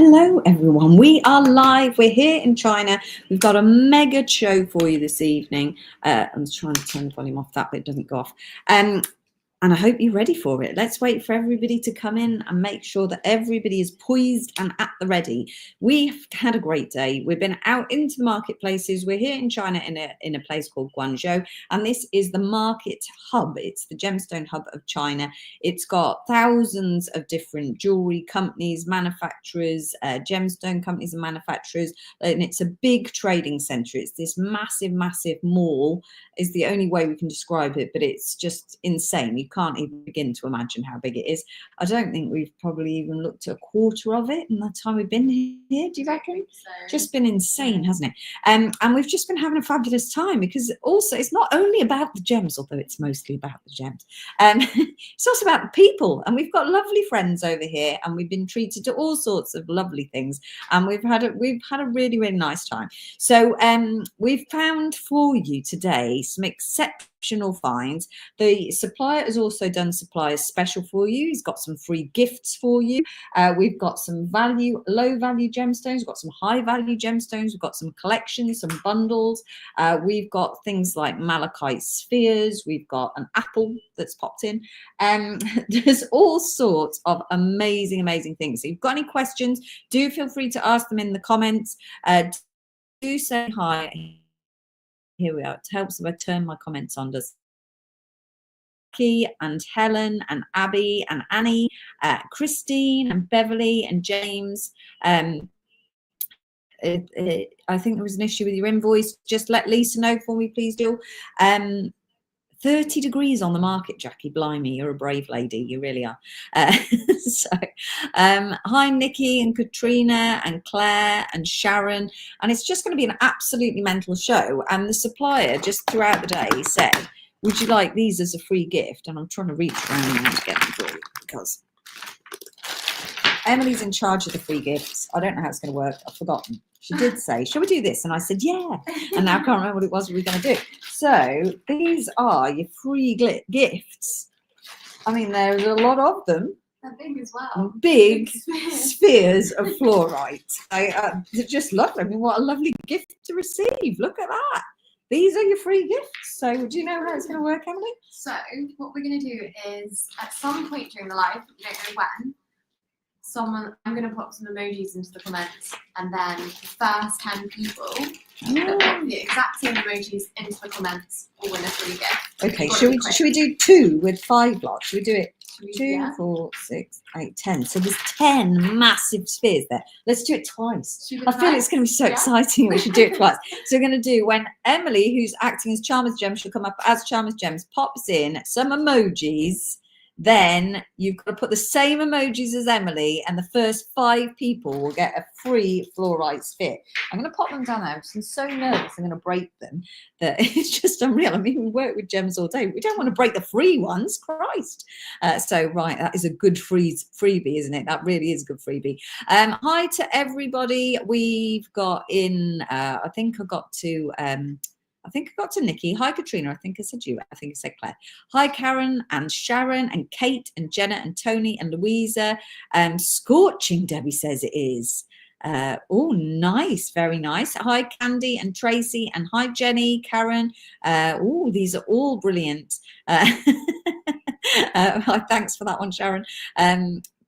Hello everyone, we are live, we're here in China. We've got a mega show for you this evening. I'm trying to turn the volume off that, but it doesn't go off. And I hope you're ready for it. Let's wait for everybody to come in and make sure that everybody is poised and at the ready. We've had a great day. We've been out into the marketplaces. We're here in China in a place called Guangzhou, and this is the market hub. It's the gemstone hub of China. It's got thousands of different jewelry companies, manufacturers, gemstone companies and manufacturers, and it's a big trading center. It's this massive, massive mall is the only way we can describe it, but it's just insane. You can't even begin to imagine how big it is. I don't think we've probably even looked at a quarter of it in the time we've been here. Do you reckon? So. Just been insane, hasn't it? And we've just been having a fabulous time because also it's not only about the gems, although it's mostly about the gems. It's also about the people, and we've got lovely friends over here, and we've been treated to all sorts of lovely things, and we've had a really, really nice time. So we've found for you today some exceptional finds. The supplier has also done supplier special for you. He's got some free gifts for you. We've got some low value gemstones. We've got some high value gemstones. We've got some collections, some bundles. We've got things like malachite spheres. We've got an apple that's popped in. There's all sorts of amazing, amazing things. So if you've got any questions, do feel free to ask them in the comments. Do say hi. Here we are. It helps if I turn my comments on. Does Becky and Helen and Abby and Annie, Christine and Beverly and James. I think there was an issue with your invoice. Just let Lisa know for me, please do. 30 degrees on the market, Jackie. Blimey, you're a brave lady. You really are. Hi, Nikki and Katrina and Claire and Sharon. And it's just going to be an absolutely mental show. And the supplier just throughout the day said, would you like these as a free gift? And I'm trying to reach around now to get them for you because Emily's in charge of the free gifts. I don't know how it's going to work. I've forgotten. She did say, shall we do this? And I said, yeah. And now I can't remember what it was we were going to do. So these are your free gifts. I mean, there's a lot of them. They're big as well. Big spheres of fluorite. They're just lovely. I mean, what a lovely gift to receive. Look at that. These are your free gifts. So do you know how it's going to work, Emily? So what we're going to do is at some point during the live, we don't know when, I'm going to pop some emojis into the comments, and then the first 10 people that pop the exact same emojis into the comments will win a free gift. Okay, should we do 2 with 5 blocks? Should we do it 2, 4, 6, 8, 10? So there's 10 massive spheres there. Let's do it twice. I feel it's going to be so exciting. We should do it twice. So we're going to do when Emily, who's acting as Charmers Gems, she'll come up as Charmers Gems, pops in some emojis. Then you've got to put the same emojis as Emily, and the first 5 people will get a free fluorite sphere. I'm going to pop them down there because I'm so nervous I'm going to break them that it's just unreal. I mean, we work with gems all day. We don't want to break the free ones, Christ. So, right, that is a good freebie, isn't it? That really is a good freebie. Hi to everybody. We've got in, I think I got to Nikki. Hi, Katrina. I think I said you. I think I said Claire. Hi, Karen and Sharon and Kate and Jenna and Tony and Louisa. Scorching, Debbie says it is. Oh, nice. Very nice. Hi, Candy and Tracy. And hi, Jenny, Karen. Oh, these are all brilliant. Thanks for that one, Sharon.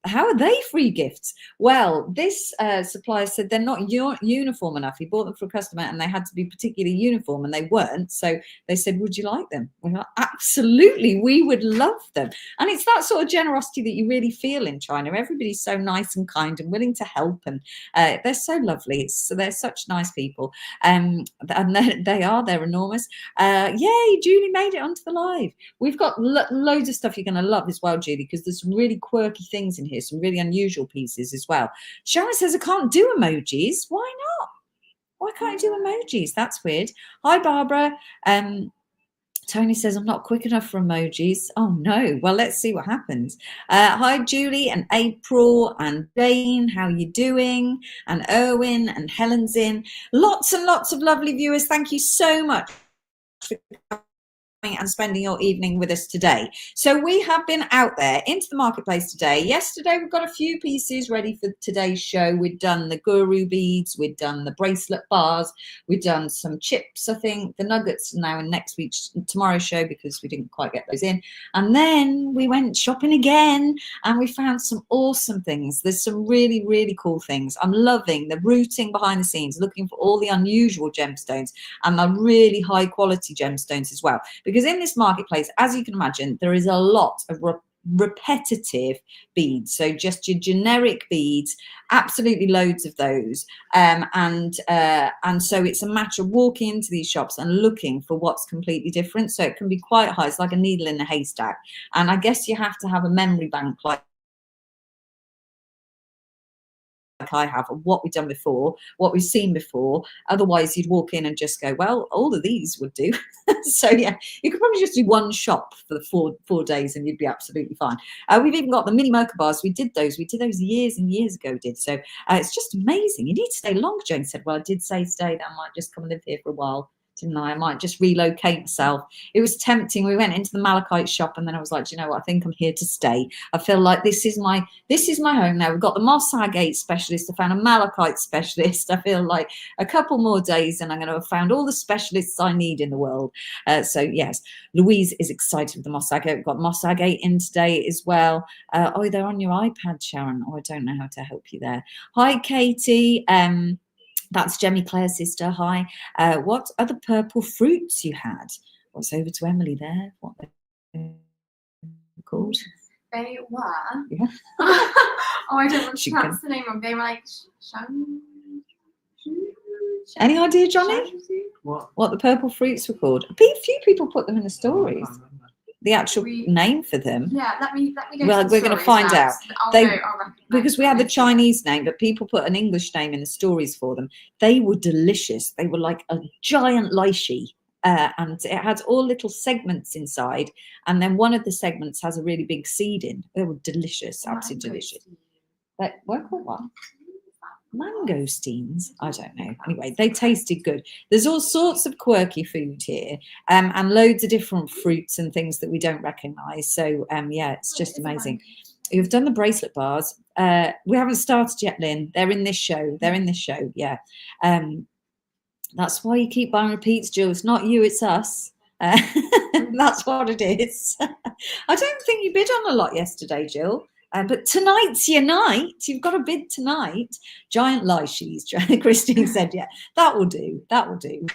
How are they free gifts? Well, this supplier said they're not uniform enough. He bought them for a customer and they had to be particularly uniform, and they weren't. So they said, would you like them? We're like, absolutely, we would love them. And it's that sort of generosity that you really feel in China. Everybody's so nice and kind and willing to help, and they're so lovely. They're such nice people. And they're enormous. Yay, Julie made it onto the live. We've got loads of stuff you're going to love as well, Julie, because there's some really quirky things in here. Some really unusual pieces as well. Sharon says I can't do emojis. Why not? Why can't I do emojis? That's weird. Hi, Barbara. Tony says I'm not quick enough for emojis. Oh no. Well, let's see what happens. Hi, Julie and April and Jane. How are you doing? And Erwin and Helen's in. Lots and lots of lovely viewers. Thank you so much for and spending your evening with us today. So we have been out there into the marketplace today. Yesterday we've got a few pieces ready for today's show. We'd done the guru beads, we'd done the bracelet bars, we'd done some chips. I think the nuggets now in tomorrow's show, because we didn't quite get those in. And then we went shopping again and we found some awesome things. There's some really, really cool things. I'm loving the rooting behind the scenes, looking for all the unusual gemstones and the really high quality gemstones as well. Because in this marketplace, as you can imagine, there is a lot of repetitive beads, so just your generic beads, absolutely loads of those, and so it's a matter of walking into these shops and looking for what's completely different. So it can be quite high. It's like a needle in a haystack, and I guess you have to have a memory bank like I have, of what we've done before, what we've seen before. Otherwise you'd walk in and just go, well, all of these would do. So yeah, you could probably just do one shop for the four days and you'd be absolutely fine. We've even got the mini mocha bars. We did those years and years ago. So it's just amazing. You need to stay longer. Jane said, well, I did say stay, that I might just come and live here for a while, didn't I? I might just relocate myself. It was tempting. We went into the malachite shop and then I was like, do you know what? I think I'm here to stay. I feel like this is my home now. We've got the moss agate specialist. I found a malachite specialist. I feel like a couple more days and I'm going to have found all the specialists I need in the world. So yes, Louise is excited with the moss agate. We've got moss agate in today as well. Oh, they're on your iPad, Sharon. Oh, I don't know how to help you there. Hi, Katie. That's Jemmy Claire's sister. Hi. What other purple fruits you had? What's over to Emily there? What they're called? They were. Yeah. Oh, I don't want to pronounce the name wrong. They were like Any idea, Johnny? What the purple fruits were called? A few people put them in the stories. The actual name for them. Yeah, let me go. Well, we're going to find out. I'll because we had the Chinese name, but people put an English name in the stories for them. They were delicious. They were like a giant lychee, and it had all little segments inside. And then one of the segments has a really big seed in. They were delicious, absolutely delicious. But what called what? Mangosteens, I don't know. Anyway, they tasted good. There's all sorts of quirky food here, and loads of different fruits and things that we don't recognize. So yeah, it's just amazing. You've done the bracelet bars. We haven't started yet, Lynn. They're in this show. Yeah. That's why you keep buying repeats, Jill. It's not you, it's us. That's what it is. I don't think you bid on a lot yesterday, Jill. But tonight's your night. You've got a bid tonight. Giant lychees. Christine said, yeah, that will do. That will do.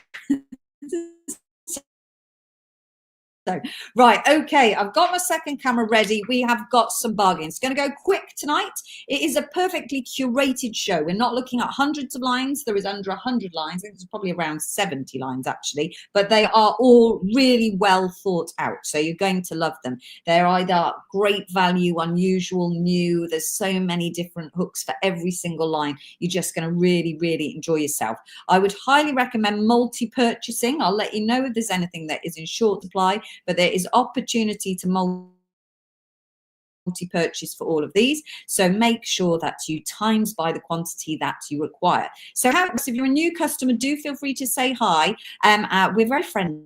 So, right, okay, I've got my second camera ready. We have got some bargains. It's going to go quick tonight. It is a perfectly curated show. We're not looking at hundreds of lines. There is under 100 lines. I think there's probably around 70 lines, actually. But they are all really well thought out. So you're going to love them. They're either great value, unusual, new. There's so many different hooks for every single line. You're just going to really, really enjoy yourself. I would highly recommend multi-purchasing. I'll let you know if there's anything that is in short supply. But there is opportunity to multi-purchase for all of these. So make sure that you times by the quantity that you require. So if you're a new customer, do feel free to say hi. We're very friendly.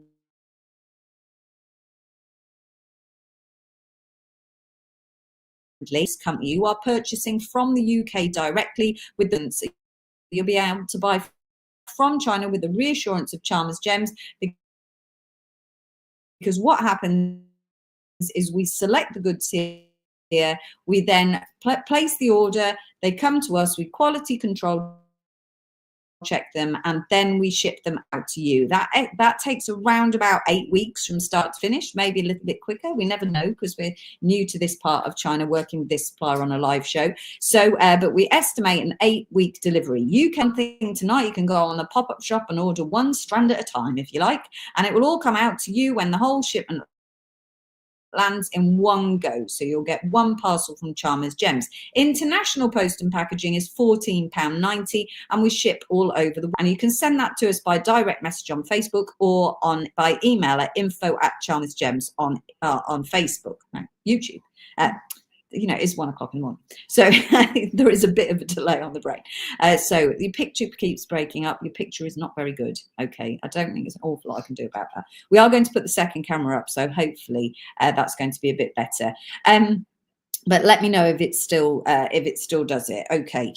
Company, you are purchasing from the UK directly with them. So you'll be able to buy from China with the reassurance of Chalmers Gems. Because what happens is we select the goods here, we then place the order, they come to us, we quality control check them, and then we ship them out to you. That takes around about 8 weeks from start to finish, maybe a little bit quicker. We never know because we're new to this part of China, working with this supplier on a live show. So, but we estimate an 8-week delivery. You can think tonight, you can go on the pop-up shop and order one strand at a time if you like, and it will all come out to you when the whole shipment lands in one go. So you'll get one parcel from Chalmers Gems. International post and packaging is £14.90, and we ship all over the world. And you can send that to us by direct message on Facebook or by email at info@chalmersgems on Facebook, no, YouTube. you know, it's 1 o'clock in the morning. So there is a bit of a delay on the brain. So your picture keeps breaking up. Your picture is not very good. Okay. I don't think there's an awful lot I can do about that. We are going to put the second camera up. So hopefully that's going to be a bit better. But let me know if it still does it. Okay.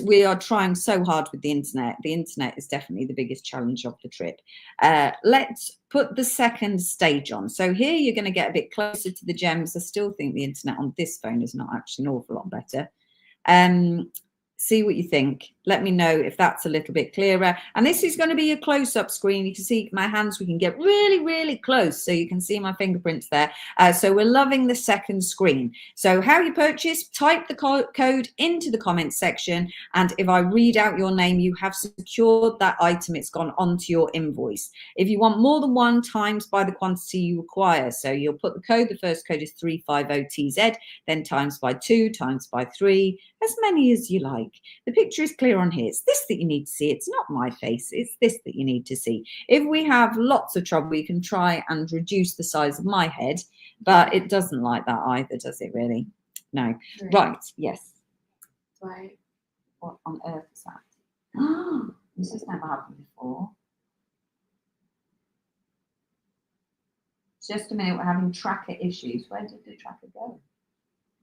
We are trying so hard with the internet. The internet is definitely the biggest challenge of the trip. Let's put the second stage on. So here you're going to get a bit closer to the gems. I still think the internet on this phone is not actually an awful lot better. See what you think. Let me know if that's a little bit clearer. And this is going to be a close-up screen. You can see my hands. We can get really, really close so you can see my fingerprints there. So we're loving the second screen. So how you purchase, type the code into the comments section. And if I read out your name, you have secured that item. It's gone onto your invoice. If you want more than one, times by the quantity you require. So you'll put the code. The first code is 350TZ, then times by 2, times by 3, as many as you like. The picture is clear on here. It's this that you need to see. It's not my face. It's this that you need to see. If we have lots of trouble, you can try and reduce the size of my head, but it doesn't like that either, does it really? No. Right. Yes. Right. What on earth is that? This has never happened before. Just a minute. We're having tracker issues. Where did the tracker go?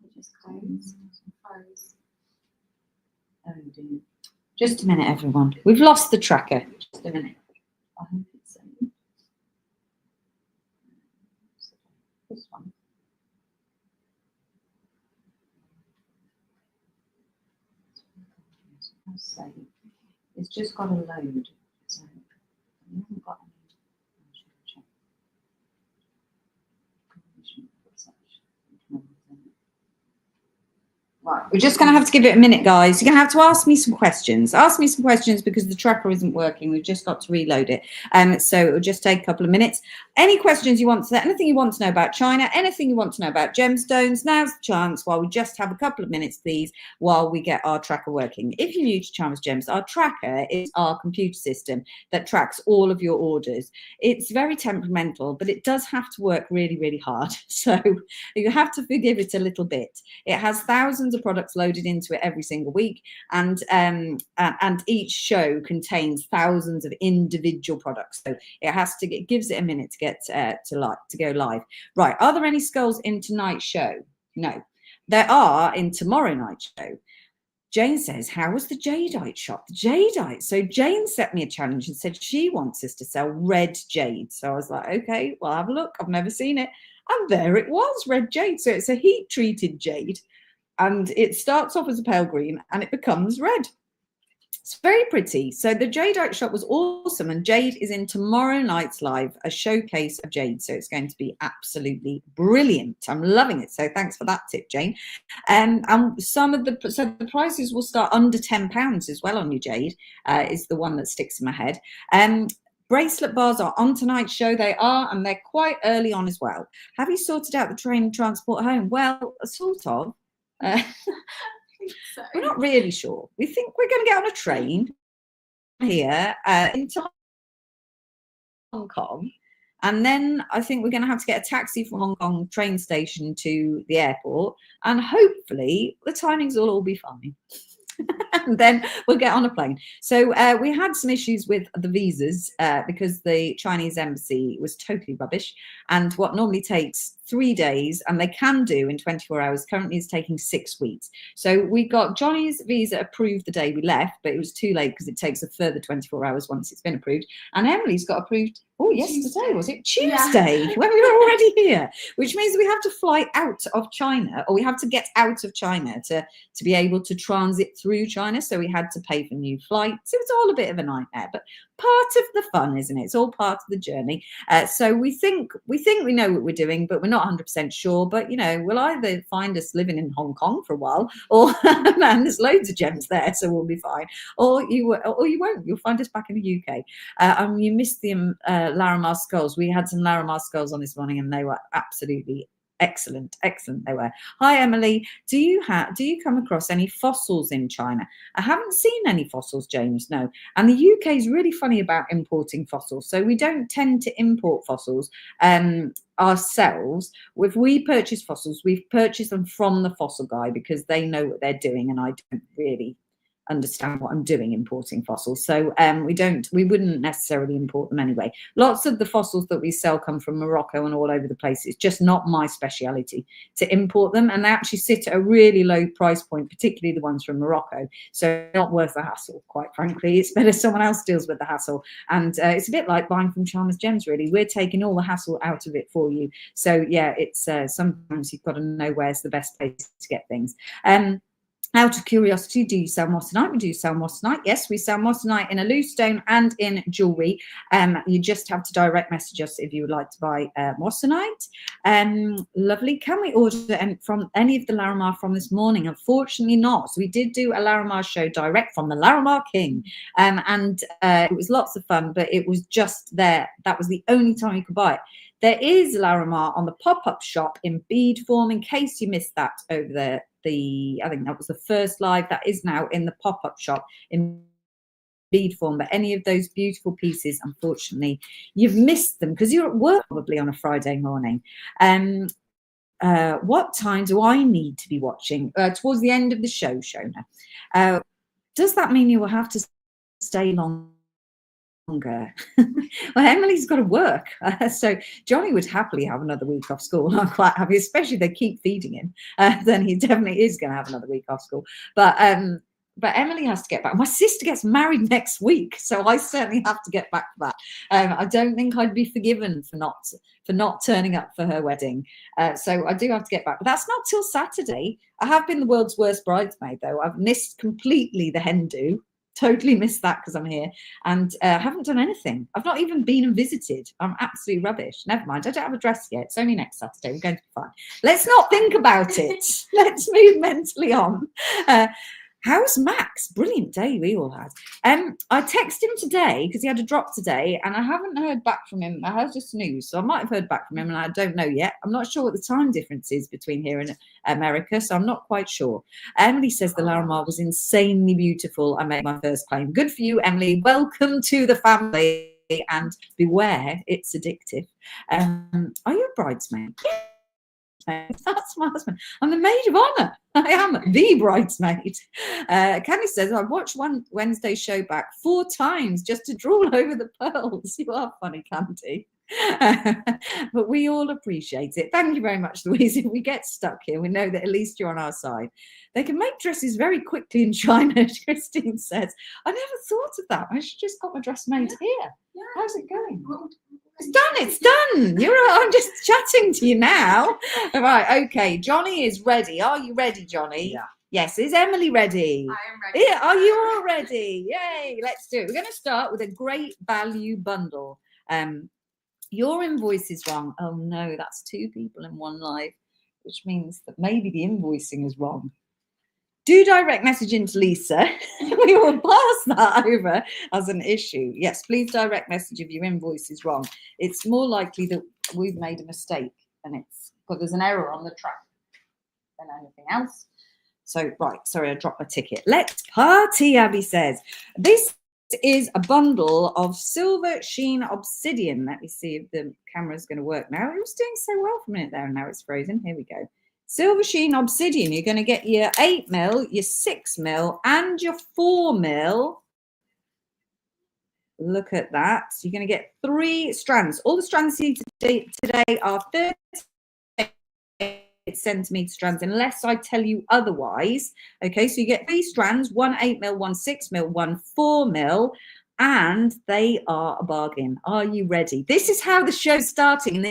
It just closed. Froze. Oh dear. Just a minute, everyone. We've lost the tracker. Just a minute. I hope it's this one. I'll say it's just got a load. So we haven't got any. Right, we're just going to have to give it a minute, guys. You're going to have to ask me some questions. Ask me some questions because the tracker isn't working. We've just got to reload it. So it'll just take a couple of minutes. Any questions you want to know, anything you want to know about China, anything you want to know about gemstones, now's the chance while we just have a couple of minutes, please, while we get our tracker working. If you're new to Chalmers Gems, our tracker is our computer system that tracks all of your orders. It's very temperamental, but it does have to work really, really hard. So you have to forgive it a little bit. It has thousands of products loaded into it every single week, and each show contains thousands of individual products. So it gives it a minute to get to go live. Right? Are there any skulls in tonight's show? No, there are in tomorrow night's show. Jane says, how was the jadeite shot? The jadeite. So Jane set me a challenge and said she wants us to sell red jade. So I was like, okay, well, have a look. I've never seen it. And there it was, red jade. So it's a heat treated jade. And it starts off as a pale green and it becomes red. It's very pretty. So the jadeite shot was awesome. And jade is in tomorrow night's live, a showcase of jade. So it's going to be absolutely brilliant. I'm loving it. So thanks for that tip, Jane. And so the prices will start under £10 as well on your jade, is the one that sticks in my head. Bracelet bars are on tonight's show. They are, and they're quite early on as well. Have you sorted out the train and transport home? Well, sort of. So. We're not really sure. We think we're going to get on a train here into Hong Kong, and then I think we're going to have to get a taxi from Hong Kong train station to the airport, and hopefully the timings will all be fine. And then we'll get on a plane. So we had some issues with the visas because the Chinese embassy was totally rubbish. And what normally takes 3 days, and they can do in 24 hours, currently is taking 6 weeks. So we got Johnny's visa approved the day we left, but it was too late because it takes a further 24 hours once it's been approved. And Emily's got approved, yesterday, was it? Tuesday, yeah. When we were already here, which means we have to fly out of China, or we have to get out of China to be able to transit through China. So we had to pay for new flights. It was all a bit of a nightmare, but part of the fun, isn't it? It's all part of the journey. So we think we know what we're doing, but we're not 100% sure. But, you know, we'll either find us living in Hong Kong for a while, or man, there's loads of gems there, so we'll be fine. Or you won't. You'll find us back in the UK. You missed the Larimar skulls. We had some Larimar skulls on this morning, and they were absolutely Excellent, excellent they were. Hi Emily, do you come across any fossils in China? I haven't seen any fossils, James, no. And the UK is really funny about importing fossils, so we don't tend to import fossils ourselves. If we purchase fossils, we've purchased them from the fossil guy because they know what they're doing, and I don't really understand what I'm doing importing fossils, so we wouldn't necessarily import them anyway. Lots of the fossils that we sell come from Morocco and all over the place. It's just not my speciality to import them, and they actually sit at a really low price point, particularly the ones from Morocco, so not worth the hassle, quite frankly. It's better someone else deals with the hassle, and it's a bit like buying from Chalmers Gems, really. We're taking all the hassle out of it for you. So yeah, it's sometimes you've got to know where's the best place to get things. Out of curiosity, do you sell moissanite? We do sell moissanite. Yes, we sell moissanite in a loose stone and in jewellery. You just have to direct message us if you would like to buy moissanite. Lovely. Can we order from any of the Larimar from this morning? Unfortunately not. So we did do a Larimar show direct from the Larimar King. And it was lots of fun, but it was just there. That was the only time you could buy it. There is Larimar on the pop-up shop in bead form, in case you missed that over there. I think that was the first live. That is now in the pop-up shop in bead form. But any of those beautiful pieces, unfortunately, you've missed them because you're at work probably on a Friday morning. What time do I need to be watching? Towards the end of the show, Shona. Does that mean you will have to stay longer? Well, Emily's got to work, so Johnny would happily have another week off school. I'm quite happy, especially if they keep feeding him. Then he definitely is going to have another week off school. But Emily has to get back. My sister gets married next week, so I certainly have to get back for that. I don't think I'd be forgiven for not turning up for her wedding. So I do have to get back, but that's not till Saturday. I have been the world's worst bridesmaid, though. I've missed completely the hen do. Totally missed that because I'm here, and haven't done anything. I've not even been and visited. I'm absolutely rubbish. Never mind. I don't have a dress yet. It's only next Saturday. We're going to be fine. Let's not think about it. Let's move mentally on. How's Max? Brilliant day we all had. I texted him today because he had a drop today, and I haven't heard back from him. I heard just news, so I might have heard back from him, and I don't know yet. I'm not sure what the time difference is between here and America, so I'm not quite sure. Emily says the Larimar was insanely beautiful. I made my first claim. Good for you, Emily. Welcome to the family, and beware, it's addictive. Are you a bridesmaid? That's my husband. I'm the maid of honour. I am the bridesmaid. Candy says, I watched one Wednesday show back 4 times just to drool over the pearls. You are funny, Candy. But we all appreciate it. Thank you very much, Louise. If we get stuck here, we know that at least you're on our side. They can make dresses very quickly in China, Christine says. I never thought of that. I should just got my dress made here. Yeah. How's it going? It's done. It's done. I'm just chatting to you now. All right. Okay. Johnny is ready. Are you ready, Johnny? Yeah. Yes. Is Emily ready? I am ready. Yeah. Are you all ready? Yay. Let's do it. We're going to start with a great value bundle. Your invoice is wrong. Oh no, that's 2 people in one live, which means that maybe the invoicing is wrong. Do direct message into Lisa. We will pass that over as an issue. Yes, please direct message if your invoice is wrong. It's more likely that we've made a mistake and there's an error on the track than anything else. So, right, sorry, I dropped my ticket. Let's party, Abby says. This is a bundle of silver sheen obsidian. Let me see if the camera's going to work now. It was doing so well for a minute there, and now it's frozen. Here we go. Silver sheen obsidian. You're going to get your 8mm, your 6mm, and your 4mm. Look at that. So you're going to get 3 strands. All the strands you see today are 38 centimeter strands, unless I tell you otherwise. Okay, so you get 3 strands, 1 8mm, 1 6mm, 1 4mm, and they are a bargain. Are you ready? This is how the show's starting, and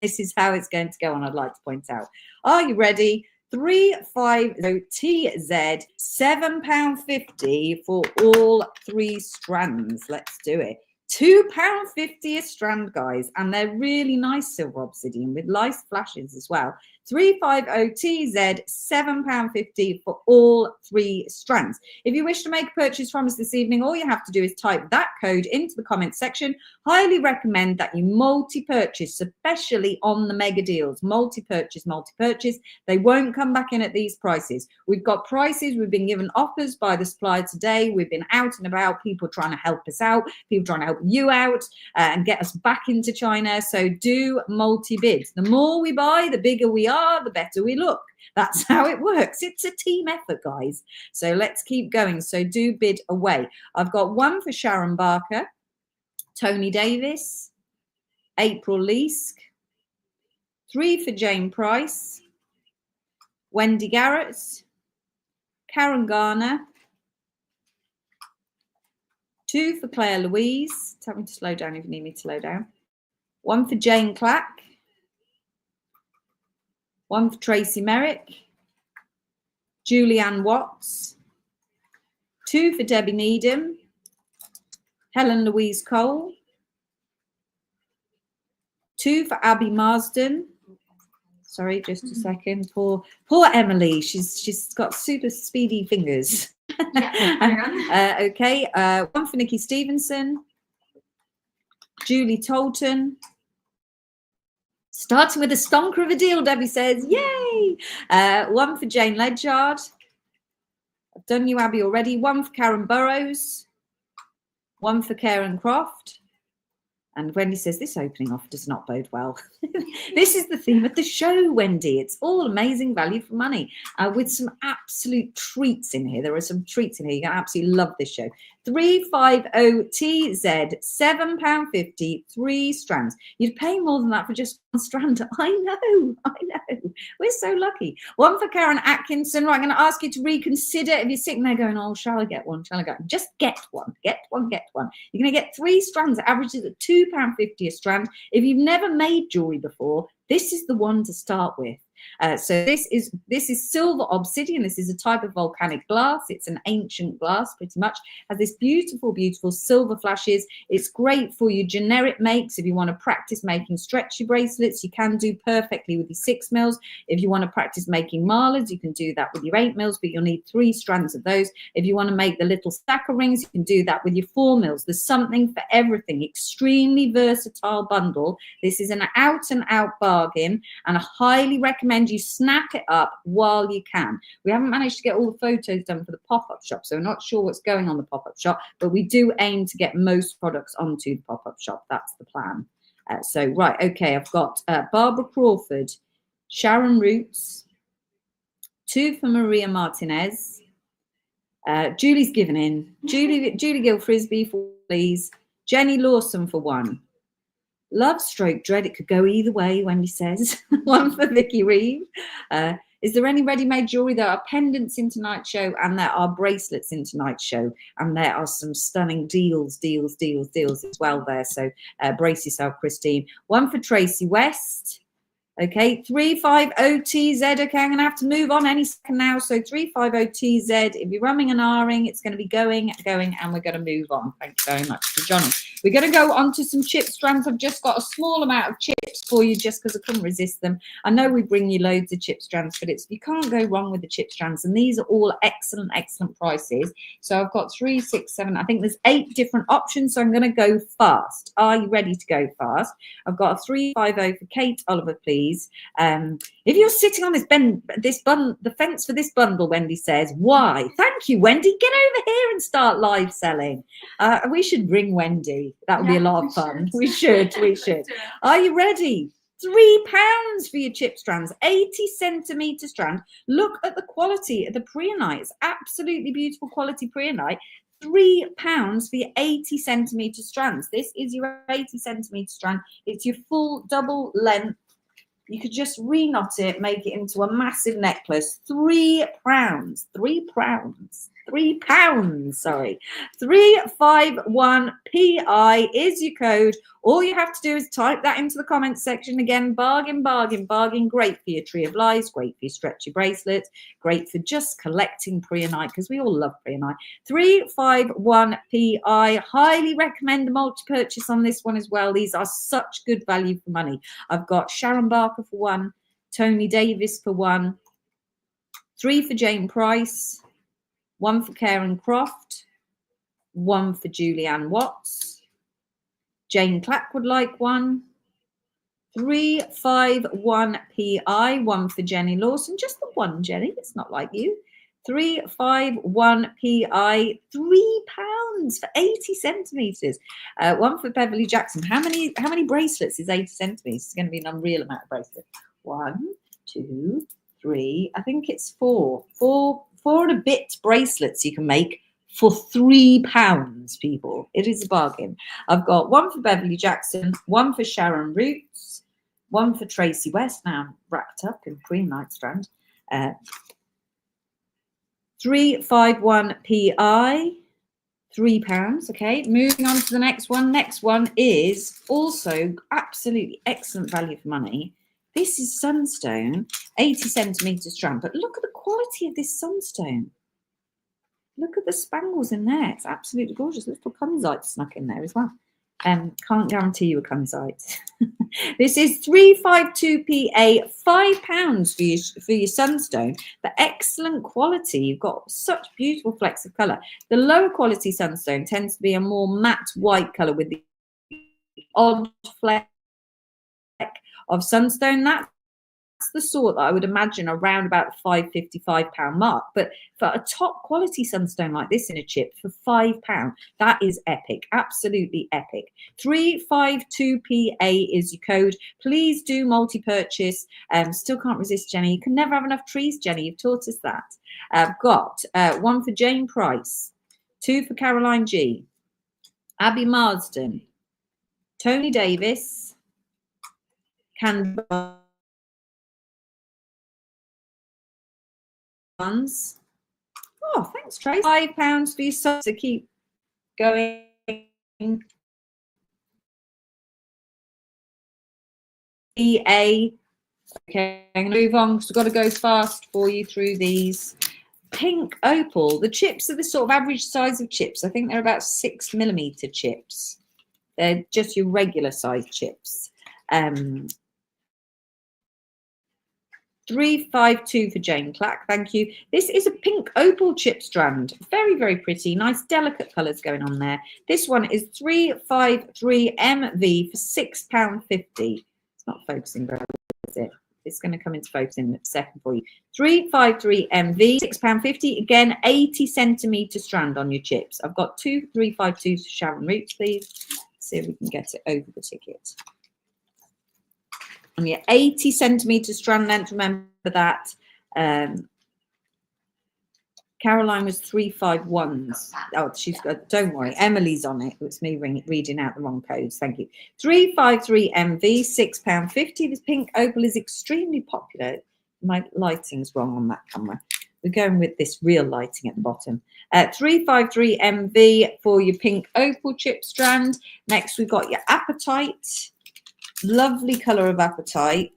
this is how it's going to go on, I'd like to point out. Are you ready? 350 TZ, £7.50 for all 3 strands. Let's do it. £2.50 a strand, guys, and they're really nice silver obsidian with nice flashes as well. 350TZ, £7.50 for all 3 strands. If you wish to make a purchase from us this evening, all you have to do is type that code into the comments section. Highly recommend that you multi-purchase, especially on the mega deals. Multi-purchase, multi-purchase. They won't come back in at these prices. We've got prices. We've been given offers by the supplier today. We've been out and about, people trying to help us out, people trying to help you out and get us back into China. So do multi-bid. The more we buy, the bigger we are, the better we look. That's how it works. It's a team effort, guys. So let's keep going. So do bid away. I've got 1 for Sharon Barker, Tony Davis, April Leask, 3 for Jane Price, Wendy Garrett, Karen Garner, 2 for Claire Louise. Tell me to slow down if you need me to slow down. 1 for Jane Clack. 1 for Tracy Merrick. Julianne Watts. 2 for Debbie Needham. Helen Louise Cole. 2 for Abby Marsden. Sorry, just a second. Poor Emily. She's got super speedy fingers. Yeah, okay. 1 for Nikki Stevenson. Julie Tolton. Starting with a stonker of a deal, Debbie says. Yay! 1 for Jane Ledyard. I've done you, Abby, already. 1 for Karen Burrows. 1 for Karen Croft. And Wendy says, this opening offer does not bode well. This is the theme of the show, Wendy. It's all amazing value for money with some absolute treats in here. There are some treats in here. You're going to absolutely love this show. 350TZ, £7.50, 3 strands. You'd pay more than that for just 1 strand. I know. We're so lucky. 1 for Karen Atkinson. Right, I'm going to ask you to reconsider. If you're sitting there going, oh, shall I get one? Shall I get one? Just get one. Get one. You're going to get 3 strands. It averages at £2.50 a strand. If you've never made jewelry before, this is the one to start with. So this is silver obsidian. This is a type of volcanic glass. It's an ancient glass, pretty much. Has this beautiful silver flashes. It's great for your generic makes. If you want to practice making stretchy bracelets, you can do perfectly with your 6 mils. If you want to practice making malas, you can do that with your 8 mils, but you'll need 3 strands of those. If you want to make the little stacker rings, you can do that with your 4 mils. There's something for everything. Extremely versatile bundle. This is an out and out bargain, and I highly recommend you snap it up while you can. We haven't managed to get all the photos done for the pop-up shop, so we're not sure what's going on the pop-up shop, but we do aim to get most products onto the pop-up shop. That's the plan. So right, okay, I've got Barbara Crawford, Sharon Roots, 2 for Maria Martinez. Julie's given in. Julie Gill Frisbee for please. Jenny Lawson for 1. Love stroke dread. It could go either way, Wendy says. 1 for Vicky Reeve. Is there any ready-made jewelry? There are pendants in tonight's show, and there are bracelets in tonight's show, and there are some stunning deals as well there. So brace yourself, Christine. 1 for Tracy West. Okay, 350TZ. Okay, I'm going to have to move on any second now. So 350TZ. If you're rumming and ahhing, it's going to be going, and we're going to move on. Thank you very much for Johnny. We're going to go on to some chip strands. I've just got a small amount of chips for you just because I couldn't resist them. I know we bring you loads of chip strands, but you can't go wrong with the chip strands. And these are all excellent prices. So I've got 3, 6, 7. I think there's 8 different options. So I'm going to go fast. Are you ready to go fast? I've got a 350 for Kate Oliver, please. If you're sitting on the fence for this bundle, Wendy says, why? Thank you, Wendy. Get over here and start live selling. We should ring Wendy. That would be a lot of fun. We should. Are you ready? £3 for your chip strands, 80 centimetre strand. Look at the quality of the preonite. It's absolutely beautiful quality preonite. £3 for your 80 centimetre strands. This is your 80 centimetre strand. It's your full double length. You could just re-knot it, make it into a massive necklace. £3. Sorry. 351PI is your code. All you have to do is type that into the comments section. Again, bargain. Great for your Tree of Lies, great for your stretchy bracelets, great for just collecting preonite, because we all love preonite. 351PI. Highly recommend a multi-purchase on this one as well. These are such good value for money. I've got Sharon Barker for 1, Tony Davis for 1, 3 for Jane Price, 1 for Karen Croft, 1 for Julianne Watts. Jane Clack would like 1. 351 PI, 1 for Jenny Lawson. Just the 1, Jenny. It's not like you. 351 PI, £3 for 80 centimeters. 1 for Beverly Jackson. How many bracelets is 80 centimeters? It's going to be an unreal amount of bracelets. 1, 2, 3. I think it's 4. 4 and a bit bracelets you can make for £3, people. It is a bargain. I've got 1 for Beverly Jackson, 1 for Sharon Roots, 1 for Tracy West, now wrapped up in Queen Night Strand. 351 PI, £3. Okay, moving on to the next one. Next one is also absolutely excellent value for money. This is sunstone, 80 centimeter strand, but look at the quality of this sunstone. Look at the spangles in there. It's absolutely gorgeous. Little kunzite snuck in there as well. Can't guarantee you a kunzite. This is 352 PA, £5 for your sunstone, but excellent quality. You've got such beautiful flecks of colour. The lower quality sunstone tends to be a more matte white colour with the odd fleck of sunstone. That's the sort that I would imagine around about the £5.55 mark. But for a top quality sunstone like this in a chip for £5, that is epic, absolutely epic. 352 PA is your code. Please do multi-purchase. Still can't resist, Jenny. You can never have enough trees, Jenny. You've taught us that. I've got 1 for Jane Price, 2 for Caroline G, Abby Marsden, Tony Davis, Canberra. Oh, thanks, Trace. £5 for your son to keep going. EA. Okay, I'm going to move on because we've got to go fast for you through these. Pink opal. The chips are the sort of average size of chips. I think they're about 6mm chips. They're just your regular size chips. 352 for Jane Clack, thank you. This is a pink opal chip strand. Very, very pretty. Nice, delicate colours going on there. This one is 353 MV for £6.50. It's not focusing very well, is it? It's going to come into focus in a second for you. 353 MV, £6.50. Again, 80 centimetre strand on your chips. I've got 2 352s for Sharon Roots, please. See if we can get it over the ticket. And your 80 centimetre strand length, remember that. Caroline was 351s. Oh, she's got, don't worry, Emily's on it. It's me reading out the wrong codes. Thank you. 353 MV, £6.50. This pink opal is extremely popular. My lighting's wrong on that camera. We're going with this real lighting at the bottom. 353 MV for your pink opal chip strand. Next, we've got your apatite. Lovely colour of apatite.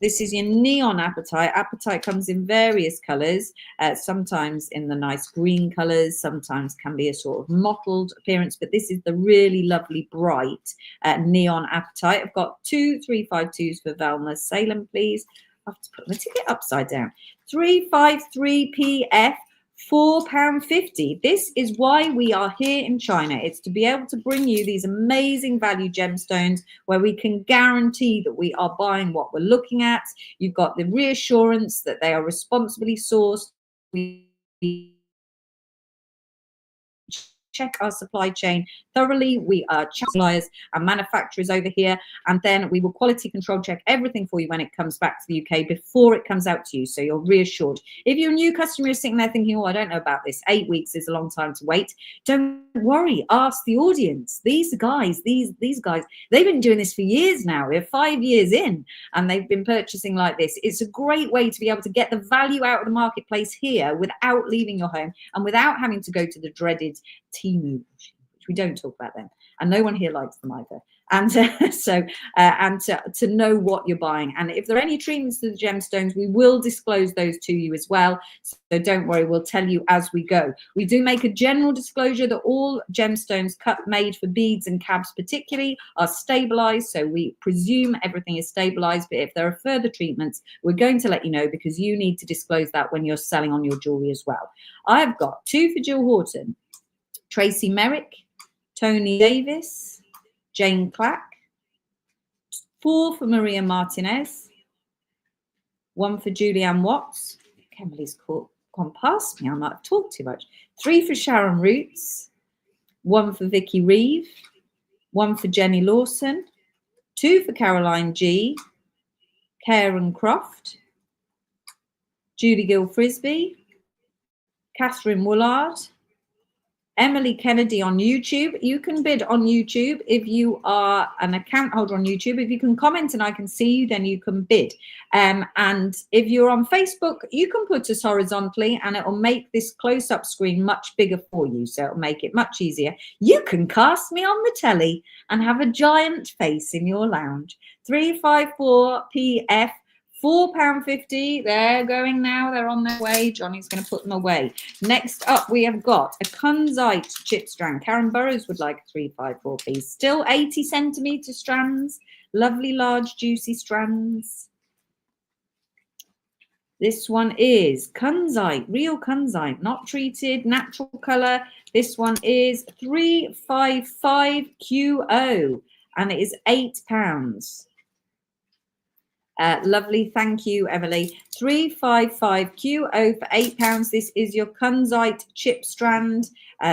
This is your neon apatite. Apatite comes in various colours, sometimes in the nice green colours, sometimes can be a sort of mottled appearance, but this is the really lovely bright neon apatite. I've got 2 352s for Velma Salem, please. I have to put my ticket upside down. 353 PF. £4.50. This is why we are here in China. It's to be able to bring you these amazing value gemstones where we can guarantee that we are buying what we're looking at. You've got the reassurance that they are responsibly sourced. We check our supply chain thoroughly. We are suppliers and manufacturers over here, and then we will quality control check everything for you when it comes back to the UK before it comes out to you, so you're reassured. If you're a new customer who's sitting there thinking, oh, I don't know about this, 8 weeks is a long time to wait, don't worry, ask the audience. These guys, these guys, they've been doing this for years now. We're 5 years in and they've been purchasing like this. It's a great way to be able to get the value out of the marketplace here without leaving your home and without having to go to the dreaded Temu, which we don't talk about them, and no one here likes them either. And to know what you're buying. And if there are any treatments to the gemstones, we will disclose those to you as well. So don't worry, we'll tell you as we go. We do make a general disclosure that all gemstones made for beads and cabs particularly are stabilized. So we presume everything is stabilized. But if there are further treatments, we're going to let you know, because you need to disclose that when you're selling on your jewelry as well. I've got 2 for Jill Horton, Tracy Merrick, Tony Davis, Jane Clack, 4 for Maria Martinez, 1 for Julianne Watts. Emily's gone past me. I might have talked too much. 3 for Sharon Roots, 1 for Vicky Reeve, 1 for Jenny Lawson, 2 for Caroline G, Karen Croft, Judy Gill Frisbee, Catherine Woolard, Emily Kennedy on YouTube. You can bid on YouTube if you are an account holder on YouTube. If you can comment and I can see you, then you can bid. And if you're on Facebook, you can put us horizontally and it will make this close-up screen much bigger for you. So it'll make it much easier. You can cast me on the telly and have a giant face in your lounge. 354 PF. £4.50. They're going now. They're on their way. Johnny's going to put them away. Next up, we have got a Kunzite chip strand. Karen Burrows would like a 354 piece. Still 80 centimetre strands. Lovely, large, juicy strands. This one is Kunzite, real Kunzite, not treated, natural colour. This one is 355 QO and it is £8. Lovely, thank you, Emily. 355 QO for £8. This is your Kunzite chip strand.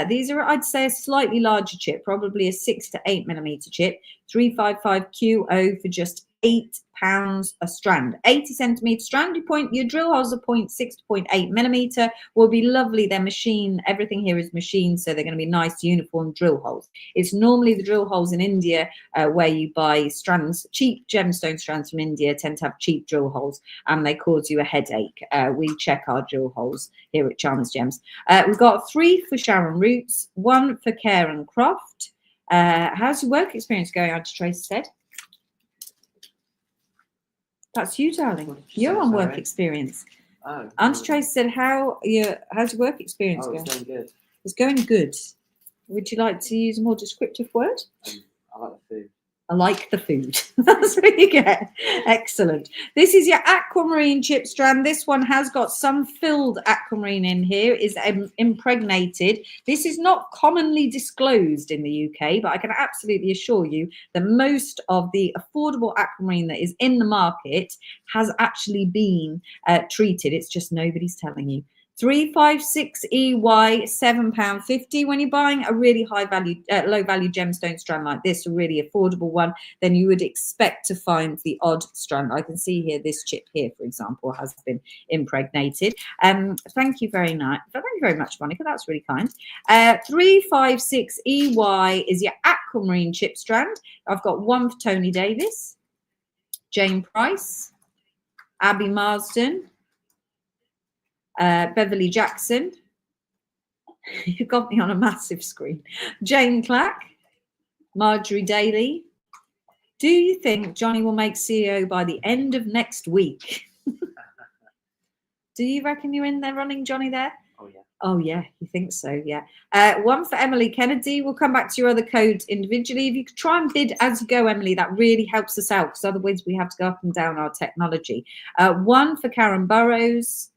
These are, I'd say, a slightly larger chip, probably a 6 to 8 millimeter chip. 355 QO for just £8 a strand. 80 centimeter strand. Your drill holes are 0.6 to 0.8 millimeter. Will be lovely. They're machine. Everything here is machined, so they're going to be nice, uniform drill holes. It's normally the drill holes in India where you buy strands, cheap gemstone strands from India tend to have cheap drill holes, and they cause you a headache. We check our drill holes here at Chalmers Gems. We've got 3 for Sharon Roots, 1 for Karen Croft. How's your work experience going? Auntie Tracy said. That's you, darling. You're on work experience. Oh, Auntie Tracy said, how's your work experience going? It's going good. It's going good. Would you like to use a more descriptive word? I like the food. I like the food. That's what you get. Excellent. This is your aquamarine chip strand. This one has got some filled aquamarine in here. It is impregnated. This is not commonly disclosed in the UK, but I can absolutely assure you that most of the affordable aquamarine that is in the market has actually been treated. It's just nobody's telling you. 356 EY, £7.50. When you're buying a really high value, low value gemstone strand like this, a really affordable one, then you would expect to find the odd strand. I can see here this chip here, for example, has been impregnated. Thank you very much. Thank you very much, Monica. That's really kind. 356 EY is your aquamarine chip strand. I've got 1 for Tony Davis, Jane Price, Abby Marsden, Beverly Jackson. You got me on a massive screen. Jane Clack, Marjorie Daly. Do you think Johnny will make CEO by the end of next week? Do you reckon you're in there running Johnny there? Oh, yeah. Oh, yeah, you think so, yeah. 1 for Emily Kennedy. We'll come back to your other code individually. If you could try and bid as you go, Emily, that really helps us out, because otherwise we have to go up and down our technology. 1 for Karen Burrows.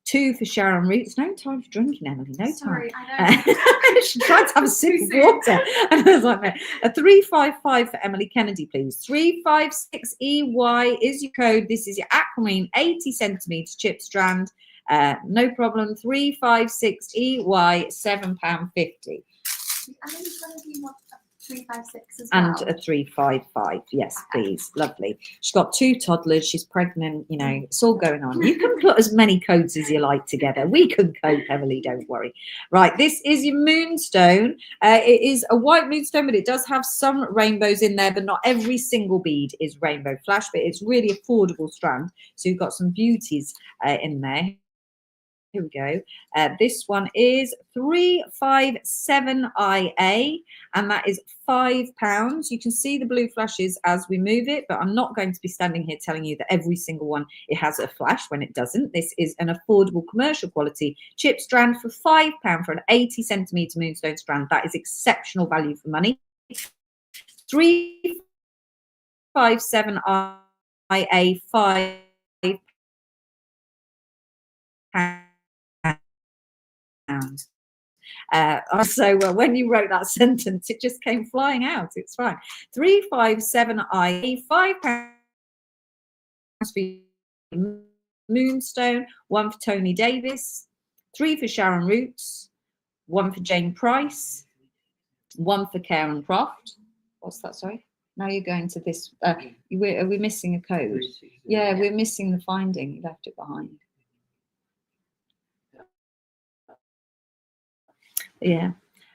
2 for Sharon Roots. No time for drinking, Emily. No time. Sorry, I know. She tried to have a sip of water. And I was like, no. A 355 for Emily Kennedy, please. 356 EY is your code. This is your aquamarine 80 centimetre chip strand. No problem. 356 EY, £7.50. And then you're going to do what, 356 as well. And a 355, yes, please. Lovely. She's got 2 toddlers. She's pregnant. You know, it's all going on. You can put as many codes as you like together. We can cope, Emily. Don't worry. Right, this is your moonstone. It is a white moonstone, but it does have some rainbows in there. But not every single bead is rainbow flash. But it's really affordable strand. So you've got some beauties in there. Here we go. This one is 357IA, and that is £5. You can see the blue flashes as we move it, but I'm not going to be standing here telling you that every single one it has a flash when it doesn't. This is an affordable commercial quality chip strand for £5 for an 80 centimetre moonstone strand. That is exceptional value for money. 357IA, £5. So when you wrote that sentence, it just came flying out. It's fine. 357IA, £5 for Moonstone, 1 for Tony Davis, 3 for Sharon Roots, 1 for Jane Price, 1 for Karen Croft. What's that? Sorry. Now you're going to this. Are we missing a code? Yeah, we're missing the finding. You left it behind. Yeah.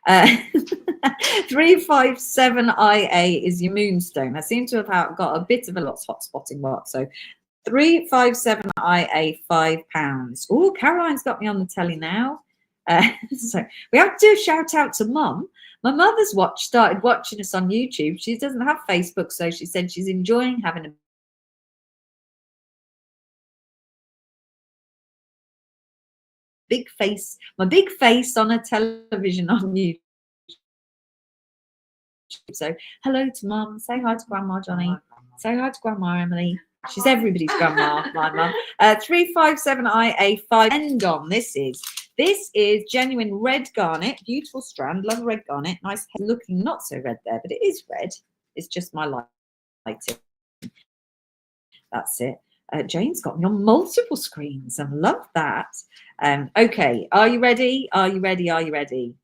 357IA is your moonstone. I seem to have got a bit of a hot spotting mark. So 357IA, £5. Oh, Caroline's got me on the telly now. So we have to do a shout out to Mum. My mother's started watching us on YouTube. She doesn't have Facebook, so she said she's enjoying having a big face, my big face on a television on YouTube. So hello to Mum. Say hi to Grandma Johnny. Say hi to Grandma Emily. She's everybody's grandma, my mum. 357IA, £5. On this is genuine red garnet, beautiful strand, love red garnet, nice looking, not so red there, but it is red. It's just my lighting. That's it. Jane's got me on multiple screens. I love that. Okay, are you ready? Are you ready? Are you ready?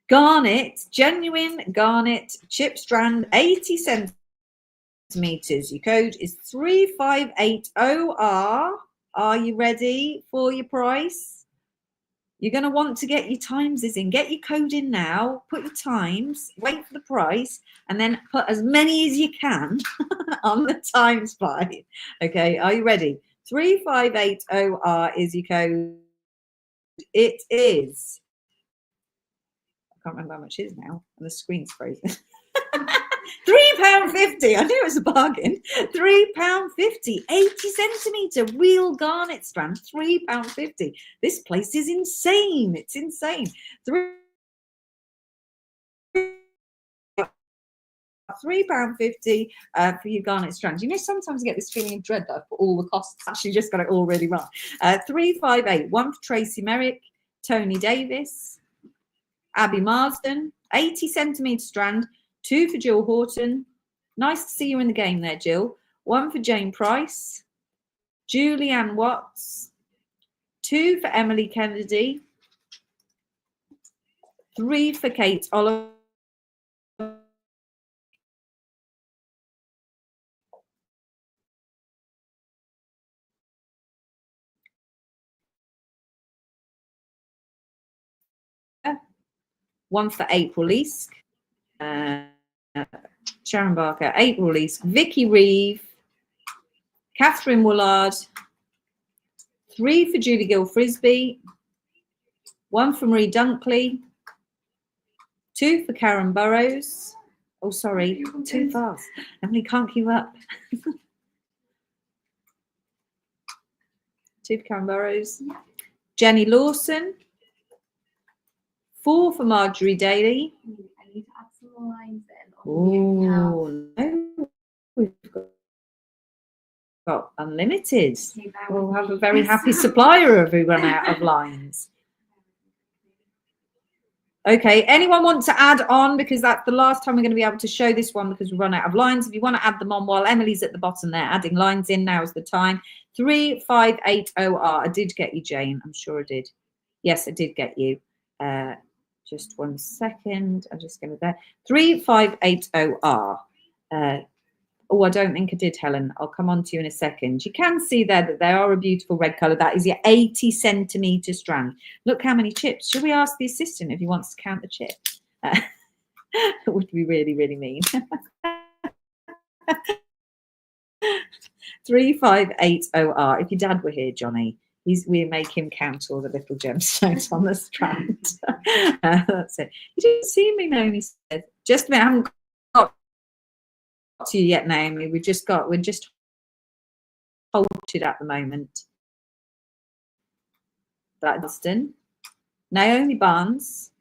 Garnet, genuine garnet chip strand, 80 centimeters. Your code is 3580R. Are you ready for your price? You're going to want to get your times in. Get your code in now. Put your times. Wait for the price, and then put as many as you can on the times by. Okay, are you ready? 3580R is your code. It is. I can't remember how much it is now, and the screen's frozen. £3.50. I knew it was a bargain. £3.50. 80 centimetre real garnet strand. £3.50. This place is insane. It's insane. £3.50 for your garnet strands. You know, sometimes you get this feeling of dread that I've put all the costs, actually just got it all really wrong. 358. 1 for Tracy Merrick, Tony Davis, Abby Marsden, 80 centimetre strand. 2 for Jill Horton. Nice to see you in the game there, Jill. 1 for Jane Price. Julianne Watts. 2 for Emily Kennedy. 3 for Kate Oliver. 1 for April Leask. Sharon Barker, April Leask, Vicky Reeve, Catherine Woolard, 3 for Julie Gill Frisbee, 1 for Marie Dunkley, 2 for Karen Burrows. Oh, sorry, too fast. Emily can't keep up. 2 for Karen Burrows, Jenny Lawson, 4 for Marjorie Daly. I need to add some more lines in. Oh, no. We've got unlimited. We'll have a very happy supplier if we run out of lines. Okay, anyone want to add on? Because that's the last time we're going to be able to show this one because we run out of lines. If you want to add them on while Emily's at the bottom there, adding lines in, now is the time. 3580R. I did get you, Jane. I'm sure I did. Yes, I did get you. Just 1 second. I'm just going to there. 3580R. Oh, I don't think I did, Helen. I'll come on to you in a second. You can see there that they are a beautiful red colour. That is your 80 centimetre strand. Look how many chips. Should we ask the assistant if he wants to count the chips? That would be really, really mean. 3580R. If your dad were here, Johnny, we make him count all the little gemstones on the strand. That's it. You didn't see me, Naomi said. Just a minute, I haven't got to you yet, Naomi. We're just halted at the moment. Black Boston, Naomi Barnes,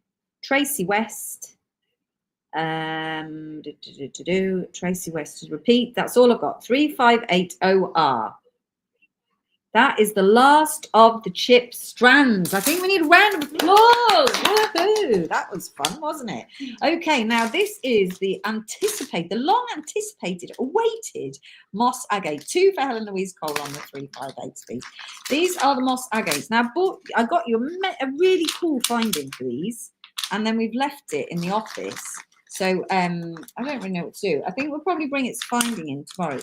Tracy West, Tracy West, repeat, that's all I've got. 3580R. That is the last of the chip strands. I think we need a round of applause. Woohoo! That was fun, wasn't it? Okay, now this is the long anticipated, awaited moss agate. 2 for Helen Louise Cole on the 358 speed. These are the moss agates. Now, I got you a really cool finding for these, and then we've left it in the office. So I don't really know what to do. I think we'll probably bring its finding in tomorrow.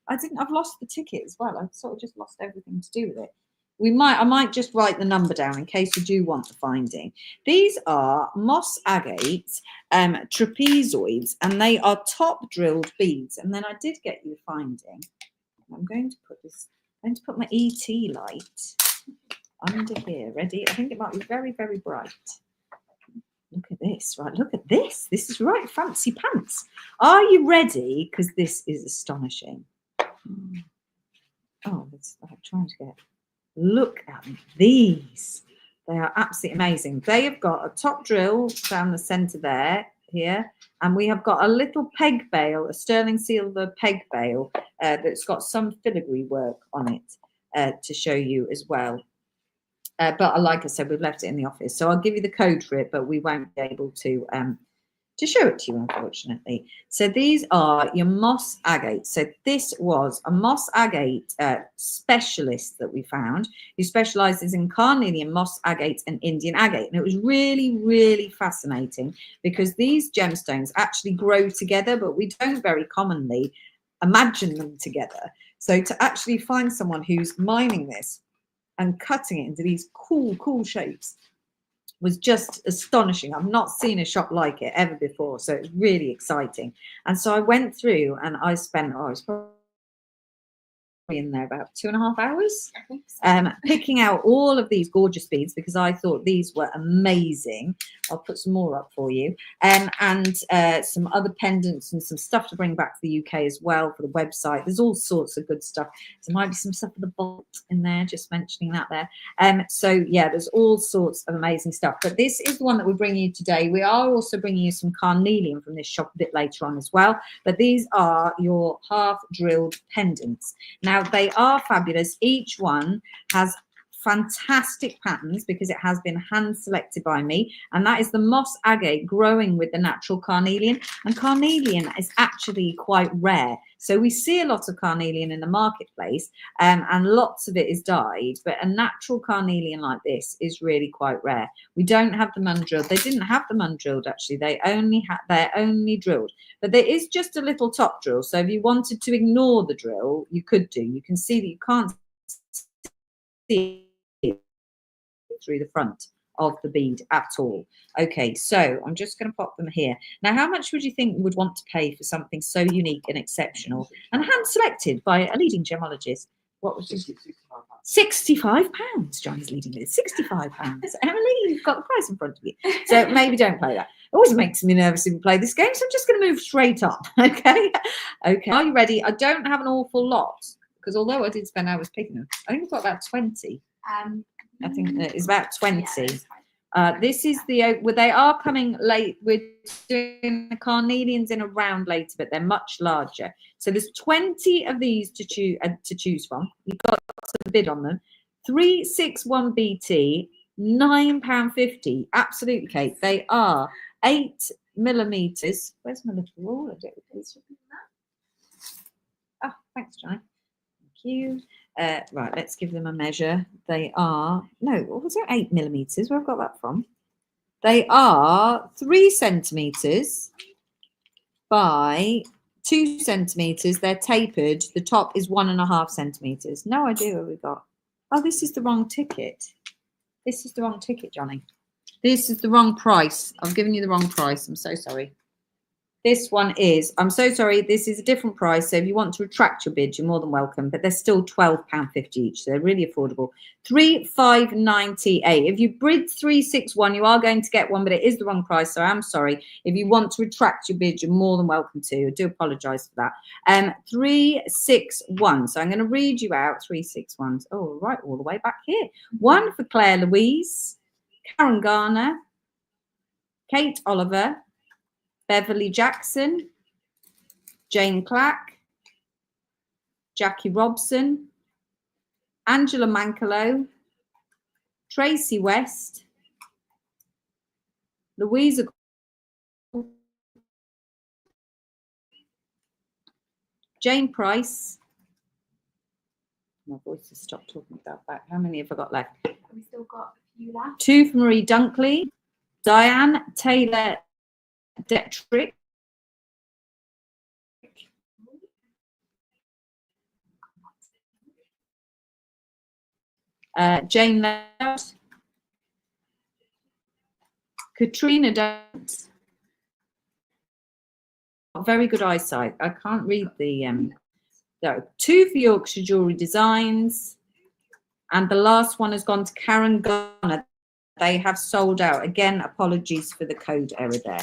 I've lost the ticket as well. I've sort of just lost everything to do with it. I might just write the number down in case you do want the finding. These are moss agates, trapezoids, and they are top drilled beads. And then I did get you the finding. I'm going to put my ET light under here. Ready? I think it might be very, very bright. Look at this, right? Look at this. This is right fancy pants. Are you ready? Because this is astonishing. Oh, I'm trying to get. Look at these. They are absolutely amazing. They have got a top drill down the centre here, and we have got a little peg bail, a sterling silver peg bail that's got some filigree work on it to show you as well. But like I said, we've left it in the office, so I'll give you the code for it, but we won't be able to show it to you, unfortunately. So these are your moss agates. So this was a moss agate specialist that we found who specializes in carnelian, moss agate, and Indian agate. And it was really, really fascinating because these gemstones actually grow together, but we don't very commonly imagine them together. So to actually find someone who's mining this and cutting it into these cool shapes was just astonishing. I've not seen a shop like it ever before, so it's really exciting. And so I went through and I spent, I was probably in there about 2.5 hours, I think so. picking out all of these gorgeous beads because I thought these were amazing. I'll put some more up for you, and some other pendants and some stuff to bring back to the UK as well for the website. There's all sorts of good stuff. There might be some stuff for the vault in there, just mentioning that there. So yeah, there's all sorts of amazing stuff. But this is the one that we're bringing you today. We are also bringing you some carnelian from this shop a bit later on as well. But these are your half drilled pendants. Now they are fabulous. Each one has fantastic patterns because it has been hand selected by me, and that is the moss agate growing with the natural carnelian. And carnelian is actually quite rare, so we see a lot of carnelian in the marketplace, and lots of it is dyed, but a natural carnelian like this is really quite rare. We don't have them undrilled. They didn't have them undrilled, actually. They're only drilled, but there is just a little top drill, so if you wanted to ignore the drill, you could do. You can see that you can't see through the front of the bead at all. Okay, so I'm just going to pop them here. Now, how much would you think you would want to pay for something so unique and exceptional and hand selected by a leading gemologist? What was it? £65. Johnny's leading with £65. Emily, you've got the price in front of you, so maybe don't play that. It always makes me nervous if we play this game, so I'm just going to move straight on. Okay, are you ready? I don't have an awful lot because although I did spend hours picking them, I think I've got about 20. I think it's about 20. Yeah, this is they are coming late. We're doing the carnelians in a round later, but they're much larger. So there's 20 of these to choose from. You've got to bid on them. 361 BT, £9.50. Absolutely, Kate. They are 8 millimeters. Where's my little ruler? Oh, thanks, Johnny. Thank you. Right, let's give them a measure. They are, no, what was it? 8 millimeters. Where have I got that from? They are 3 centimeters by 2 centimeters. They're tapered. The top is 1.5 centimeters. No idea what we got. Oh, this is the wrong ticket. This is the wrong ticket, Johnny. This is the wrong price. I've given you the wrong price. I'm so sorry. This one is, I'm so sorry, this is a different price. So if you want to retract your bid, you're more than welcome, but they're still £12.50 each. So they're really affordable. 3,598. If you bid 361, you are going to get one, but it is the wrong price. So I'm sorry. If you want to retract your bid, you're more than welcome to. I do apologize for that. 361. So I'm going to read you out 361s. Oh, right, all the way back here. One for Claire Louise, Karen Garner, Kate Oliver, Beverly Jackson, Jane Clack, Jackie Robson, Angela Mankelo, Tracy West, Louisa, Jane Price. My voice has stopped talking about that. How many have I got left? We've still got a few left. 2 for Marie Dunkley, Diane Taylor Detrick, Jane Loud, Katrina Dent. Very good eyesight. I can't read the no. 2 for Yorkshire Jewellery Designs, and the last one has gone to Karen Garner. They have sold out. Again, apologies for the code error there.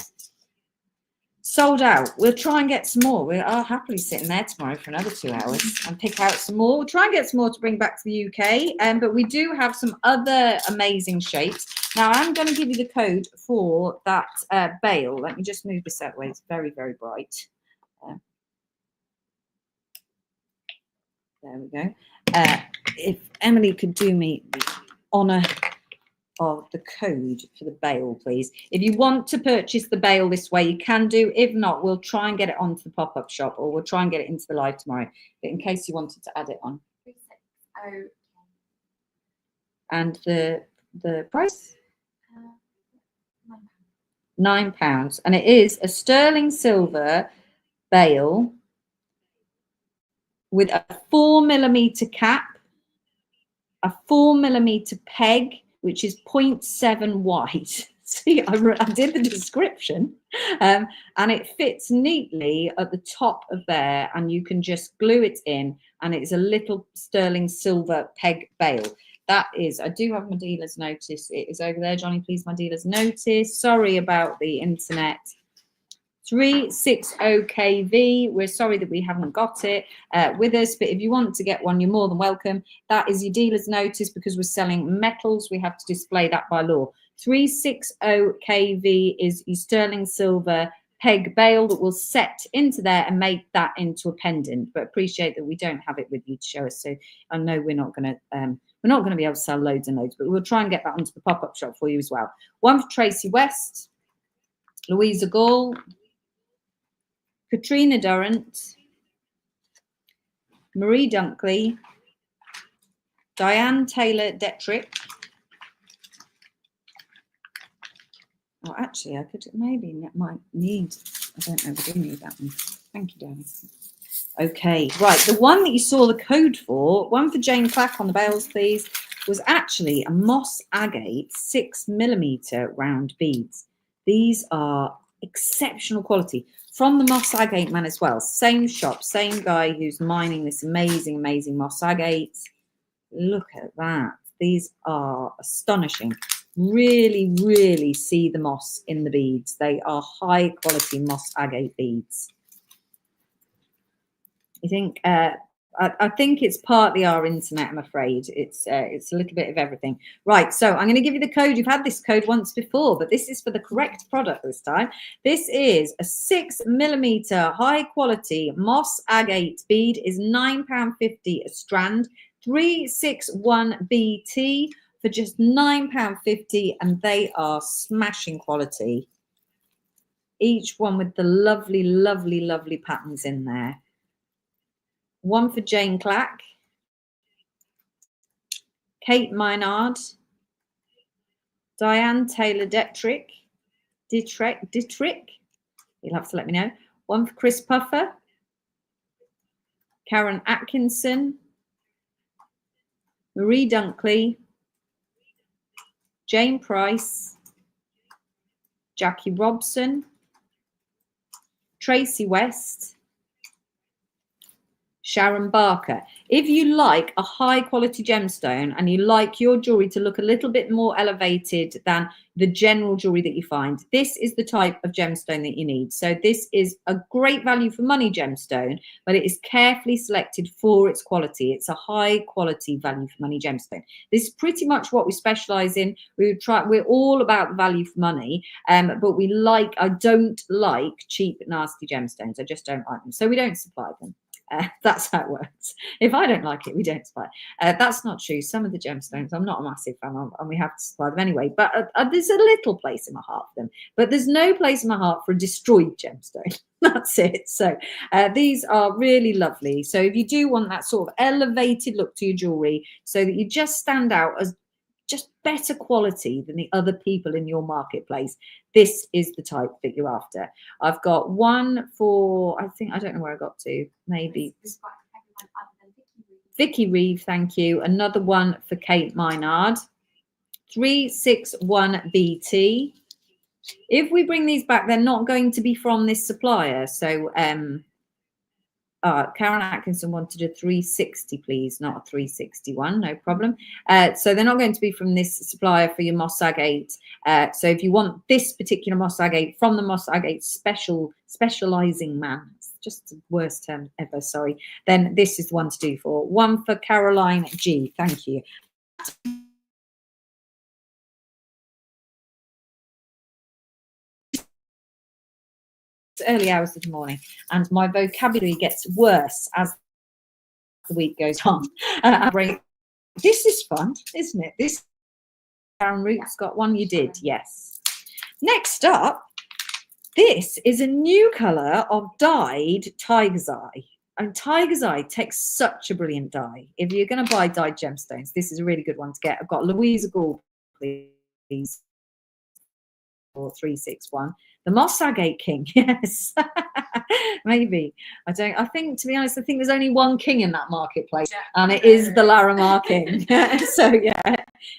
Sold out. We'll try and get some more. We are happily sitting there tomorrow for another 2 hours and pick out some more. We'll try and get some more to bring back to the UK. But we do have some other amazing shapes. Now, I'm going to give you the code for that bail. Let me just move this out of the way. It's very, very bright. There we go. If Emily could do me the honour of the code for the bail, please. If you want to purchase the bail this way, you can do. If not, we'll try and get it onto the pop-up shop, or we'll try and get it into the live tomorrow. But in case you wanted to add it on. Oh. And the price? £9. £9. And it is a sterling silver bail with a 4mm cap, a 4mm peg, which is 0.7 wide. See, I did the description, and it fits neatly at the top of there, and you can just glue it in, and it's a little sterling silver peg bail. That is, I do have my dealer's notice. It is over there, Johnny, please, my dealer's notice. Sorry about the internet. 360 kV. We're sorry that we haven't got it with us, but if you want to get one, you're more than welcome. That is your dealer's notice, because we're selling metals. We have to display that by law. 360 kV is your sterling silver peg bail that will set into there and make that into a pendant. But appreciate that we don't have it with you to show us. So I know we're not going to be able to sell loads and loads, but we'll try and get that onto the pop-up shop for you as well. One for Tracy West, Louisa Gall, Katrina Durrant, Marie Dunkley, Diane Taylor Detrick. Oh, actually, I could maybe might need. I don't know. We do need that one. Thank you, darling. Okay, right. The one that you saw the code for, one for Jane Clack on the bails, please, was actually a moss agate 6mm round beads. These are exceptional quality. From the Moss Agate man as well. Same shop, same guy who's mining this amazing, amazing moss agate. Look at that. These are astonishing. Really, really see the moss in the beads. They are high quality moss agate beads. I think I think it's partly our internet, I'm afraid. It's a little bit of everything. Right, so I'm going to give you the code. You've had this code once before, but this is for the correct product this time. This is a 6mm high quality moss agate bead, is £9.50 a strand, 361BT for just £9.50, and they are smashing quality. Each one with the lovely, lovely, lovely patterns in there. One for Jane Clack, Kate Maynard, Diane Taylor Detrick. You'll have to let me know. One for Chris Puffer, Karen Atkinson, Marie Dunkley, Jane Price, Jackie Robson, Tracy West, Sharon Barker. If you like a high quality gemstone and you like your jewelry to look a little bit more elevated than the general jewelry that you find, this is the type of gemstone that you need. So this is a great value for money gemstone, but it is carefully selected for its quality. It's a high quality value for money gemstone. This is pretty much what we specialize in. We're all about value for money, but I don't like cheap, nasty gemstones. I just don't like them. So we don't supply them. That's how it works. If I don't like it, we don't supply. That's not true. Some of the gemstones I'm not a massive fan of, and we have to supply them anyway. But there's a little place in my heart for them. But there's no place in my heart for a destroyed gemstone. That's it. So these are really lovely. So if you do want that sort of elevated look to your jewelry, so that you just stand out as just better quality than the other people in your marketplace, this is the type that you're after. I've got one for, I don't know where I got to, maybe Vicky Reeve, thank you. Another one for Kate Minard, 361BT. If we bring these back, they're not going to be from this supplier. So Karen Atkinson wanted a 360, please, not a 361, no problem. So they're not going to be from this supplier for your Moss Agate. So if you want this particular Moss Agate from the Moss Agate specializing man, it's just the worst term ever, sorry, then this is the one to do for. One for Caroline G, thank you. Early hours of the morning, and my vocabulary gets worse as the week goes on. This is fun, isn't it? This Karen Roots got one. You did, yes. Next up, this is a new color of dyed tiger's eye. And tiger's eye takes such a brilliant dye. If you're going to buy dyed gemstones, this is a really good one to get. I've got Louisa Gould, please, or 361. The Moss Agate King, yes. Maybe. I think, to be honest, I think there's only one king in that marketplace, and it is the Larimar King. So, yeah,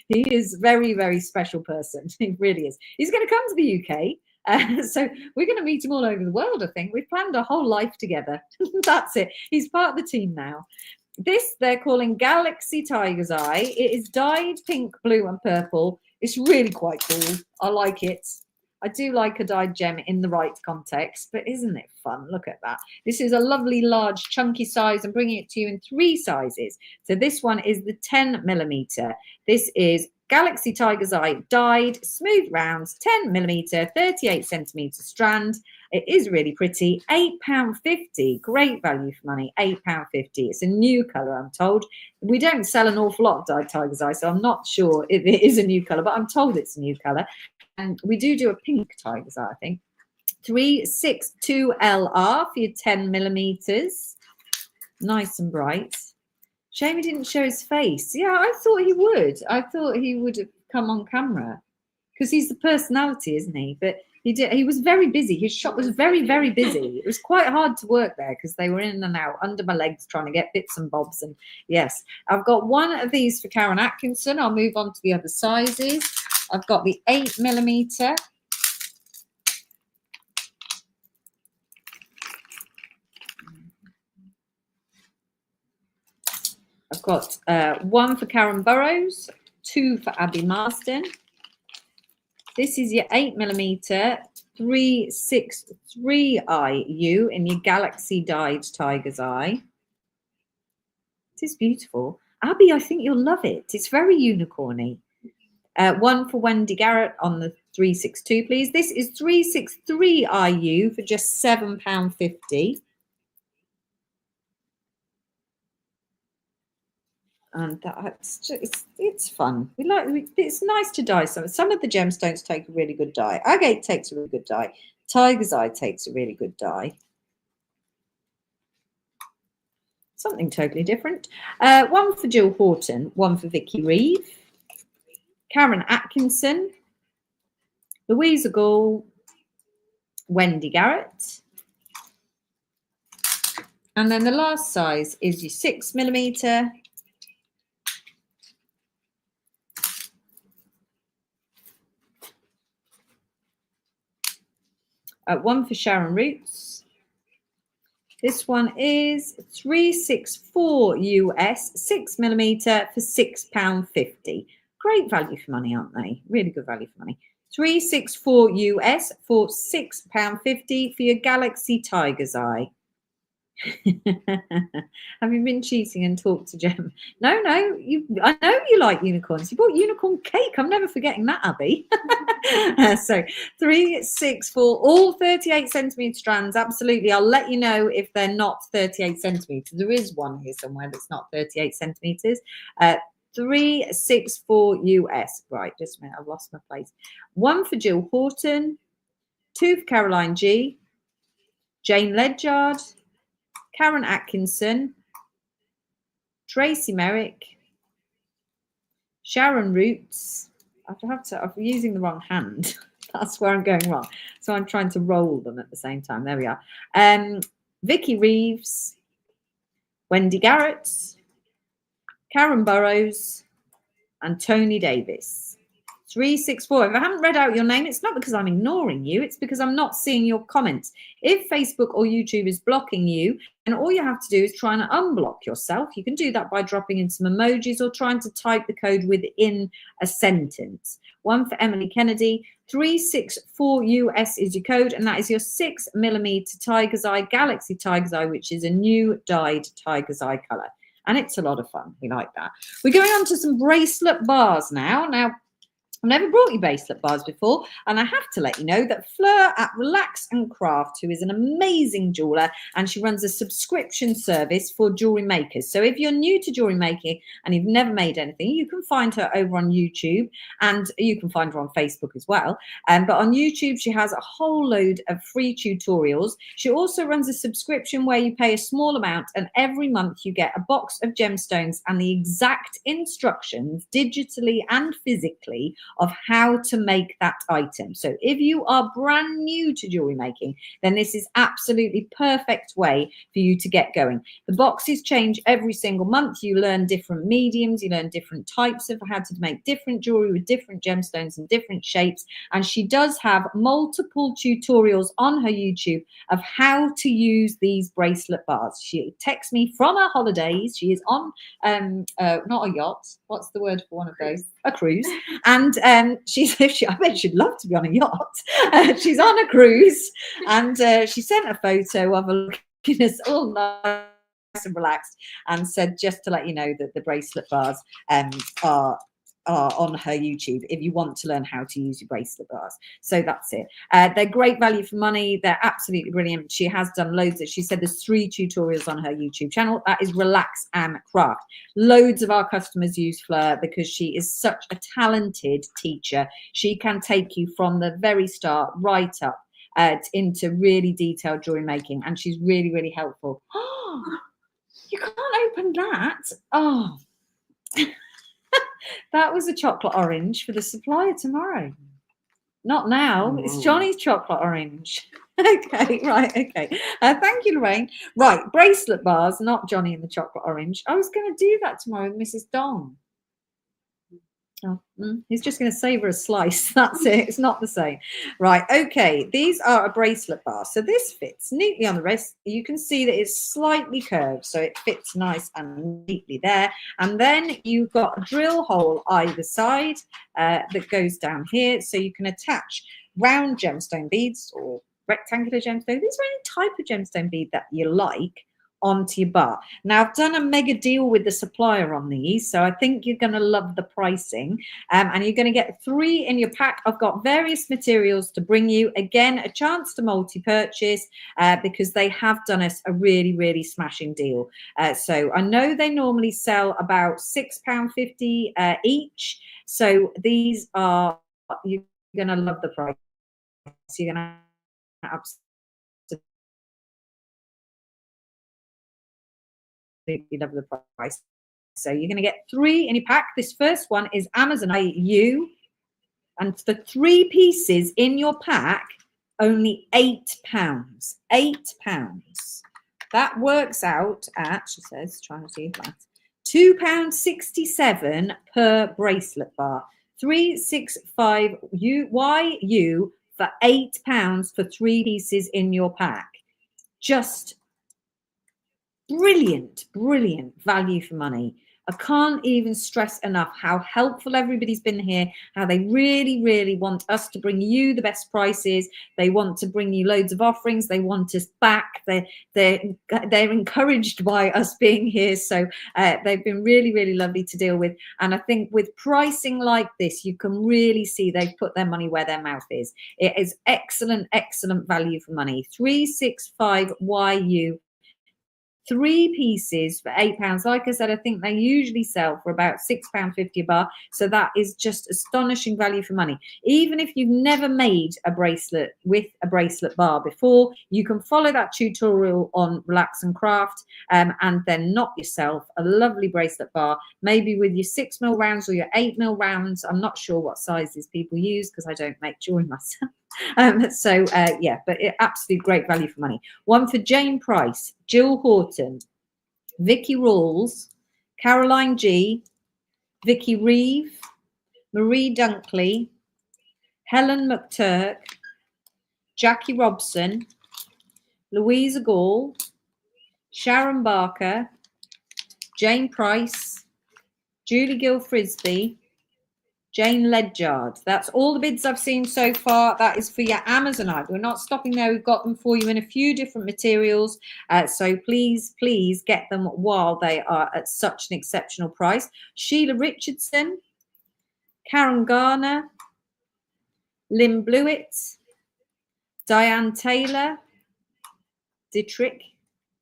he is a very, very special person. He really is. He's going to come to the UK. So we're going to meet him all over the world, I think. We've planned our whole life together. That's it. He's part of the team now. This they're calling Galaxy Tiger's Eye. It is dyed pink, blue, and purple. It's really quite cool. I like it. I do like a dyed gem in the right context, but isn't it fun? Look at that. This is a lovely, large, chunky size. I'm bringing it to you in 3 sizes. So this one is the 10mm. This is Galaxy Tiger's Eye dyed, smooth rounds, 10mm, 38cm strand. It is really pretty. £8.50. Great value for money. £8.50. It's a new colour, I'm told. We don't sell an awful lot of dyed tiger's eye, so I'm not sure if it is a new colour, but I'm told it's a new colour. And we do a pink tiger's eye, I think. 362LR for your 10mm. Nice and bright. Shame he didn't show his face. Yeah, I thought he would. I thought he would have come on camera because he's the personality, isn't he? But he was very busy. His shop was very, very busy. It was quite hard to work there because they were in and out under my legs trying to get bits and bobs. And yes, I've got one of these for Karen Atkinson. I'll move on to the other sizes. I've got the 8mm. I've got one for Karen Burrows, 2 for Abby Marsden. This is your 8mm 363IU in your Galaxy dyed tiger's eye. It is beautiful. Abby, I think you'll love it. It's very unicorny. One for Wendy Garrett on the 362, please. This is 363IU for just £7.50. And that's just, it's fun. It's nice to dye some. Some of the gemstones take a really good dye. Agate takes a really good dye. Tiger's Eye takes a really good dye. Something totally different. One for Jill Horton, one for Vicky Reeve, Karen Atkinson, Louisa Gould, Wendy Garrett. And then the last size is your 6mm. One for Sharon Roots, This one is 364 US, 6mm for £6.50. Great value for money, aren't they? Really good value for money. 364 US for £6.50 for your Galaxy Tiger's Eye. Have you been cheating and talked to Jem? No, I know you like unicorns. You bought unicorn cake. I'm never forgetting that, Abby. So 364, all 38 centimetre strands. Absolutely. I'll let you know if they're not 38 centimetres. There is one here somewhere that's not 38 centimetres. 364 US. Right, just a minute. I've lost my place. One for Jill Horton, two for Caroline G, Jane Ledyard, Karen Atkinson, Tracy Merrick, Sharon Roots. I'm using the wrong hand. That's where I'm going wrong. So I'm trying to roll them at the same time. There we are. Vicky Reeves, Wendy Garrett, Karen Burrows, and Tony Davis. 364. If I haven't read out your name, it's not because I'm ignoring you. It's because I'm not seeing your comments. If Facebook or YouTube is blocking you, and all you have to do is try and unblock yourself. You can do that by dropping in some emojis or trying to type the code within a sentence. One for Emily Kennedy. 364 US is your code, and that is your 6mm Tiger's Eye, Galaxy Tiger's Eye, which is a new dyed Tiger's Eye colour. And it's a lot of fun. We like that. We're going on to some bracelet bars now. Now, I've never brought you bracelet bars before, and I have to let you know that Fleur at Relax and Craft, who is an amazing jeweler, and she runs a subscription service for jewelry makers. So if you're new to jewelry making and you've never made anything, you can find her over on YouTube, and you can find her on Facebook as well. But on YouTube, she has a whole load of free tutorials. She also runs a subscription where you pay a small amount, and every month you get a box of gemstones and the exact instructions, digitally and physically, of how to make that item. So if you are brand new to jewelry making, then this is absolutely perfect way for you to get going. The boxes change every single month. You learn different mediums, you learn different types of how to make different jewelry with different gemstones and different shapes. And she does have multiple tutorials on her YouTube of how to use these bracelet bars. She texts me from her holidays. She is on not a yacht. What's the word for one of those? A cruise. And I bet she'd love to be on a yacht. She's on a cruise, and she sent a photo of her looking us all nice and relaxed, and said just to let you know that the bracelet bars are on her YouTube if you want to learn how to use your bracelet bars. So that's it. They're great value for money. They're absolutely brilliant. She has done loads. She said there's 3 tutorials on her YouTube channel. That is Relax and Craft. Loads of our customers use Fleur because she is such a talented teacher. She can take you from the very start right up into really detailed jewelry making, and she's really, really helpful. Oh, you can't open that. Oh. That was a chocolate orange for the supplier tomorrow. Not now. It's Johnny's chocolate orange. Okay, right, okay. Thank you, Lorraine. Right, bracelet bars, not Johnny and the chocolate orange. I was going to do that tomorrow with Mrs. Dong. Oh, he's just going to savour a slice. That's it. It's not the same. Right, okay. These are a bracelet bar. So this fits neatly on the wrist. You can see that it's slightly curved, so it fits nice and neatly there. And then you've got a drill hole either side that goes down here, so you can attach round gemstone beads or rectangular gemstone. Is there any type of gemstone bead that you like onto your bar? Now, I've done a mega deal with the supplier on these, so I think you're going to love the pricing, and you're going to get 3 in your pack. I've got various materials to bring you. Again, a chance to multi-purchase because they have done us a really, really smashing deal. So I know they normally sell about £6.50 each. So these are, you're going to love the price. You're going to absolutely love the price. So you're going to get 3 in your pack. This first one is Amazonite U, and the 3 pieces in your pack, only £8. £8. That works out at, she says, trying to do that, £2.67 per bracelet bar. 365 YU for £8 for 3 pieces in your pack. Just Brilliant, brilliant value for money. I can't even stress enough how helpful everybody's been here, how they really, really want us to bring you the best prices. They want to bring you loads of offerings. They want us back. They're encouraged by us being here. So they've been really, really lovely to deal with. And I think with pricing like this, you can really see they've put their money where their mouth is. It is excellent, excellent value for money. 365 YU. 3 pieces for £8. Like I said, I think they usually sell for about £6.50 a bar. So that is just astonishing value for money. Even if you've never made a bracelet with a bracelet bar before, you can follow that tutorial on Relax and Craft and then knock yourself a lovely bracelet bar, maybe with your 6mm rounds or your 8mm rounds. I'm not sure what sizes people use because I don't make jewelry myself. Yeah, but absolutely great value for money. One for Jane Price, Jill Horton, Vicky Rawls, Caroline G, Vicky Reeve, Marie Dunkley, Helen McTurk, Jackie Robson, Louisa Gall, Sharon Barker, Jane Price, Julie Gill Frisbee, Jane Ledyard. That's all the bids I've seen so far. That is for your Amazonite. We're not stopping there. We've got them for you in a few different materials. So please, please get them while they are at such an exceptional price. Sheila Richardson, Karen Garner, Lynn Blewett, Diane Taylor, Dietrich,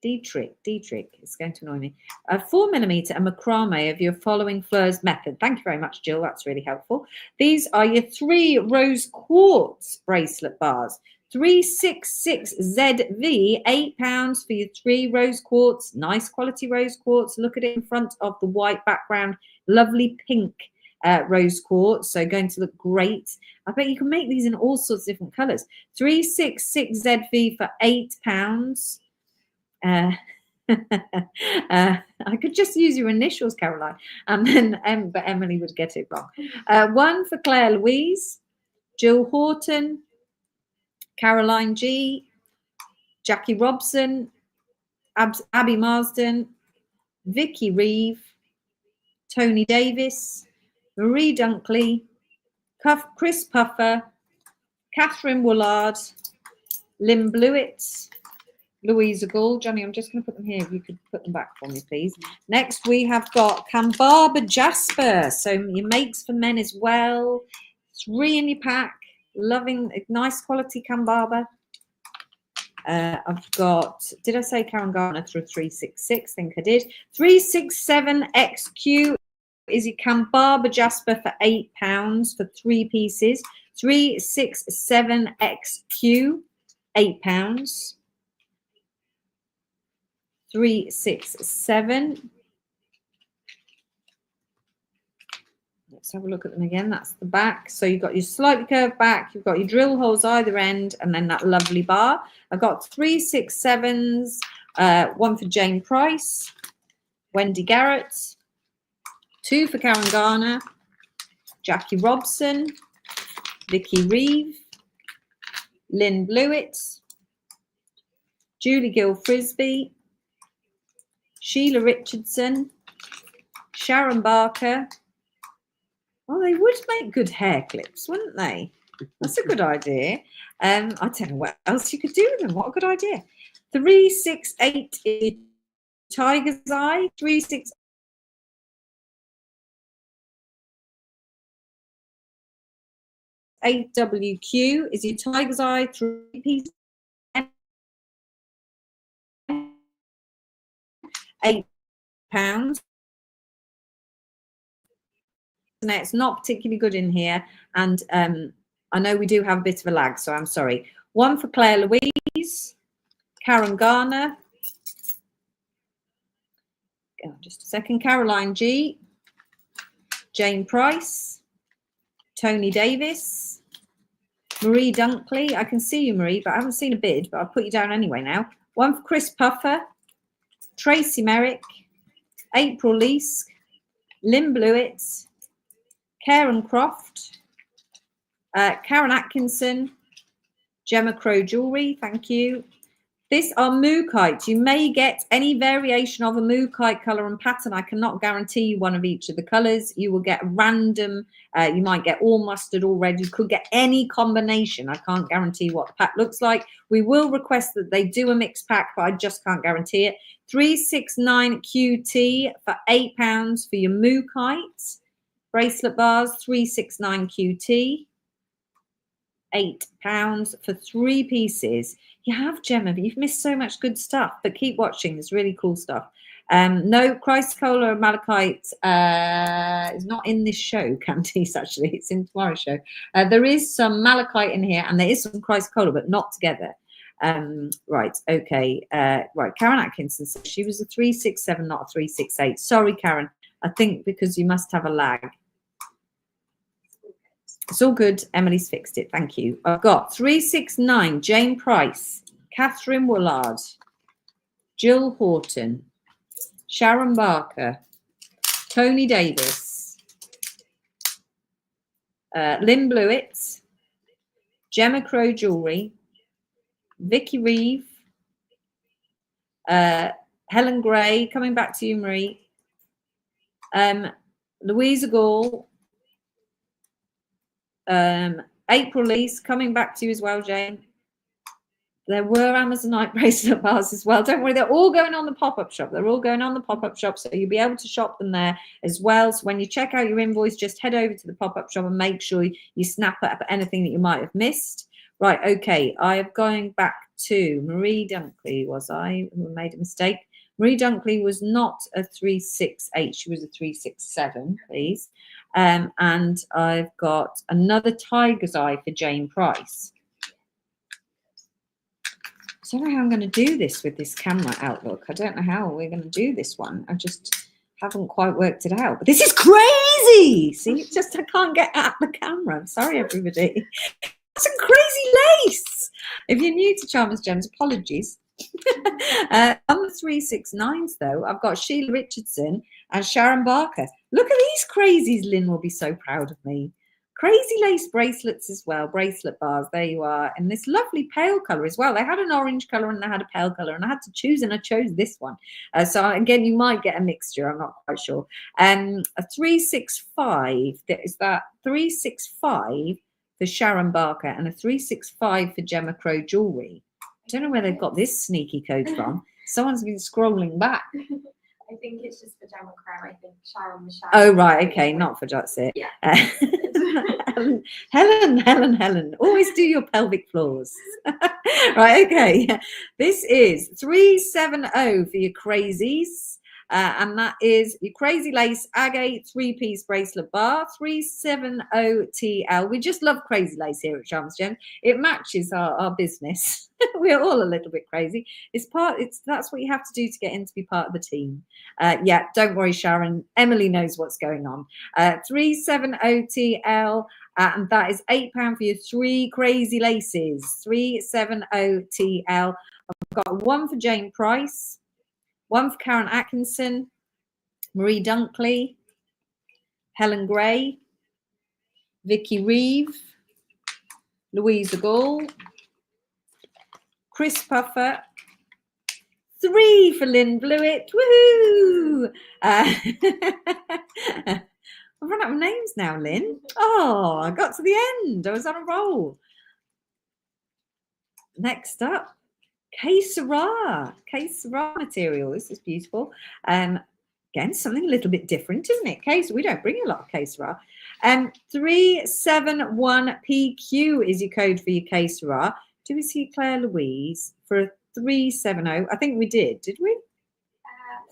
it's going to annoy me. 4mm and macrame of your following fleurs method. Thank you very much, Jill. That's really helpful. These are your 3 rose quartz bracelet bars. 366ZV, £8 for your 3 rose quartz. Nice quality rose quartz. Look at it in front of the white background. Lovely pink rose quartz. So going to look great. I bet you can make these in all sorts of different colors. 366ZV for £8. I could just use your initials, Caroline, and then but Emily would get it wrong. One for Claire Louise, Jill Horton, Caroline G, Jackie Robson, Abby Marsden, Vicky Reeve, Tony Davis, Marie Dunkley, Chris Puffer, Catherine Woolard, Lynn Blewett, Louisa Gall. Johnny, I'm just going to put them here. If you could put them back for me, please. Next, we have got Kambaba Jasper. So your makes for men as well. 3 in your pack. Loving, nice quality Kambaba. I've got, did I say Karen Garner through 366? I think I did. 367XQ is your Kambaba Jasper for £8 for 3 pieces. 367XQ, £8. 367. Let's have a look at them again. That's the back. So you've got your slightly curved back, you've got your drill holes either end, and then that lovely bar. I've got 367s, one for Jane Price, Wendy Garrett, 2 for Karen Garner, Jackie Robson, Vicky Reeve, Lynn Blewett, Julie Gill Frisbee, Sheila Richardson, Sharon Barker. Oh, they would make good hair clips, wouldn't they? That's a good idea. I don't know what else you could do with them. What a good idea. 368 is Tiger's Eye. 368 WQ is your Tiger's Eye 3-piece. £8. It's not particularly good in here, and I know we do have a bit of a lag, so I'm sorry. One for Claire Louise, Karen Garner, just a second, Caroline G, Jane Price, Tony Davis, Marie Dunkley. I can see you, Marie, but I haven't seen a bid, but I'll put you down anyway now. One for Chris Puffer, Tracy Merrick, April Leask, Lynn Blewett, Karen Croft, Karen Atkinson, Gemma Crow Jewelry, thank you, This are moo kites. You may get any variation of a moo kite colour and pattern. I cannot guarantee you one of each of the colours. You will get random. You might get all mustard, all red. You could get any combination. I can't guarantee what the pack looks like. We will request that they do a mixed pack, but I just can't guarantee it. 369 QT for £8 for your moo kites. Bracelet bars, 369 QT. £8 for 3 pieces. You have, Gemma, but you've missed so much good stuff. But keep watching. There's really cool stuff. No, Chrysocolla Malachite is not in this show, Candice, actually. It's in tomorrow's show. There is some Malachite in here, and there is some Chrysocolla, but not together. Right, okay. Right, Karen Atkinson says she was a 367, not a 368. Sorry, Karen. I think because you must have a lag. It's all good. Emily's fixed it. Thank you. I've got 369, Jane Price, Catherine Woolard, Jill Horton, Sharon Barker, Tony Davis, Lynn Blewett, Gemma Crow Jewelry, Vicky Reeve, Helen Gray, coming back to you, Marie, Louisa Gall, April Lease, coming back to you as well, Jane. There were Amazonite bracelet bars as well. Don't worry, they're all going on the pop-up shop. They're all going on the pop-up shop, so you'll be able to shop them there as well. So when you check out your invoice, just head over to the pop-up shop and make sure you snap up anything that you might have missed. Right, okay, I am going back to Marie Dunkley, was I, who made a mistake? Marie Dunkley was not a 368, she was a 367, please. And I've got another Tiger's Eye for Jane Price. I don't know how I'm going to do this with this camera outlook. I don't know how we're going to do this one. I just haven't quite worked it out. But this is crazy! See, it's just I can't get at the camera. I'm sorry, everybody. Some crazy lace. If you're new to Charmers Gems, apologies. On the 369s, though, I've got Sheila Richardson and Sharon Barker. Look at these crazies. Lynn will be so proud of me. Crazy lace bracelets as well, bracelet bars. There you are. And this lovely pale colour as well. They had an orange colour and they had a pale colour, and I had to choose, and I chose this one. So again, you might get a mixture. I'm not quite sure. A 365. Is that 365 for Sharon Barker and a 365 for Gemma Crow Jewelry? I don't know where they've got this sneaky code from. Someone's been scrolling back. I think it's just for Gemma Crow. I think Sharon was Sharon. Oh, right. Okay. Not for that's it. Yeah. Helen. Always do your pelvic floors. Right. Okay. This is 370 for your crazies. And that is your crazy lace agate 3-piece bracelet bar, 370 TL. We just love crazy lace here at Charmers Gems. It matches our business. We're all a little bit crazy. That's what you have to do to get in to be part of the team. Yeah, don't worry, Sharon. Emily knows what's going on. 370 TL. And that is £8 for your 3 crazy laces. 370 TL. I've got one for Jane Price. One for Karen Atkinson, Marie Dunkley, Helen Gray, Vicky Reeve, Louisa Gall, Chris Puffer, 3 for Lynn Blewett. Woohoo! I've run out of names now, Lynn. Oh, I got to the end. I was on a roll. Next up. Que Sera material. This is beautiful. Again, something a little bit different, isn't it? We don't bring a lot of Que Sera. 371 PQ is your code for your Que Sera. Do we see Claire Louise for a 370? I think we did we?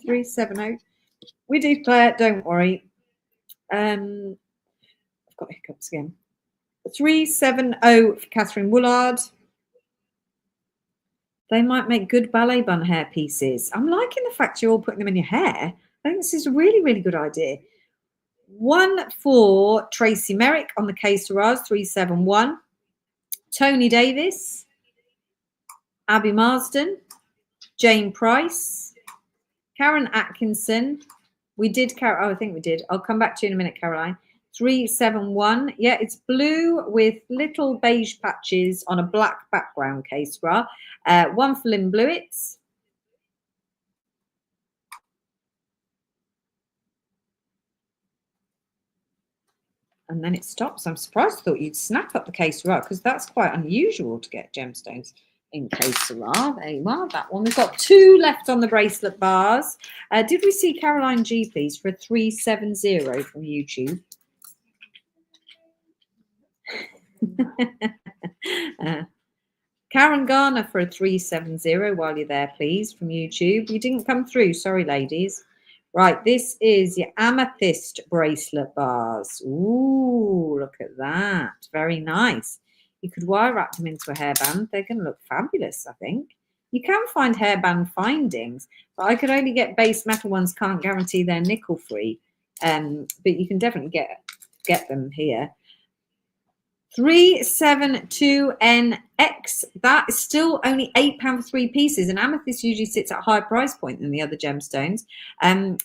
370. We did, Claire. Don't worry. I've got hiccups again. 370 for Catherine Woolard. They might make good ballet bun hair pieces. I'm liking the fact you're all putting them in your hair. I think this is a really, really good idea. 1 for Tracy Merrick on the Que Seras, 371. Tony Davis, Abby Marsden, Jane Price, Karen Atkinson. We did, I think we did. I'll come back to you in a minute, Caroline. 371. Yeah, it's blue with little beige patches on a black background, case bra. One for Lynn Blewitts. And then it stops. I'm surprised. I thought you'd snap up the case bra because that's quite unusual to get gemstones in case bra. There you are, that one. We've got 2 left on the bracelet bars. Did we see Caroline G, please, for a 370 from YouTube? Karen Garner for a 370 while you're there, please, from YouTube. You didn't come through. Sorry, ladies. Right, this is your amethyst bracelet bars. Ooh, look at that. Very nice. You could wire wrap them into a hairband. They're going to look fabulous, I think. You can find hairband findings, but I could only get base metal ones. Can't guarantee they're nickel free. But you can definitely get them here. 372NX. That is still only £8 for 3 pieces, and amethyst usually sits at a higher price point than the other gemstones.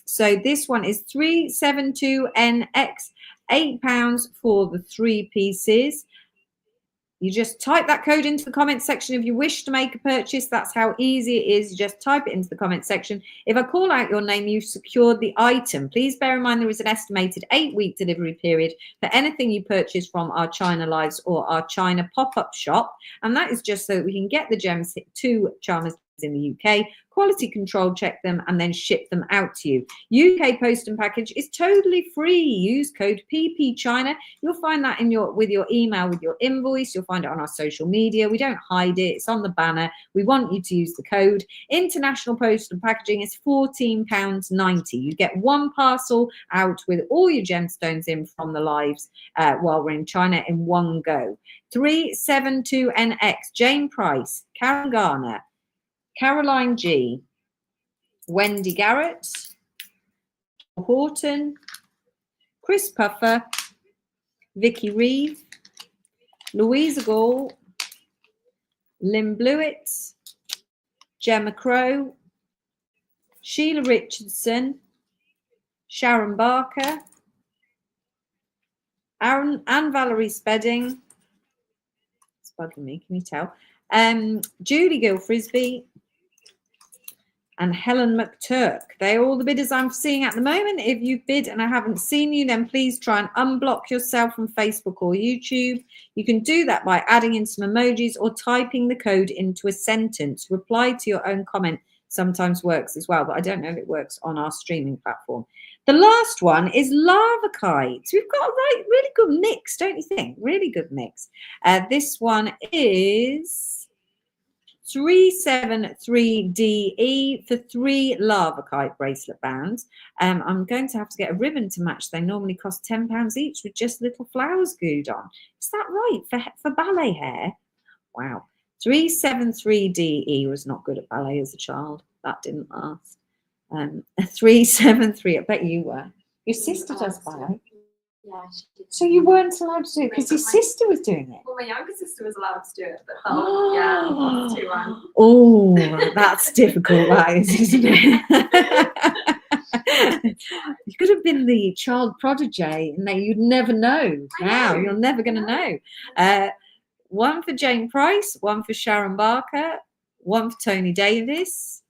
So this one is 372NX, £8 for the 3 pieces. You just type that code into the comment section if you wish to make a purchase. That's how easy it is. You just type it into the comment section. If I call out your name, you've secured the item. Please bear in mind there is an estimated 8-week delivery period for anything you purchase from our China Lives or our China pop-up shop. And that is just so that we can get the gems to Charmers in the UK, quality control check them, and then ship them out to you. UK post and package is totally free. Use code PPChina. You'll find that in with your email, with your invoice. You'll find it on our social media. We don't hide it. It's on the banner. We want you to use the code. International post and packaging is £14.90. You get 1 parcel out with all your gemstones in from the lives while we're in China in one go. 372NX, Jane Price, Karen Garner, Caroline G, Wendy Garrett, Horton, Chris Puffer, Vicky Reeve, Louisa Gall, Lynn Blewett, Gemma Crow, Sheila Richardson, Sharon Barker, Anne Valerie Spedding, it's bugging me, can you tell? Julie Gill Frisbee, and Helen McTurk. They're all the bidders I'm seeing at the moment. If you've bid and I haven't seen you, then please try and unblock yourself from Facebook or YouTube. You can do that by adding in some emojis or typing the code into a sentence. Reply to your own comment sometimes works as well, but I don't know if it works on our streaming platform. The last one is Lavakite. We've got a really good mix, don't you think? Really good mix. This one is 373DE for 3 Lavakite bracelet bands. I'm going to have to get a ribbon to match. They normally cost £10 each with just little flowers glued on. Is that right for ballet hair? Wow. 373DE was not good at ballet as a child. That didn't last. 373, I bet you were. Your sister does ballet. Yeah, she did. So you weren't allowed to do it because your sister was doing it? Well, my younger sister was allowed to do it, but yeah, that's too wrong. Oh, that's difficult, that is, isn't it? You could have been the child prodigy and then you'd never know. Now you're never going to know. 1 for Jane Price, 1 for Sharon Barker, 1 for Tony Davis.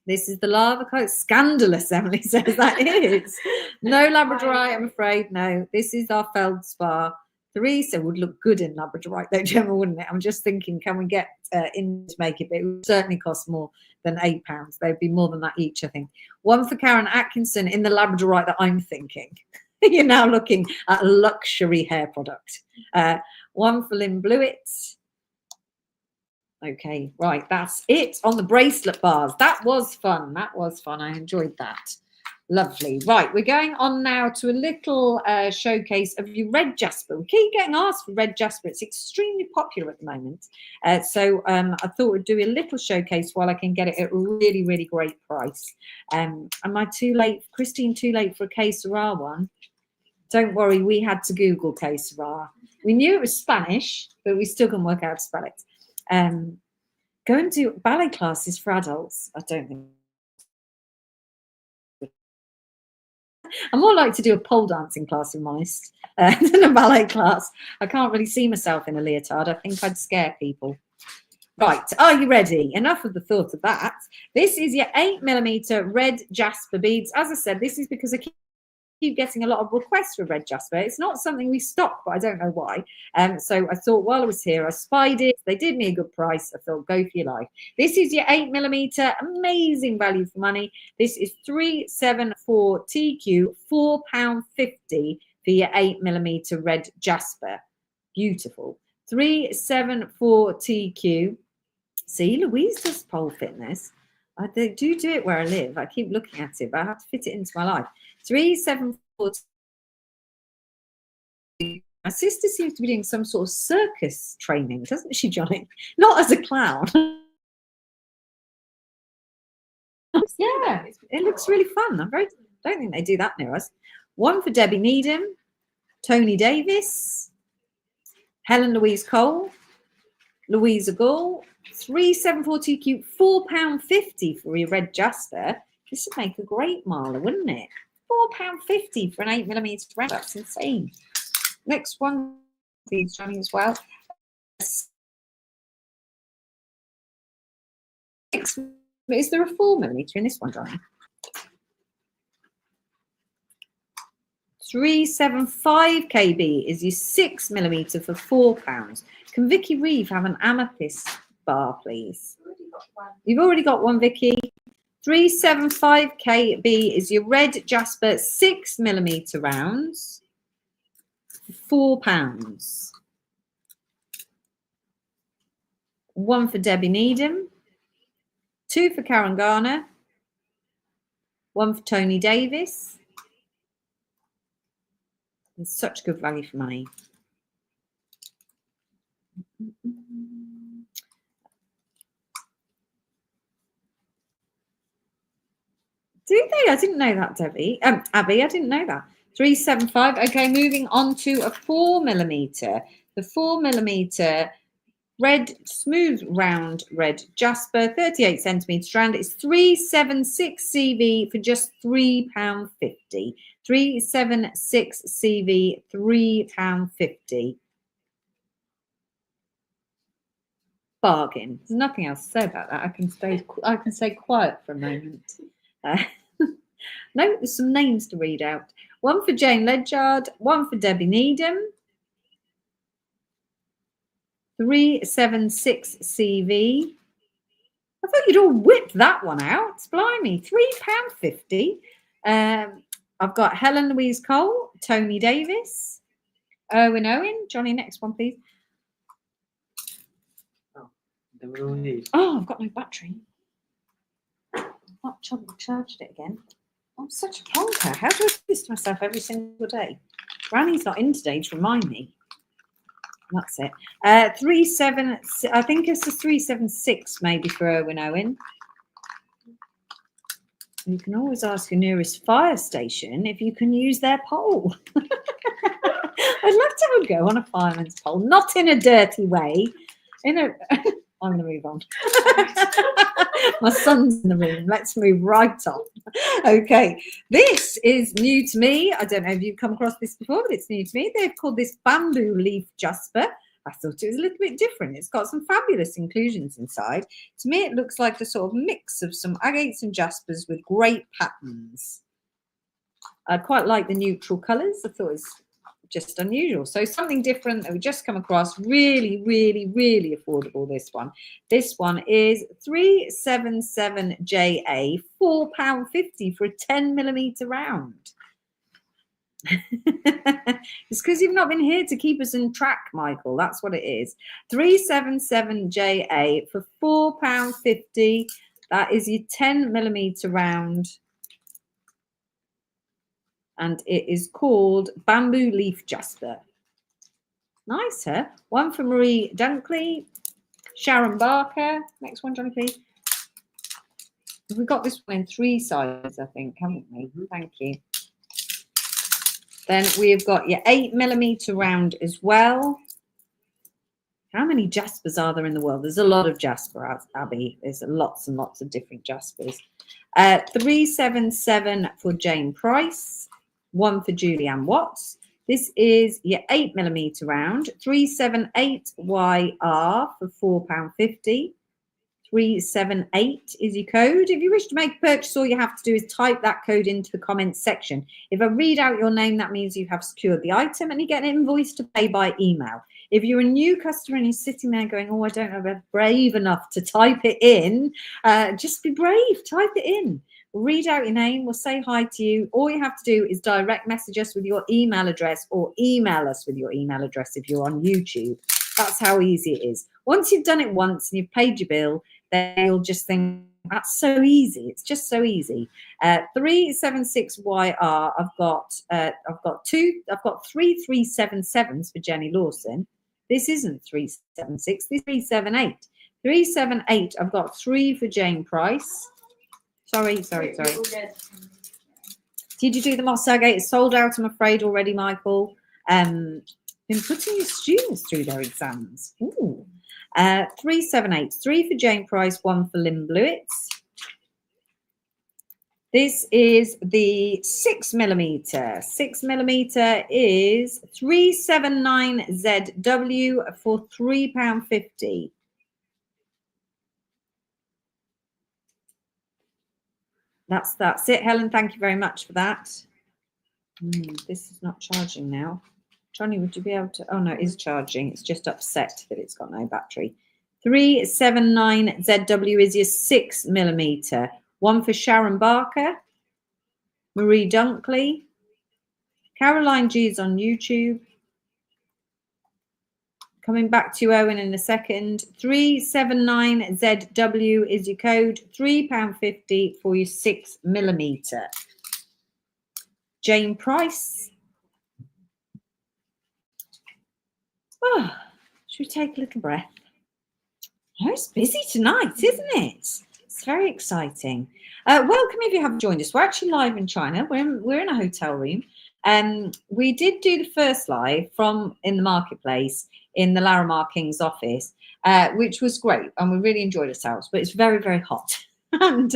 This is the Lavakite. Scandalous, Emily says that is. No Labradorite, I'm afraid. No, this is our feldspar 3. So it would look good in Labradorite, though, Gemma, wouldn't it? I'm just thinking, can we get in to make it? But it would certainly cost more than £8. They'd be more than that each, I think. 1 for Karen Atkinson in the Labradorite that I'm thinking. You're now looking at a luxury hair product. 1 for Lynn Blewett. Okay, right, that's it on the bracelet bars. That was fun. I enjoyed that. Lovely. Right, we're going on now to a little showcase of your red jasper. We keep getting asked for red jasper. It's extremely popular at the moment. So I thought we'd do a little showcase while I can get it at a really, really great price. Am I too late? Christine, too late for a Que Sera one? Don't worry, we had to Google Que Sera. We knew it was Spanish, but we still couldn't work out how to spell it. Go and do ballet classes for adults. I don't think I'm more like to do a pole dancing class, if I'm honest, than a ballet class. I can't really see myself in a leotard. I think I'd scare people. Right, are you ready? Enough of the thought of that. This is your 8mm red jasper beads. As I said, this is because I keep getting a lot of requests for red jasper. It's not something we stock, but I don't know why. So I thought while I was here, I spied it. They did me a good price. I thought, go for your life. This is your 8mm, amazing value for money. This is 374 TQ, £4.50 for your 8mm red jasper. Beautiful. 374 TQ. See, Louise does pole fitness. I do it where I live. I keep looking at it, but I have to fit it into my life. 374. My sister seems to be doing some sort of circus training, doesn't she, Johnny? Not as a clown. Yeah, it looks really fun. Don't think they do that near us. One for Debbie Needham, Tony Davis, Helen Louise Cole, Louisa Gall. 374 TQ, £4.50 for your red jasper. This would make a great mala, wouldn't it? £4.50 for an 8mm round. That's insane. Next one, these running as well. Is there a 4mm in this one, Johnny? 375 KB is your 6mm for £4. Can Vicky Reeve have an amethyst bar, please? You've already got one, Vicky. 375 KB is your red jasper 6mm rounds for £4. One for Debbie Needham, two for Karen Garner, one for Tony Davis. It's such good value for money. Do they? I didn't know that, Debbie. Abby, I didn't know that. 375. Okay, moving on to a 4mm. The 4mm red, smooth, round red jasper, 38 centimetre strand. It's 376 CV for just £3.50. 376 CV, £3.50. Bargain. There's nothing else to say about that. I can stay quiet for a moment. No, there's some names to read out. One for Jane Ledyard, one for Debbie Needham. 376 CV. I thought you'd all whip that one out. Blimey, £3.50. I've got Helen Louise Cole, Tony Davis, Owen Owen. Johnny, next one, please. Oh, I've got no battery. I've not charged it again. I'm such a plonker. How do I do this to myself every single day? Granny's not in today to remind me. That's it. I think it's a 376 maybe for Owen Owen. You can always ask your nearest fire station if you can use their pole. I'd love to have a go on a fireman's pole, not in a dirty way. I'm going to move on. My son's in the room. Let's move right on. Okay, this is new to me. I don't know if you've come across this before, but it's new to me. They've called this bamboo leaf jasper. I thought it was a little bit different. It's got some fabulous inclusions inside. To me, it looks like a sort of mix of some agates and jaspers with great patterns. I quite like the neutral colours. I thought it was just unusual. So something different that we just come across. Really, really, really affordable, this one. This one is 377JA, £4.50 for a 10mm round. It's because you've not been here to keep us in track, Michael. That's what it is. 377JA for £4.50. That is your 10mm round. And it is called Bamboo Leaf Jasper. Nice, huh? One for Marie Dunkley, Sharon Barker. Next one, Johnny, please. We've got this one in 3 sizes, I think, haven't we? Thank you. Then we've got your 8mm round as well. How many jaspers are there in the world? There's a lot of jasper, Abby. There's lots and lots of different jaspers. 377 for Jane Price. one for Julianne Watts. This is your 8mm round, 378YR for £4.50. 378 is your code. If you wish to make a purchase, all you have to do is type that code into the comments section. If I read out your name, that means you have secured the item and you get an invoice to pay by email. If you're a new customer and you're sitting there going, oh, I don't know if I'm brave enough to type it in, just be brave, type it in. We'll read out your name, we'll say hi to you. All you have to do is direct message us with your email address or email us with your email address if you're on YouTube. That's how easy it is. Once you've done it once and you've paid your bill, then you'll just think, that's so easy. It's just so easy. 376YR, I've got 3 377s for Jenny Lawson. This isn't 376, this is 378. 378, I've got 3 for Jane Price. Sorry. Did you do the Moss Agate? It's sold out, I'm afraid, already, Michael. Been putting your students through their exams. Ooh. 378, 3 for Jane Price, 1 for Lynn Blewitts. This is the 6mm. 6mm is 379ZW for £3.50. That's it, Helen. Thank you very much for that. This is not charging now. Johnny, would you be able to? Oh, no, it is charging. It's just upset that it's got no battery. 379ZW is your 6mm. 1 for Sharon Barker, Marie Dunkley, Caroline G is on YouTube. Coming back to you, Owen, in a second. 379ZW is your code. £3.50 for your 6mm. Jane Price. Oh, should we take a little breath? Oh, it's busy tonight, isn't it? It's very exciting. Welcome if you haven't joined us. We're actually live in China. We're in a hotel room. We did do the first live from in the marketplace in the Larimar King's office, which was great, and we really enjoyed ourselves. But it's very, very hot. And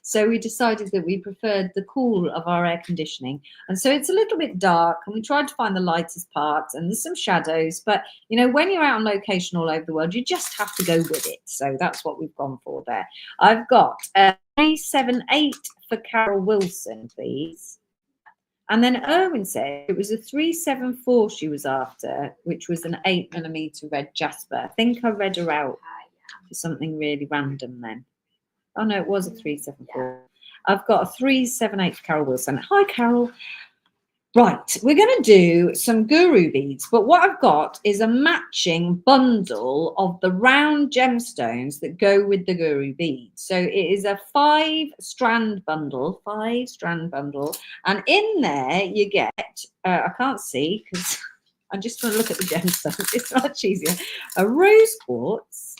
so we decided that we preferred the cool of our air conditioning, and so it's a little bit dark, and we tried to find the lightest parts, and there's some shadows, but you know, when you're out on location all over the world, you just have to go with it. So that's what we've gone for there. I've got 378 for Carol Wilson, please. And then Erwin said it was a 374 she was after, which was an 8mm red jasper. I think I read her out for something really random then. Oh, no, it was a 374. I've got a 378 for Carol Wilson. Hi, Carol. Right, we're going to do some guru beads, but what I've got is a matching bundle of the round gemstones that go with the guru beads. So it is a 5-strand bundle, and in there you get, I can't see because I'm just going to look at the gemstones. It's much easier. A rose quartz.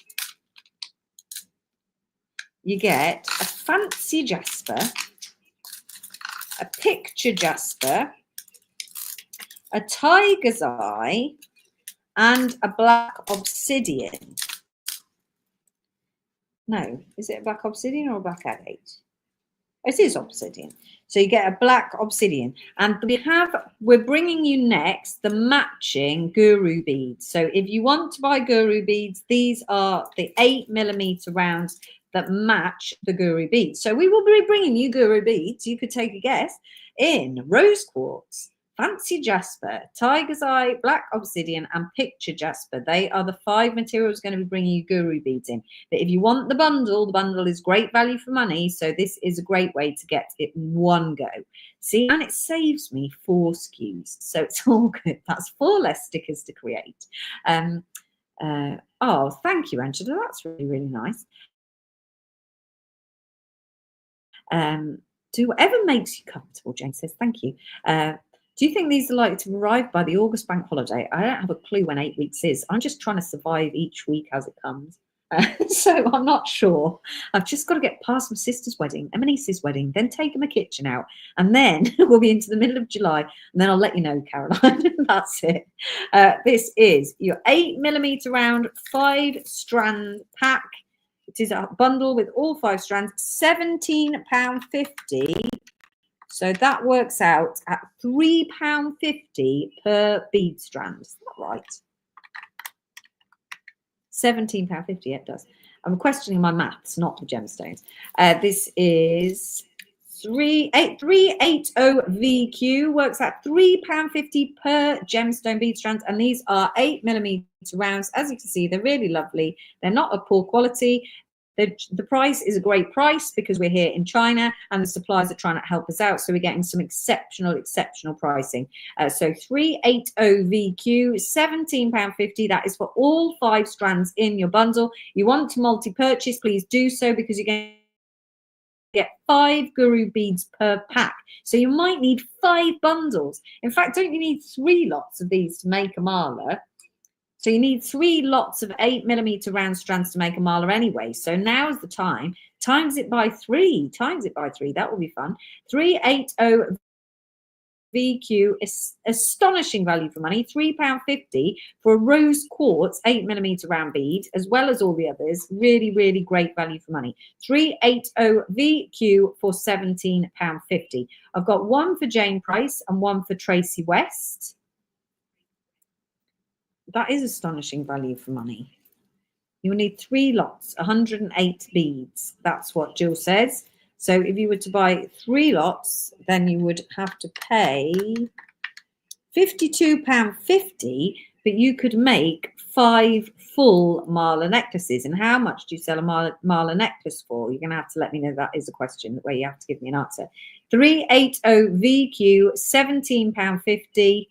You get a fancy jasper, a picture jasper, a tiger's eye, and a black obsidian. No, is it a black obsidian or a black agate? It is obsidian. So you get a black obsidian, and we're bringing you next the matching guru beads. So if you want to buy guru beads, these are the 8mm rounds that match the guru beads. So we will be bringing you guru beads. You could take a guess in rose quartz, fancy jasper, tiger's eye, black obsidian, and picture jasper. They are the 5 materials going to be bringing you guru beads in. But if you want the bundle is great value for money. So this is a great way to get it in one go. See, and it saves me 4 SKUs. So it's all good. That's 4 less stickers to create. Oh, thank you, Angela. That's really, really nice. Do whatever makes you comfortable, Jane says. Thank you. Do you think these are likely to arrive by the August bank holiday? I don't have a clue when 8 weeks is. I'm just trying to survive each week as it comes. So I'm not sure. I've just got to get past my sister's wedding and my niece's wedding, then take my kitchen out, and then we'll be into the middle of July, and then I'll let you know, Caroline. That's it. This is your 8mm round 5-strand pack. It is a bundle with all 5 strands, £17.50. So that works out at £3.50 per bead strand. Is that right? £17.50, it does. I'm questioning my maths, not the gemstones. This is 380 VQ, works at £3.50 per gemstone bead strands, and these are 8mm rounds. As you can see, they're really lovely. They're not of poor quality. The price is a great price because we're here in China and the suppliers are trying to help us out. So we're getting some exceptional pricing. So 380 VQ, £17.50. That is for all 5 strands in your bundle. You want to multi-purchase, please do so because you're going to get 5 guru beads per pack. So you might need 5 bundles. In fact, don't you need 3 lots of these to make a mala? So you need 3 lots of 8mm round strands to make a mala anyway. So now is the time. Times it by 3. That will be fun. 380 VQ is astonishing value for money. £3.50 for a rose quartz 8mm round bead, as well as all the others. Really, really great value for money. 380 VQ for £17.50. I've got one for Jane Price and one for Tracy West. That is astonishing value for money. You'll need 3 lots, 108 beads. That's what Jill says. So if you were to buy 3 lots, then you would have to pay £52.50, but you could make 5 full mala necklaces. And how much do you sell a mala necklace for? You're going to have to let me know. That is a question where you have to give me an answer. 380 VQ, £17.50.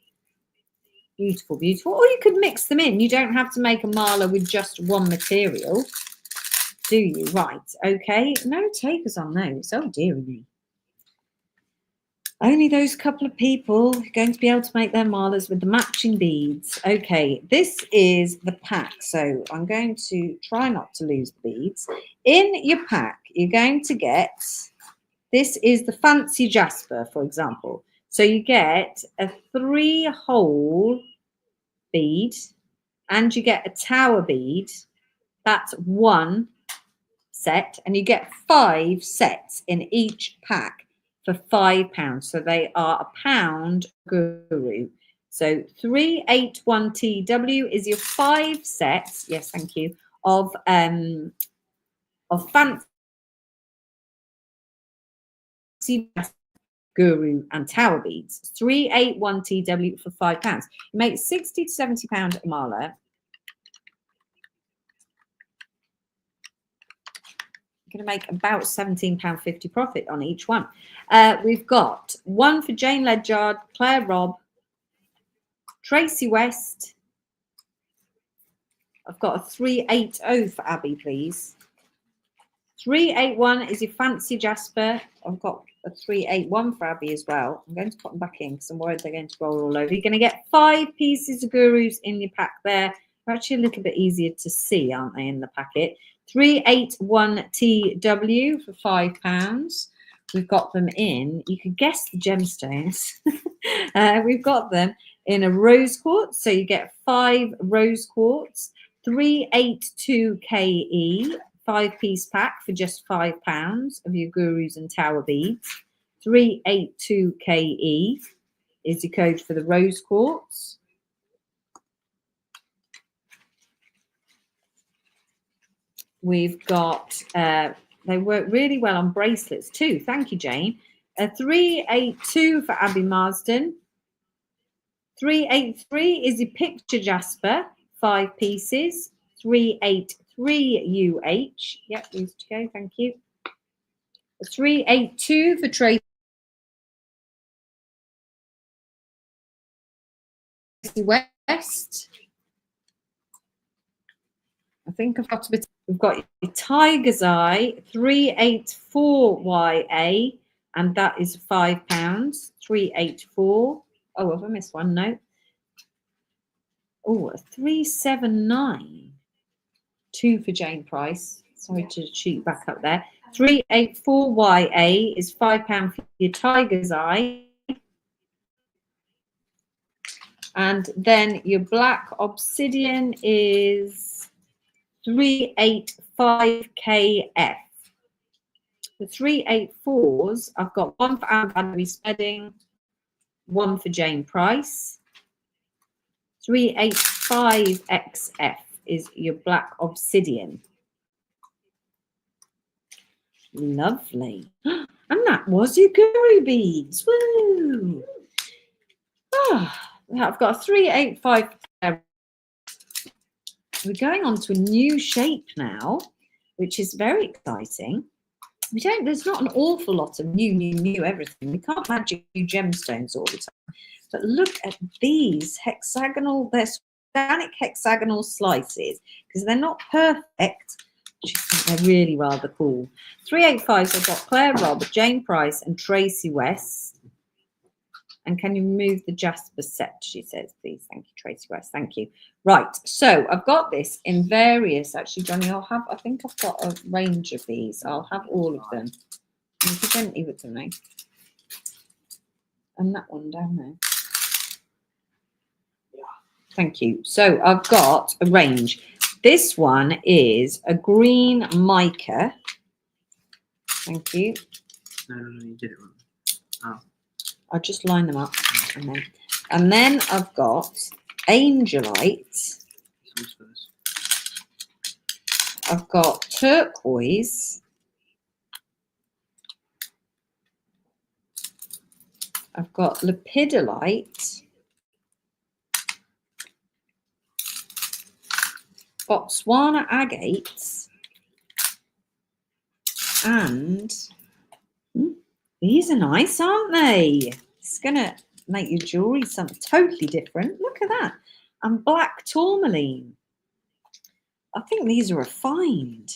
Beautiful, beautiful. Or you could mix them in. You don't have to make a mala with just one material, do you? Right, okay. No takers on those. Oh, dear me. Only those couple of people are going to be able to make their malas with the matching beads. Okay, this is the pack. So I'm going to try not to lose the beads. In your pack, you're going to get, this is the fancy jasper, for example. So you get a 3-hole bead and you get a tower bead. That's 1 set, and you get 5 sets in each pack for £5. So they are £1 guru. So 381TW is your 5 sets. Yes, thank you. Of fancy guru and tower beads. 381TW for £5. You make £60 to £70 a mala. Going to make about £17.50 profit on each one. We've got one for Jane Ledyard, Claire Robb, Tracy West. I've got a 380 for Abby, please. 381 is your fancy jasper. I've got a 381 for Abby as well. I'm going to put them back in because I'm worried they're going to roll all over. You're going to get 5 pieces of gurus in your pack there. They're actually a little bit easier to see, aren't they, in the packet? 381TW for £5. We've got them in, you can guess the gemstones. We've got them in a rose quartz, so you get 5 rose quartz. 382KE, 5-piece pack for just £5 of your gurus and tower beads. 382KE is your code for the rose quartz. We've got, they work really well on bracelets too. Thank you, Jane. A 382 for Abby Marsden. 383 is your picture jasper, 5 pieces. 383UH. Yep, these to go. Thank you. A 382 for Tracy West. I think I've got a bit. We've got your Tiger's Eye 384YA, and that is £5. 384. Oh, have I missed one? No. Oh, a 379. 2 for Jane Price. Sorry to shoot back up there. 384YA is £5 for your Tiger's Eye. And then your black obsidian is 385KF. The 384s, I've got one for Anne Valerie Spedding, one for Jane Price. 385XF is your black obsidian. Lovely. And that was your guru beads. Woo! I've got a 385. We're going on to a new shape now, which is very exciting. There's not an awful lot of new everything. We can't magic new gemstones all the time. But look at these hexagonal, they're organic hexagonal slices, because they're not perfect. They're really rather cool. 385s, I've got Claire Robb, Jane Price, and Tracy West. And can you remove the Jasper set, she says, please. Thank you, Tracy West. Thank you. Right, so I've got this in various, actually, Johnny, I think I've got a range of these. I'll have all of them. And present it to me. And that one down there. Thank you. So I've got a range. This one is a green mica. Thank you. No, you did it wrong. Oh. I'll just line them up. And then I've got angelite. I've got turquoise. I've got lepidolite. Botswana agates. And these are nice, aren't they? It's going to make your jewellery something totally different. Look at that. And black tourmaline. I think these are a find.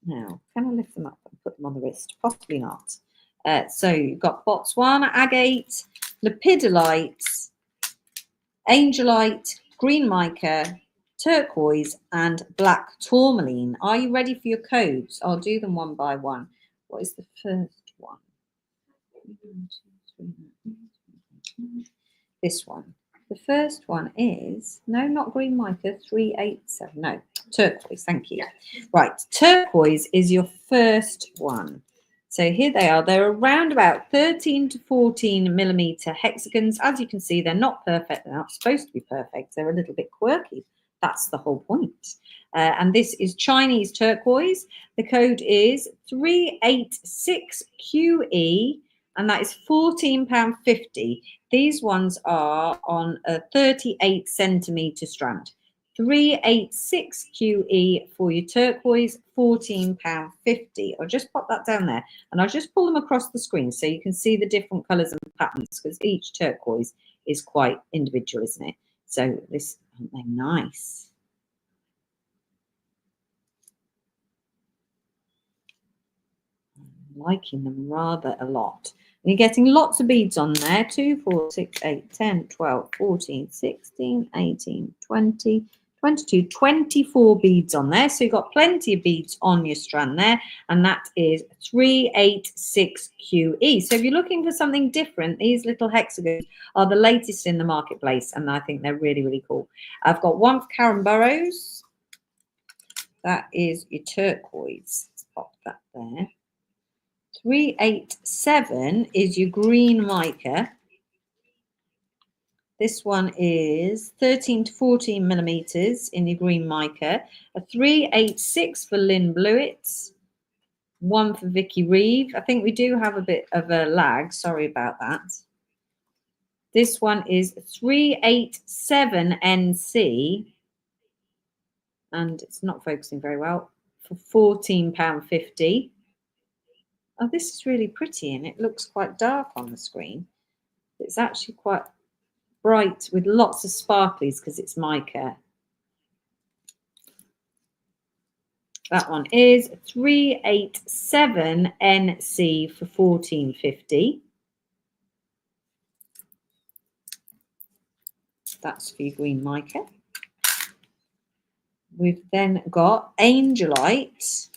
Now, can I lift them up and put them on the wrist? Possibly not. So you've got Botswana agate, lepidolite, angelite, green mica, turquoise, and black tourmaline. Are you ready for your codes? I'll do them one by one. What is the first one? This one. The first one is, no, not green mica, 387. No, turquoise. Thank you. Right, turquoise is your first one. So here they are. They're around about 13 to 14 millimeter hexagons. As you can see, they're not perfect. They're not supposed to be perfect. They're a little bit quirky. That's the whole point. And this is Chinese turquoise. The code is 386QE, and that is £14.50. These ones are on a 38 centimeter strand. 386QE for your turquoise, £14.50. I'll just pop that down there, and I'll just pull them across the screen so you can see the different colours and patterns, because each turquoise is quite individual, isn't it? So this, aren't they nice? I'm liking them rather a lot. And you're getting lots of beads on there. 2, 4, 6, 8, 10, 12, 14, 16, 18, 20, 22, 24 beads on there. So you've got plenty of beads on your strand there. And that is 386QE. So if you're looking for something different, these little hexagons are the latest in the marketplace. And I think they're really, really cool. I've got one for Karen Burrows. That is your turquoise. Let's pop that there. 387 is your green mica. This one is 13 to 14 millimeters in your green mica. A 386 for Lynn Blewett. One for Vicky Reeve. I think we do have a bit of a lag. Sorry about that. This one is 387NC. And it's not focusing very well. For £14.50. Oh, this is really pretty, and it looks quite dark on the screen. It's actually quite bright with lots of sparklies because it's mica. That one is 387NC for £14.50. That's for your green mica. We've then got angelite.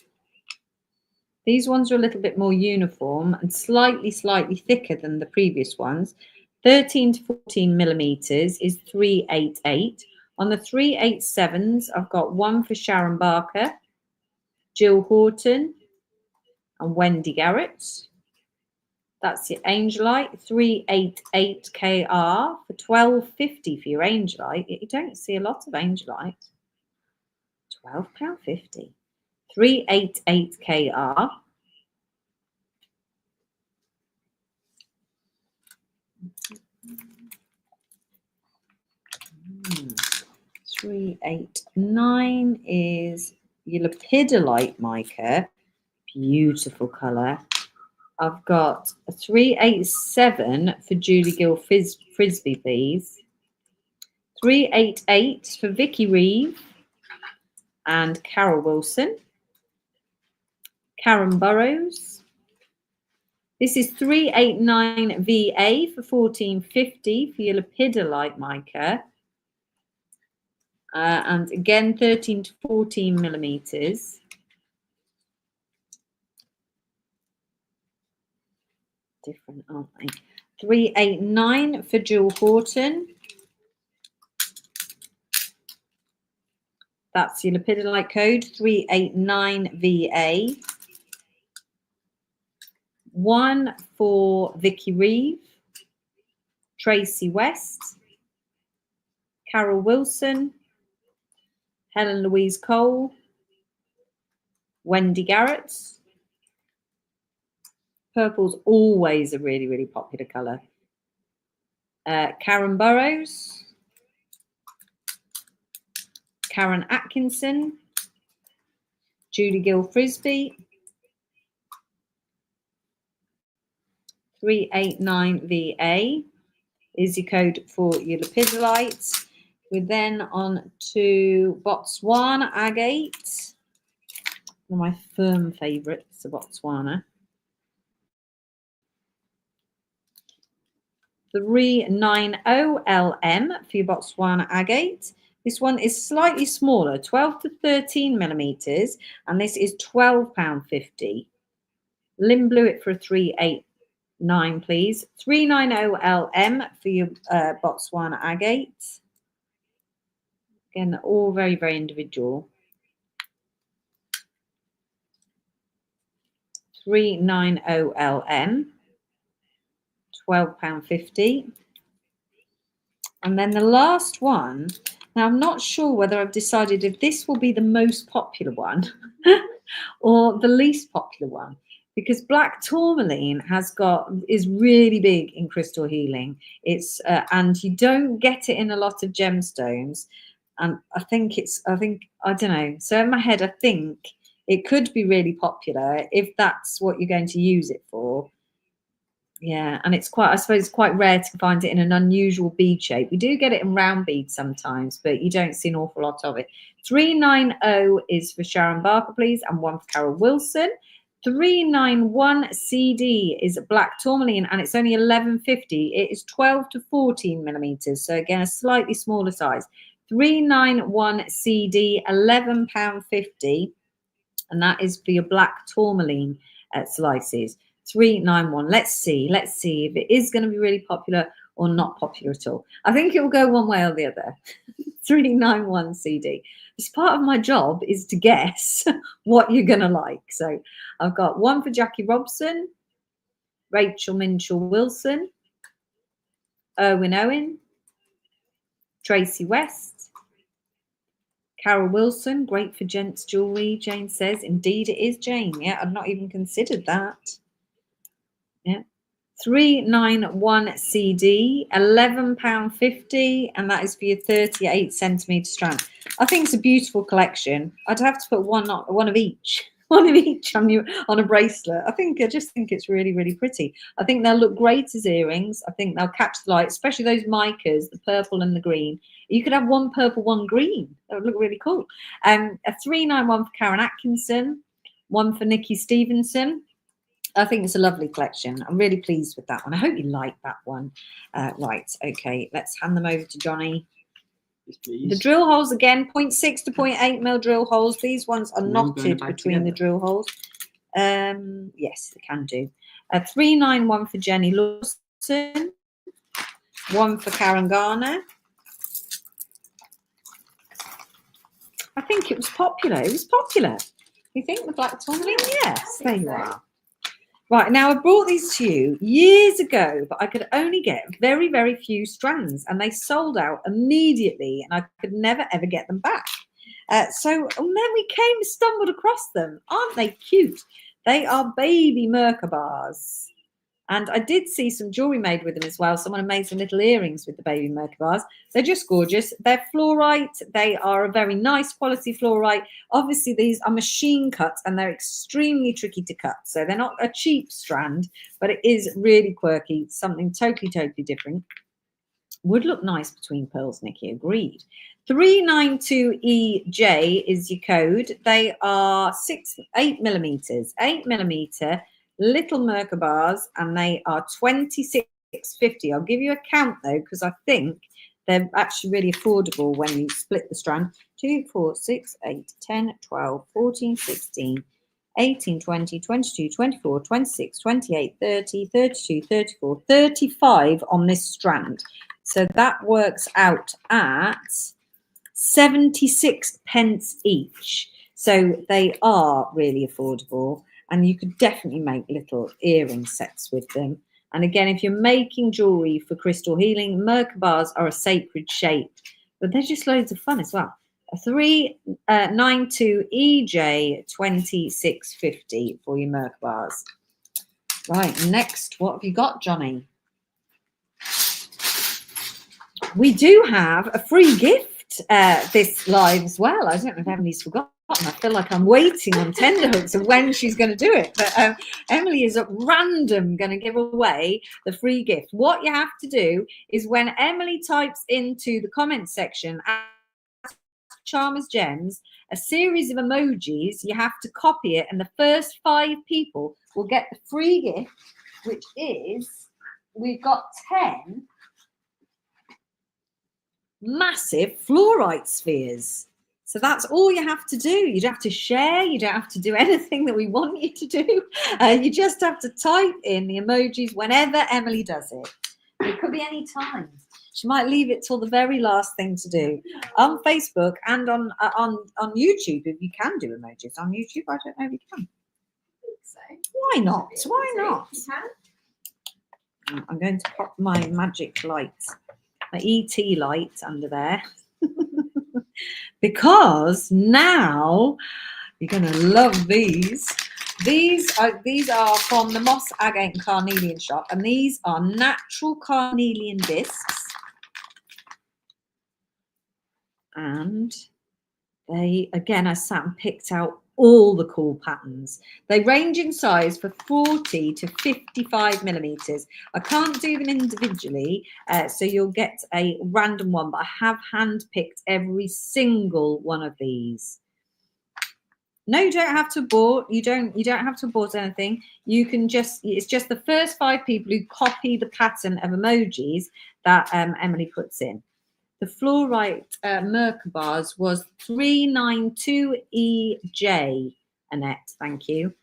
These ones are a little bit more uniform and slightly thicker than the previous ones. 13 to 14 millimeters is 388. On the 387s, I've got one for Sharon Barker, Jill Horton, and Wendy Garrett. That's your Angelite, 388 KR for £12.50 for your Angelite. You don't see a lot of Angelite. £12.50. 388 KR. Hmm. 389 is your Lepidolite mica. Beautiful colour. I've got a 387 for Julie Gill Frisbee, please. 388 for Vicky Reeve and Carol Wilson. Karen Burrows. This is 389 VA for £14.50 for your Lepidolite mica. And again, 13 to 14 millimeters. Different, aren't they? 389 for Jewel Horton. That's your Lepidolite code, 389 VA. 1 for Vicky Reeve, Tracy West, Carol Wilson, Helen Louise Cole, Wendy Garrett. Purple's always a really, really popular colour. Karen Burrows, Karen Atkinson, Julie Gill Frisbee, 389 VA is your code for your Lepidolite. We're then on to Botswana Agate. One of my firm favourites, the Botswana. 390 LM for your Botswana Agate. This one is slightly smaller, 12 to 13 millimeters, and this is £12.50. Lynn Blewett for a 389, please. 390 LM for your Botswana Agate. Again, all very, very individual. 390 LM. £12.50. And then the last one, now I'm not sure whether I've decided if this will be the most popular one or the least popular one, because black tourmaline is really big in crystal healing. It's and you don't get it in a lot of gemstones, and I don't know. So in my head, I think it could be really popular if that's what you're going to use it for. Yeah, and it's I suppose it's quite rare to find it in an unusual bead shape. We do get it in round beads sometimes, but you don't see an awful lot of it. 390 is for Sharon Barker, please, and 1 for Carol Wilson. 391 CD is a black tourmaline, and it's only 11.50. It is 12 to 14 millimeters, so again a slightly smaller size. 391 CD, £11.50, and that is for your black tourmaline slices. 391. Let's see if it is going to be really popular or not popular at all. I think it will go one way or the other. 391 CD. It's part of my job is to guess what you're going to like. So I've got 1 for Jackie Robson, Rachel Minchell Wilson, Erwin Owen, Tracy West, Carol Wilson. Great for gents jewelry, Jane says. Indeed it is, Jane. Yeah, I've not even considered that. Yeah, 391 CD, £11.50, and that is for your 38 centimetre strand. I think it's a beautiful collection. I'd have to put one of each on a bracelet. I just think it's really, really pretty. I think they'll look great as earrings. I think they'll catch the light, especially those micas, the purple and the green. You could have 1 purple, 1 green. That would look really cool. A 391 for Karen Atkinson, 1 for Nikki Stevenson. I think it's a lovely collection. I'm really pleased with that one. I hope you like that one. Right, okay, let's hand them over to Johnny. Yes, please. The drill holes again, 0.6 to 0.8 mil drill holes. These ones are knotted between the drill holes. Yes, they can do. 391 for Jenny Lawson, 1 for Karen Garner. I think it was popular. You think the black tourmaline? Yes, there you are. Right, now I brought these to you years ago, but I could only get very, very few strands and they sold out immediately and I could never ever get them back. So and then we stumbled across them. Aren't they cute? They are baby Merkabahs. And I did see some jewelry made with them as well. Someone had made some little earrings with the baby Merkabahs. They're just gorgeous. They're fluorite. They are a very nice quality fluorite. Obviously, these are machine cuts and they're extremely tricky to cut. So they're not a cheap strand, but it is really quirky, something totally, totally different. Would look nice between pearls, Nikki, agreed. 392EJ is your code. They are 8 millimeters, 8 millimeter little Merkabahs, and they are 26.50. I'll give you a count though, because I think they're actually really affordable when you split the strand. 2, 4, 6, 8, 10, 12, 14, 16, 18, 20, 22, 24, 26, 28, 30, 32, 34, 35 on this strand. So that works out at 76 pence each. So they are really affordable and you could definitely make little earring sets with them. And again, if you're making jewelry for crystal healing, Merkabahs are a sacred shape, but they're just loads of fun as well. 392EJ 26.50 for your Merkabahs. Right, next, what have you got, Johnny? We do have a free gift this live as well. I don't know if Emily's forgotten. I feel like I'm waiting on tenterhooks of when she's going to do it. But Emily is at random going to give away the free gift. What you have to do is when Emily types into the comments section, Charmers Gems, a series of emojis, you have to copy it. And the first 5 people will get the free gift, which is, we've got 10 massive fluorite spheres. So that's all you have to do. You don't have to share. You don't have to do anything that we want you to do. You just have to type in the emojis whenever Emily does it. It could be any time. She might leave it till the very last thing to do. On Facebook and on YouTube, if you can do emojis on YouTube, I don't know if you can. So, Why not? Why not? you can. I'm going to pop my magic light, my ET light under there. Because now you're going to love these. These are from the Moss Agate and Carnelian shop, and these are natural carnelian discs. And they, again, I sat and picked out all the cool patterns. They range in size for 40 to 55 millimeters. I can't do them individually, so you'll get a random one, but I have hand-picked every single one of these. No, you don't have to abort. You don't have to abort anything. You can just, it's just the first 5 people who copy the pattern of emojis that Emily puts in. The fluorite Merkabahs was 392EJ, Annette. Thank you.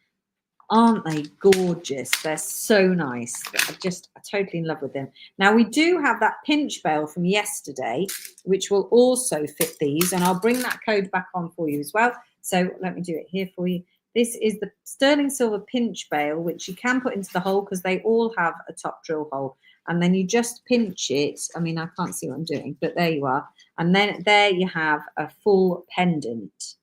Aren't they gorgeous? They're so nice. I'm totally in love with them. Now, we do have that pinch bail from yesterday, which will also fit these, and I'll bring that code back on for you as well. So let me do it here for you. This is the sterling silver pinch bail, which you can put into the hole because they all have a top drill hole. And then you just pinch it. I mean, I can't see what I'm doing, but there you are. And then there you have a full pendant.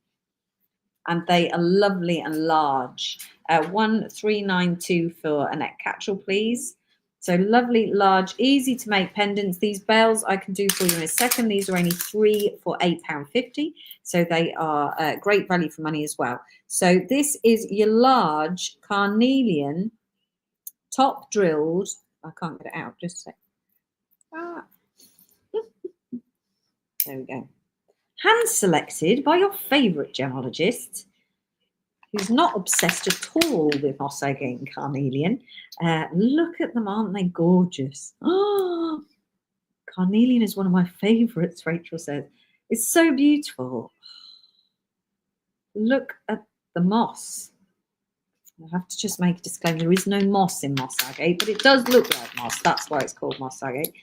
And they are lovely and large. 1392 for Annette Catchell, please. So lovely, large, easy to make pendants. These bells I can do for you in a second. These are only 3 for £8.50. So they are great value for money as well. So this is your large carnelian top drilled. I can't get it out, just a sec. There we go. Hand selected by your favourite gemologist, who's not obsessed at all with Moss Agate and Carnelian. Look at them, aren't they gorgeous? Oh, Carnelian is one of my favourites, Rachel says. It's so beautiful. Look at the moss. I have to just make a disclaimer. There is no moss in Moss Agate, but it does look like moss. That's why it's called Moss Agate.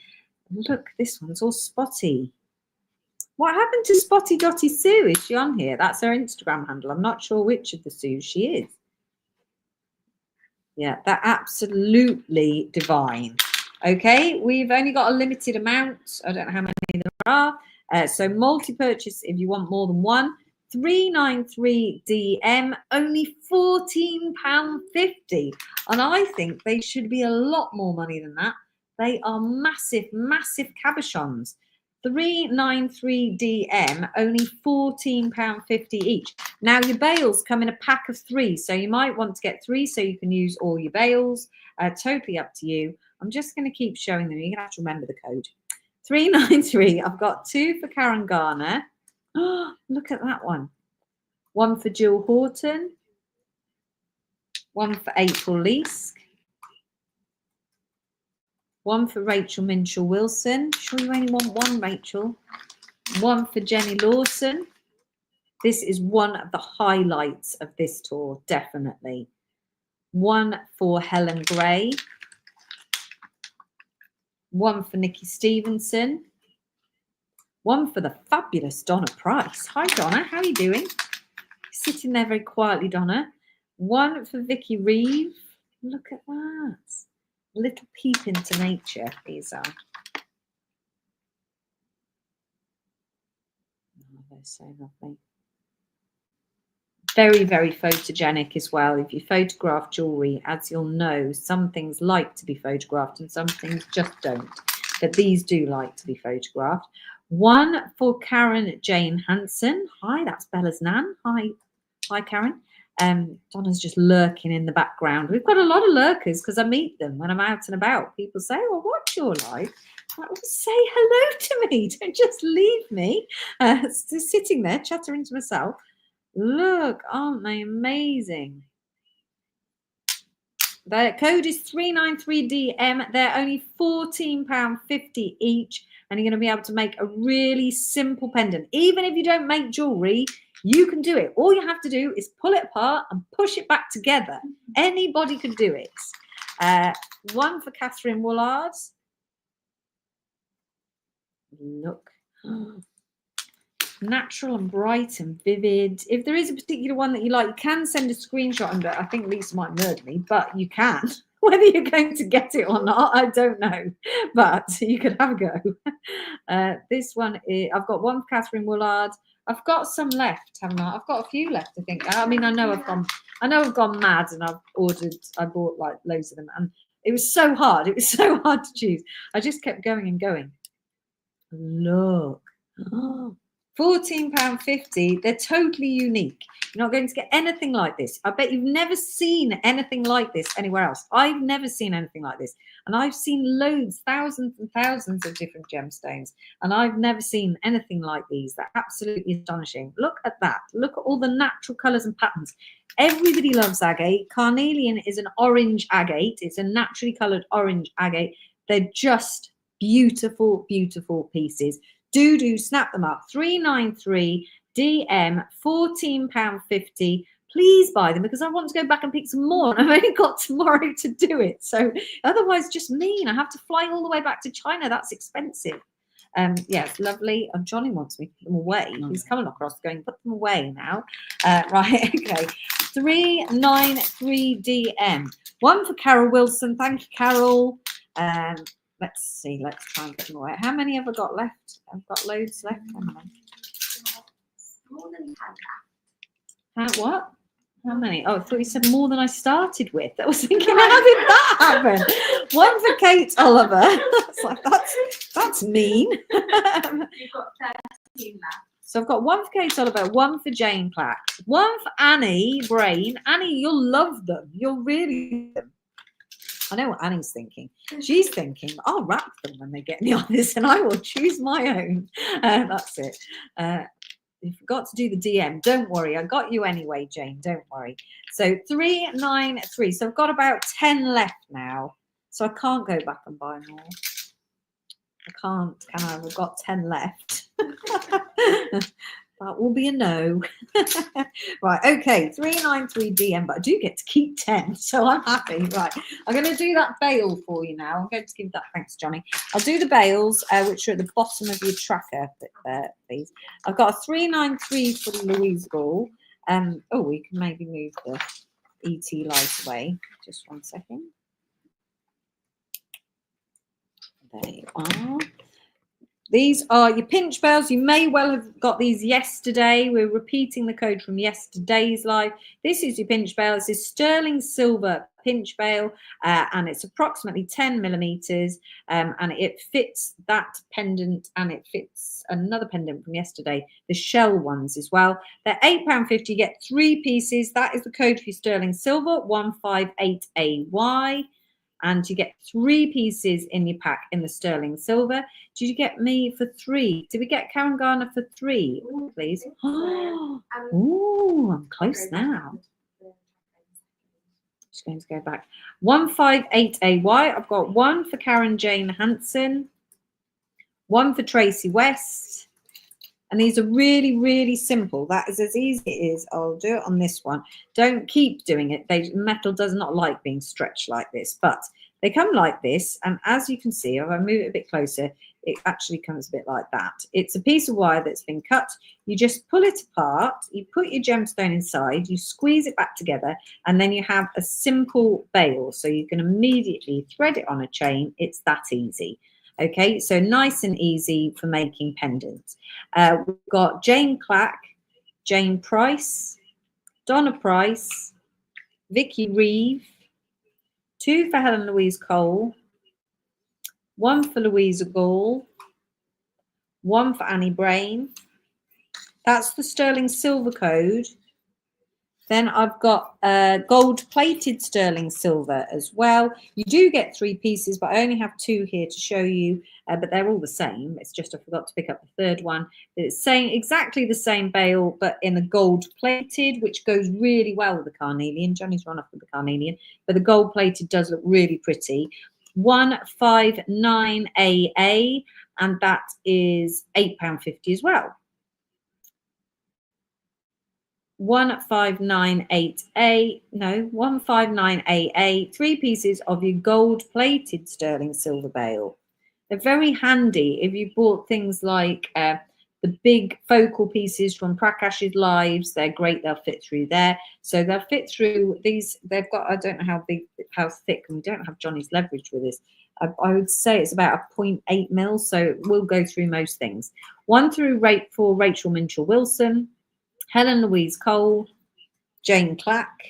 Look, this one's all spotty. What happened to Spotty Dotty Sue? Is she on here? That's her Instagram handle. I'm not sure which of the Sues she is. Yeah, they're absolutely divine. Okay, we've only got a limited amount. I don't know how many there are. So multi-purchase if you want more than one. 393 DM, only £14.50. And I think they should be a lot more money than that. They are massive, massive cabochons. 393 DM, only £14.50 each. Now your bales come in a pack of 3, so you might want to get 3 so you can use all your bales. Totally up to you. I'm just going to keep showing them. You're going to have to remember the code. 393. I've got 2 for Karen Garner. Oh, look at that one. 1 for Jill Horton. 1 for April Leask. 1 for Rachel Minchell Wilson. Sure you only want 1, Rachel. 1 for Jenny Lawson. This is one of the highlights of this tour, definitely. 1 for Helen Gray. 1 for Nikki Stevenson. 1 for the fabulous Donna Price. Hi, Donna. How are you doing? Sitting there very quietly, Donna. 1 for Vicky Reeve. Look at that. A little peep into nature, these are. Oh, they're so lovely. Very, very photogenic as well. If you photograph jewellery, as you'll know, some things like to be photographed and some things just don't. But these do like to be photographed. 1 for Karen Jane Hansen. Hi, that's Bella's nan. Hi, Karen. Donna's just lurking in the background. We've got a lot of lurkers because I meet them when I'm out and about. People say, well, what's your life? Like, well, say hello to me. Don't just leave me sitting there chattering to myself. Look, aren't they amazing? The code is 393DM. They're only £14.50 each. And you're going to be able to make a really simple pendant. Even if you don't make jewellery, you can do it. All you have to do is pull it apart and push it back together. Anybody could do it. 1 for Catherine Woolard. Look. Natural and bright and vivid. If there is a particular one that you like, you can send a screenshot under. I think Lisa might murder me, but you can. Whether you're going to get it or not, I don't know, but you could have a go. This one is, I've got 1 for Catherine Woolard. I've got some left, haven't I? I've got a few left, I think. I mean, I know I've gone mad and I bought like loads of them, and it was so hard. It was so hard to choose. I just kept going and going. Look. £14.50. They're totally unique. You're not going to get anything like this. I bet you've never seen anything like this anywhere else. I've never seen anything like this. And I've seen loads, thousands and thousands of different gemstones. And I've never seen anything like these. They're absolutely astonishing. Look at that. Look at all the natural colours and patterns. Everybody loves agate. Carnelian is an orange agate. It's a naturally coloured orange agate. They're just beautiful, beautiful pieces. Do snap them up. 393 DM, £14.50. Please buy them because I want to go back and pick some more, and I've only got tomorrow to do it. So otherwise, just mean I have to fly all the way back to China. That's expensive. Yes, lovely. And Johnny wants me to put them away. He's coming across going, put them away now. Right, okay. 393 DM. 1 for Carol Wilson. Thank you, Carol. Let's see. Let's try and get them away. How many have I got left? I've got loads left. More than 10 What? How many? Oh, I thought you said more than I started with. I was thinking, how did that happen? 1 for Kate Oliver. It's like, that's mean. You've got 13 left. So I've got 1 for Kate Oliver, 1 for Jane Platt, 1 for Annie Brain. Annie, you'll love them. You'll really love them. I know what Annie's thinking. She's thinking, I'll wrap them when they get in the office and I will choose my own. That's it. You forgot to do the DM. Don't worry. I got you anyway, Jane. Don't worry. So 393. So I've got about 10 left now. So I can't go back and buy more. I can't, can I? I've got 10 left. That will be a no. Right, okay, 393 DM, but I do get to keep 10, so I'm happy. Right, I'm going to do that bail for you now. I'm going to give that, thanks, Johnny. I'll do the bails, which are at the bottom of your tracker, please. I've got a 393 for Louise Gall. Oh, we can maybe move ET light away. Just one second. There you are. These are your pinch bells. You may well have got these yesterday. We're repeating the code from yesterday's live. This is your pinch bell. It's a sterling silver pinch bell, and it's approximately 10 millimeters, and it fits that pendant, and it fits another pendant from yesterday, the shell ones as well. They're £8.50. You get 3 pieces. That is the code for your sterling silver, 158AY. And you get 3 pieces in your pack in the sterling silver. Did you get me for 3? Did we get Karen Garner for 3, please? Oh, I'm close now. Just going to go back. 158AY. I've got 1 for Karen Jane Hanson, 1 for Tracy West. And these are really, really simple. That is as easy as it is. I'll do it on this one. Don't keep doing it. Metal does not like being stretched like this, but they come like this. And as you can see, if I move it a bit closer, it actually comes a bit like that. It's a piece of wire that's been cut. You just pull it apart. You put your gemstone inside. You squeeze it back together. And then you have a simple bail. So you can immediately thread it on a chain. It's that easy. Okay, so nice and easy for making pendants. We've got Jane Clack, Jane Price, Donna Price, Vicky Reeve, 2 for Helen Louise Cole, 1 for Louisa Gall, 1 for Annie Brain. That's the sterling silver code. Then I've got gold-plated sterling silver as well. You do get 3 pieces, but I only have 2 here to show you, but they're all the same. It's just I forgot to pick up the 3rd one. It's saying exactly the same bail, but in a gold-plated, which goes really well with the carnelian. Johnny's run off with the carnelian, but the gold-plated does look really pretty. 159AA, and that is £8.50 as well. 159AA, 3 pieces of your gold-plated sterling silver bail. They're very handy if you bought things like the big focal pieces from Prakash's lives. They're great. They'll fit through there. So they'll fit through these. They've got, I don't know how big, how thick, and we don't have Johnny's leverage with this. I would say it's about a 0.8 mil, so it will go through most things. 1 through for Rachel Minchell Wilson, Helen Louise Cole, Jane Clack,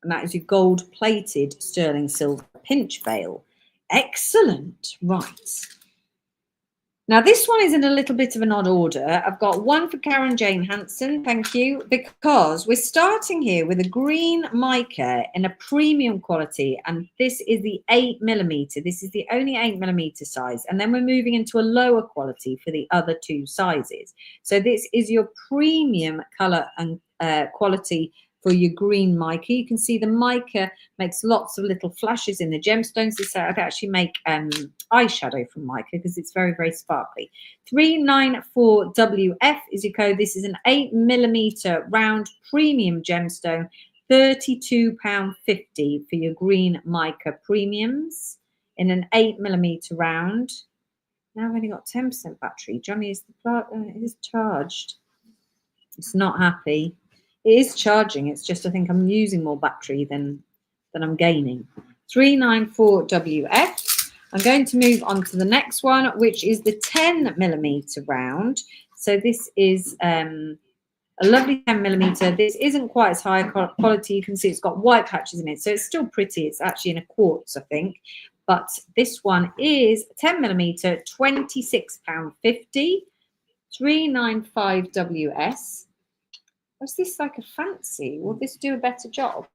and that is your gold-plated sterling silver pinch bail. Excellent. Right. Now, this one is in a little bit of an odd order. I've got 1 for Karen Jane Hanson, thank you, because we're starting here with a green mica in a premium quality, and this is the 8mm. This is the only 8mm size, and then we're moving into a lower quality for the other 2 sizes. So this is your premium color and quality for your green mica. You can see the mica makes lots of little flashes in the gemstones. So I'd actually make eyeshadow from mica because it's very, very sparkly. 394WF is your code. This is an 8mm round premium gemstone, £32.50 for your green mica premiums in an 8mm round. Now I've only got 10% battery. Johnny, is charged. It's not happy. It is charging. It's just I think I'm using more battery than I'm gaining. 394WF. I'm going to move on to the next one, which is the 10mm round. So this is a lovely 10mm. This isn't quite as high quality. You can see it's got white patches in it, so it's still pretty. It's actually in a quartz, I think. But this one is 10mm, £26.50. 395WS. Was this like a fancy? Will this do a better job?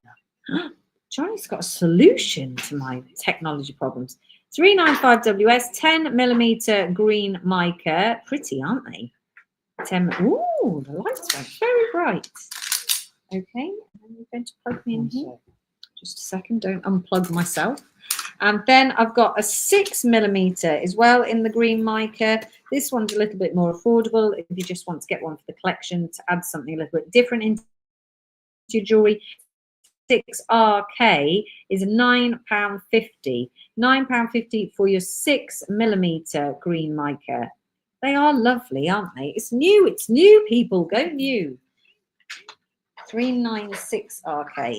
Johnny's got a solution to my technology problems. 395WS, 10mm green mica. Pretty, aren't they? 10. Ooh, the lights went very bright. Okay, and you're going to plug me in here. Just a second, don't unplug myself. And then I've got a 6mm as well in the green mica. This one's a little bit more affordable if you just want to get one for the collection to add something a little bit different into your jewelry. 6RK is £9.50. £9.50 for your 6mm green mica. They are lovely, aren't they? It's new, people. Go new. 396 RK.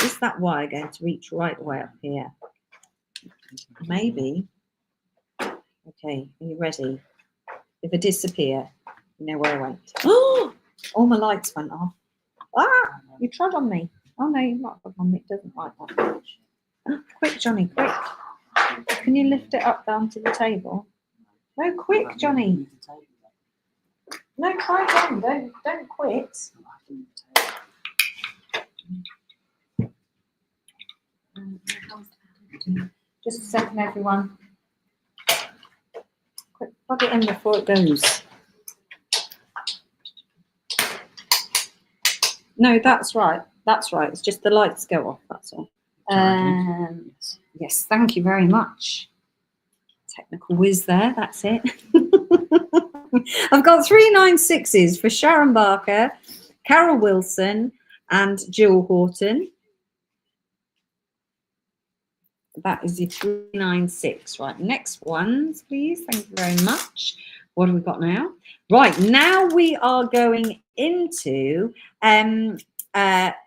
Is that wire going to reach right way up here? Maybe. Okay, are you ready? If I disappear, you know where I went. Oh, all my lights went off. Ah, you trod on me. Oh no, you've not trod on me. It doesn't like that much. Oh, quick, Johnny, quick. Can you lift it up down to the table? No, quick, Johnny. No, try again. Don't quit. Just a second, everyone. Quick, plug it in before it goes. No, that's right. That's right. It's just the lights go off. That's all. Yes, thank you very much. Technical whiz there. That's it. I've got 396s for Sharon Barker, Carol Wilson, and Jill Horton. That is the 396. Right, next ones, please. Thank you very much. What have we got now? Right, now we are going into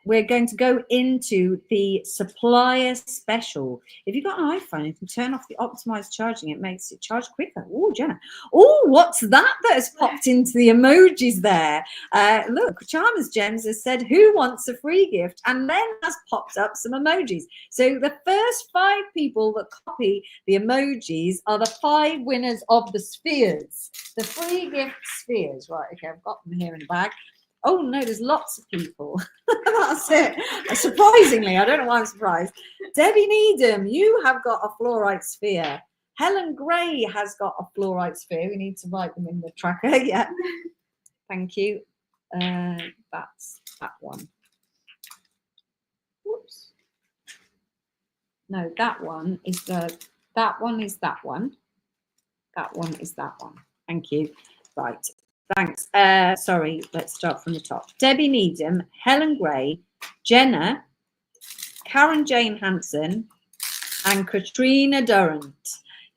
we're going to go into the supplier special. If you've got an iPhone, you can turn off the optimized charging. It makes it charge quicker. Oh, Jenna. Oh, what's that has popped into the emojis there? Look, Charmers Gems has said, who wants a free gift? And then has popped up some emojis. So the first 5 people that copy the emojis are the 5 winners of the spheres. The free gift spheres. Right, okay, I've got them here in the bag. Oh no, there's lots of people. That's it. Surprisingly, I don't know why I'm surprised. Debbie Needham, you have got a fluorite sphere. Helen Gray has got a fluorite sphere. We need to write them in the tracker. Yeah. Thank you. That's that one. Whoops. No, that one is that one is that one. That one is that one. Thank you. Right. Thanks. Sorry, let's start from the top. Debbie Needham, Helen Gray, Jenna, Karen Jane Hansen, and Katrina Durrant.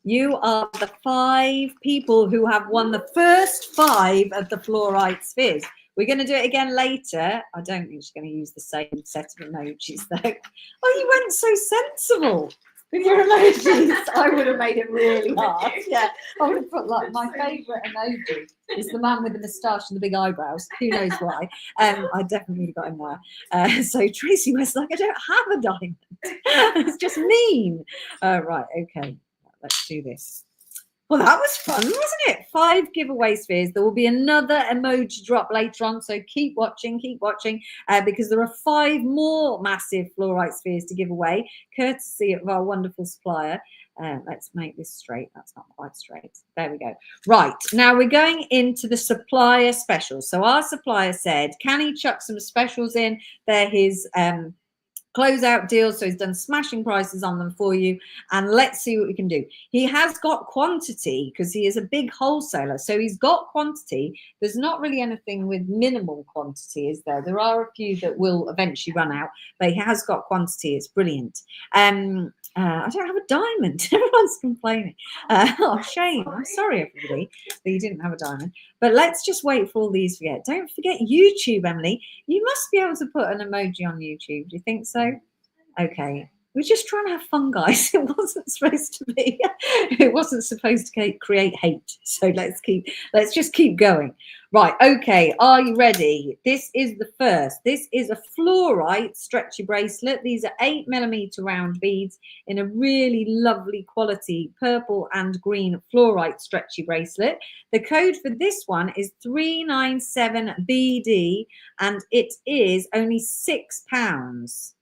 You are the 5 people who have won the first 5 of the fluorite spheres. We're going to do it again later. I don't think she's going to use the same set of emojis though. Oh, you went so sensible with your emojis. I would have made it really hard. Yeah, I would have put like my favourite emoji is the man with the moustache and the big eyebrows. Who knows why? I definitely would have got him there. So Tracy was like, I don't have a diamond. It's just mean. Right, okay. Let's do this. Well, that was fun, wasn't it? 5 giveaway spheres. There will be another emoji drop later on, so keep watching, because there are 5 more massive fluorite spheres to give away, courtesy of our wonderful supplier. Let's make this straight. That's not quite straight. There we go. Right, now we're going into the supplier specials. So our supplier said, can he chuck some specials in? They're his closeout deals, so he's done smashing prices on them for you, and let's see what we can do. He has got quantity because he is a big wholesaler, so he's got quantity. There's not really anything with minimal quantity, is there? There are a few that will eventually run out, but he has got quantity. It's brilliant. I don't have a diamond. Everyone's complaining. Oh, shame. I'm sorry, everybody, that you didn't have a diamond. But let's just wait for all these to get. Don't forget YouTube, Emily. You must be able to put an emoji on YouTube. Do you think so? Okay. We're just trying to have fun, guys. It wasn't supposed to be. It wasn't supposed to create hate. So let's just keep going. Right. Okay. Are you ready? This is the first. This is a fluorite stretchy bracelet. These are 8mm round beads in a really lovely quality purple and green fluorite stretchy bracelet. The code for this one is 397BD, and it is only £6.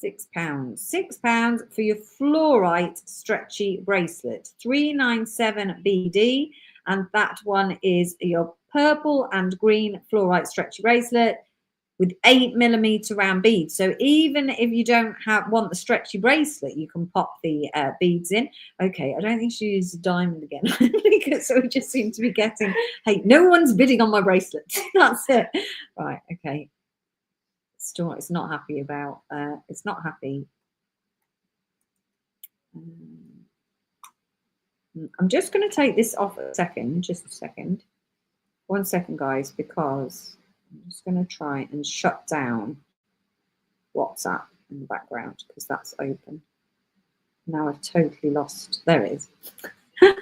£6 for your fluorite stretchy bracelet. 397BD, and that one is your purple and green fluorite stretchy bracelet with 8mm round beads. So even if you don't want the stretchy bracelet, you can pop the beads in. Okay, I don't think she used a diamond again because we just seem to be getting, hey, no one's bidding on my bracelet. That's it. Right, okay. Still, it's not happy about. It's not happy. I'm just going to take this off a second. Just a second. 1 second, guys, because I'm just going to try and shut down WhatsApp in the background because that's open. Now I've totally lost. There it is. There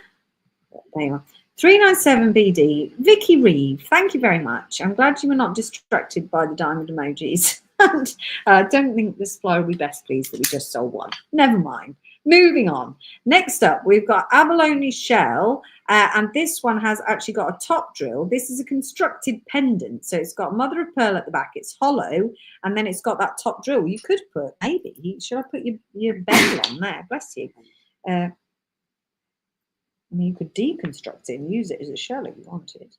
you are. 397BD, Vicky Reeve, thank you very much. I'm glad you were not distracted by the diamond emojis. And I don't think the supplier will be best pleased that we just sold one. Never mind. Moving on. Next up, we've got abalone shell, and this one has actually got a top drill. This is a constructed pendant, so it's got mother of pearl at the back. It's hollow, and then it's got that top drill. You could put, maybe, should I put your bell on there? Bless you. I mean, you could deconstruct it and use it as a shell if you wanted.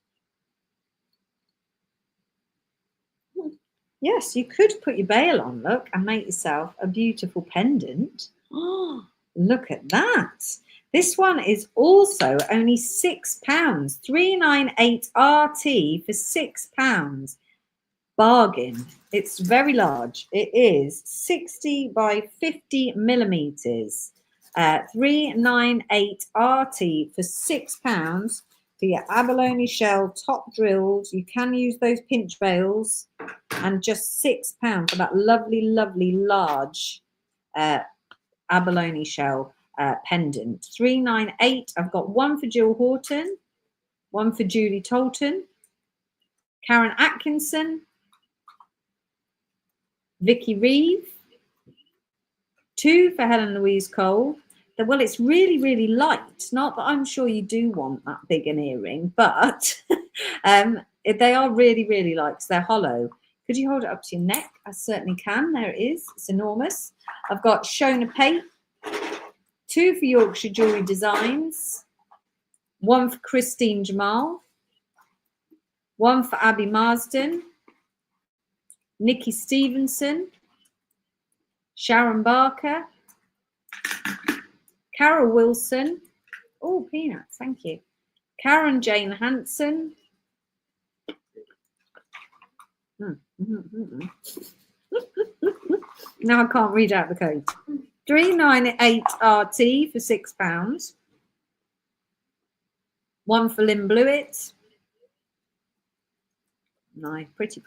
Yes, you could put your bail on, look, and make yourself a beautiful pendant. Oh, look at that. This one is also only £6, 398 RT for £6. Bargain. It's very large. It is 60 by 50 millimeters. 398 RT for £6 for your abalone shell top drilled. You can use those pinch bails, and just £6 for that lovely, lovely large abalone shell pendant. 398. I've got one for Jill Horton, one for Julie Tolton, Karen Atkinson, Vicky Reeve, two for Helen Louise Cole. Well, it's really, really light. Not that I'm sure you do want that big an earring, but they are really, really light because they're hollow. Could you hold it up to your neck? I certainly can. There it is. It's enormous. I've got Shona Pate, two for Yorkshire Jewellery Designs, one for Christine Jamal, one for Abby Marsden, Nikki Stevenson, Sharon Barker, Carol Wilson. Oh, peanuts, thank you. Karen Jane Hanson. Now I can't read out the code. 398 RT for £6. One for Lynn Blewett. Nice, pretty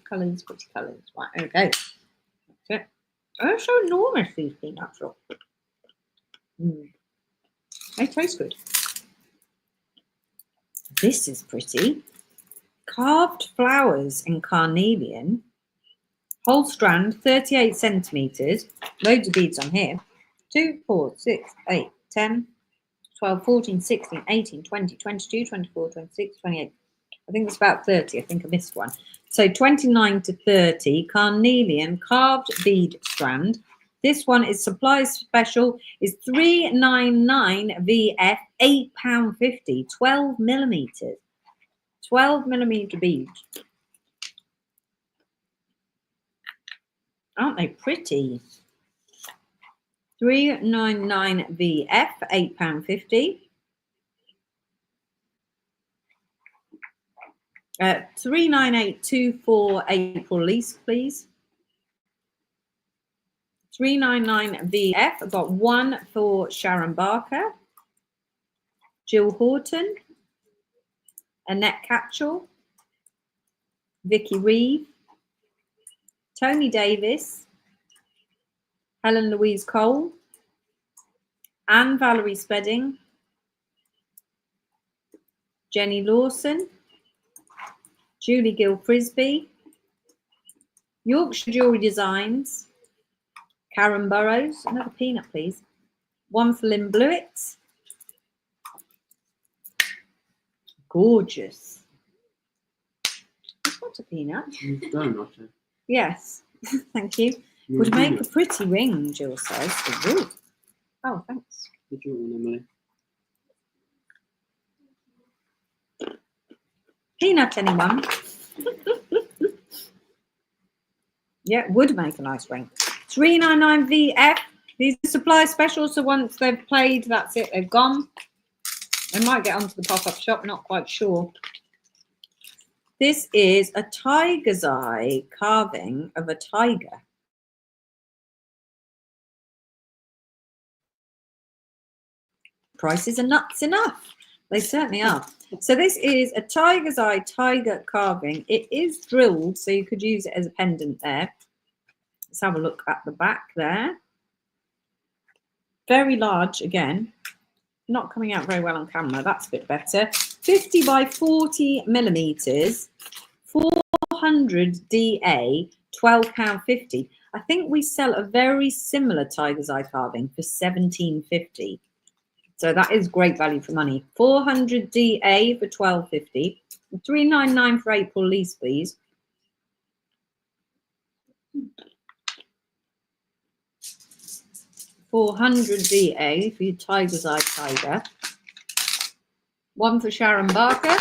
colours, Right, okay. That's it. They're so enormous, these peanuts are. They taste good. This is pretty. Carved flowers in carnelian. Whole strand, 38 centimetres. Loads of beads on here. 2, 4, 6, 8, 10, 12, 14, 16, 18, 20, 22, 24, 26, 28. I think it's about 30. I think I missed one. So 29 to 30, carnelian carved bead strand. This one is supply special, is 399 VF, £8.50, 12 millimeters. 12 millimeter beads. Aren't they pretty? 399 VF, £8.50. 39824 April lease, please. 399 VF. I've got one for Sharon Barker, Jill Horton, Annette Catchell, Vicky Reeve, Tony Davis, Helen Louise Cole, Anne Valerie Spedding, Jenny Lawson, Julie Gill Frisbee, Yorkshire Jewellery Designs, Karen Burrows, another peanut please, one for Lynn Blewett. Gorgeous. What's a peanut? Donut. Yes, thank you. Would make a pretty ring, Jill says. Ooh. Oh, thanks. Did you want one, Emily? Peanut, anyone? Yeah, would make a nice ring. 399 VF. These are supply specials, so once they've played, that's it. They've gone. They might get onto the pop-up shop, not quite sure. This is a tiger's eye carving of a tiger. Prices are nuts enough. They certainly are. So this is a tiger's eye tiger carving. It is drilled, so you could use it as a pendant there. Let's have a look at the back there. Very large again. Not coming out very well on camera. That's a bit better. 50 by 40 millimeters. 400 DA, £12.50. I think we sell a very similar tiger's eye carving for £17.50. So that is great value for money. 400 DA for £12.50. £3.99 for April lease, please. £400 DA for your tiger's eye tiger. One for Sharon Barker.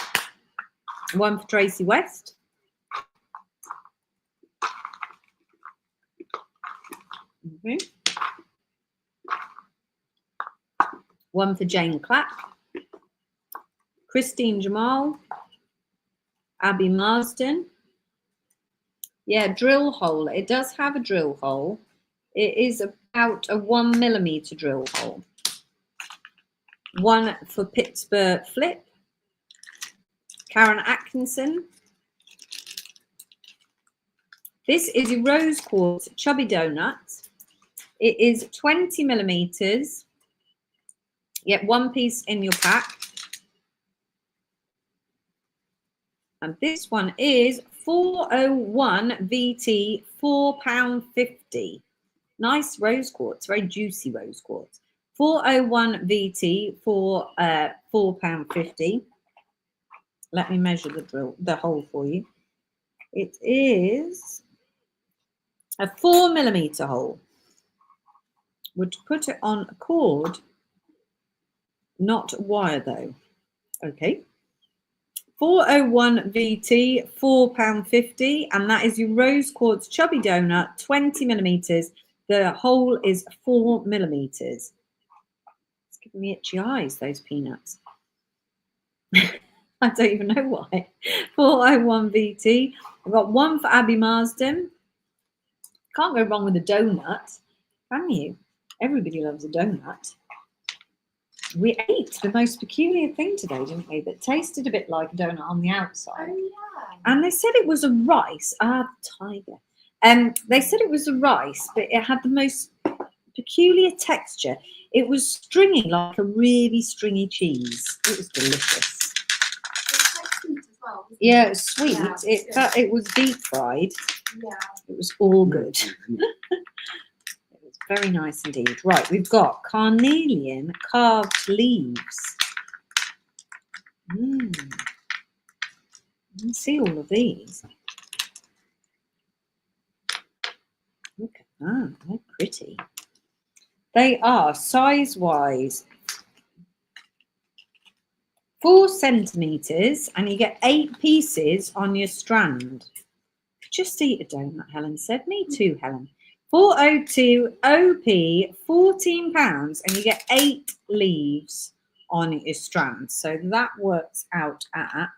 One for Tracy West. Okay. One for Jane Clapp. Christine Jamal. Abby Marsden. Yeah, drill hole. It does have a drill hole. It is about a 1 millimeter drill hole. One for Pittsburgh Flip. Karen Atkinson. This is a rose quartz chubby donut. It is 20 millimeters. You get one piece in your pack. And this one is 401 VT, £4.50. Nice rose quartz, very juicy rose quartz. 401 VT for £4.50. Let me measure the hole for you. It is a 4 millimeter hole. Would put it on a cord, not wire though. Okay. 401 VT, £4.50, and that is your rose quartz chubby donut, 20 millimeters. The hole is 4 millimeters. It's giving me itchy eyes, those peanuts. I don't even know why. 401 VT. I've got one for Abby Marsden. Can't go wrong with a donut, can you? Everybody loves a donut. We ate the most peculiar thing today, didn't we? That tasted a bit like a donut on the outside. Oh, yeah. And they said it was a rice. Tiger. They said it was a rice, but it had the most peculiar texture. It was stringy, like a really stringy cheese. It was delicious. It's quite sweet as well, isn't Yeah, it was sweet. Yeah, It was deep fried. Yeah. It was all good. It was very nice indeed. Right, we've got carnelian carved leaves. Let's see all of these. Look at that, they're pretty. They are size-wise 4 centimeters, and you get 8 pieces on your strand. Just eat a donut, Helen said. Me too, Helen. 402 OP, £14, and you get 8 leaves on your strand. So that works out at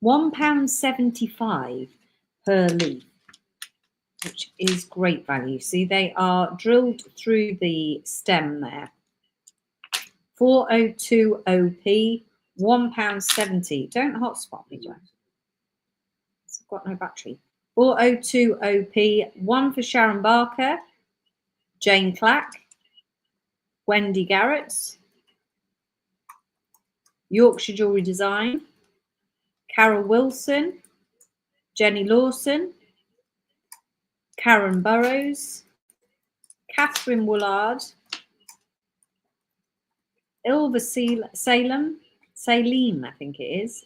£1.75 per leaf, which is great value. See, they are drilled through the stem there. 402 OP, £1.70. Don't hotspot me, Joe. I've got no battery. 402 OP, one for Sharon Barker, Jane Clack, Wendy Garrett, Yorkshire Jewellery Design, Carol Wilson, Jenny Lawson, Karen Burrows, Catherine Woolard, Ilva Salem, I think it is,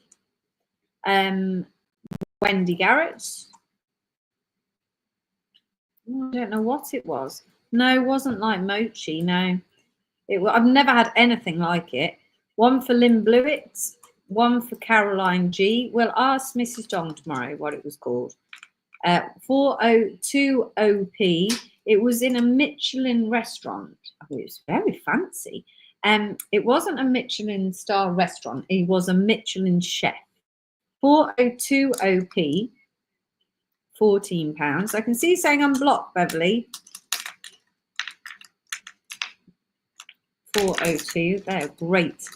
Wendy Garrett. I don't know what it was. No, it wasn't like mochi. No, I've never had anything like it. One for Lynn Blewett, one for Caroline G. We'll ask Mrs. Dong tomorrow what it was called. 402 OP. It was in a Michelin restaurant. Oh, it was very fancy. It wasn't a Michelin star restaurant. It was a Michelin chef. 402 OP. £14. I can see you saying unblocked, Beverly. 402. They're great.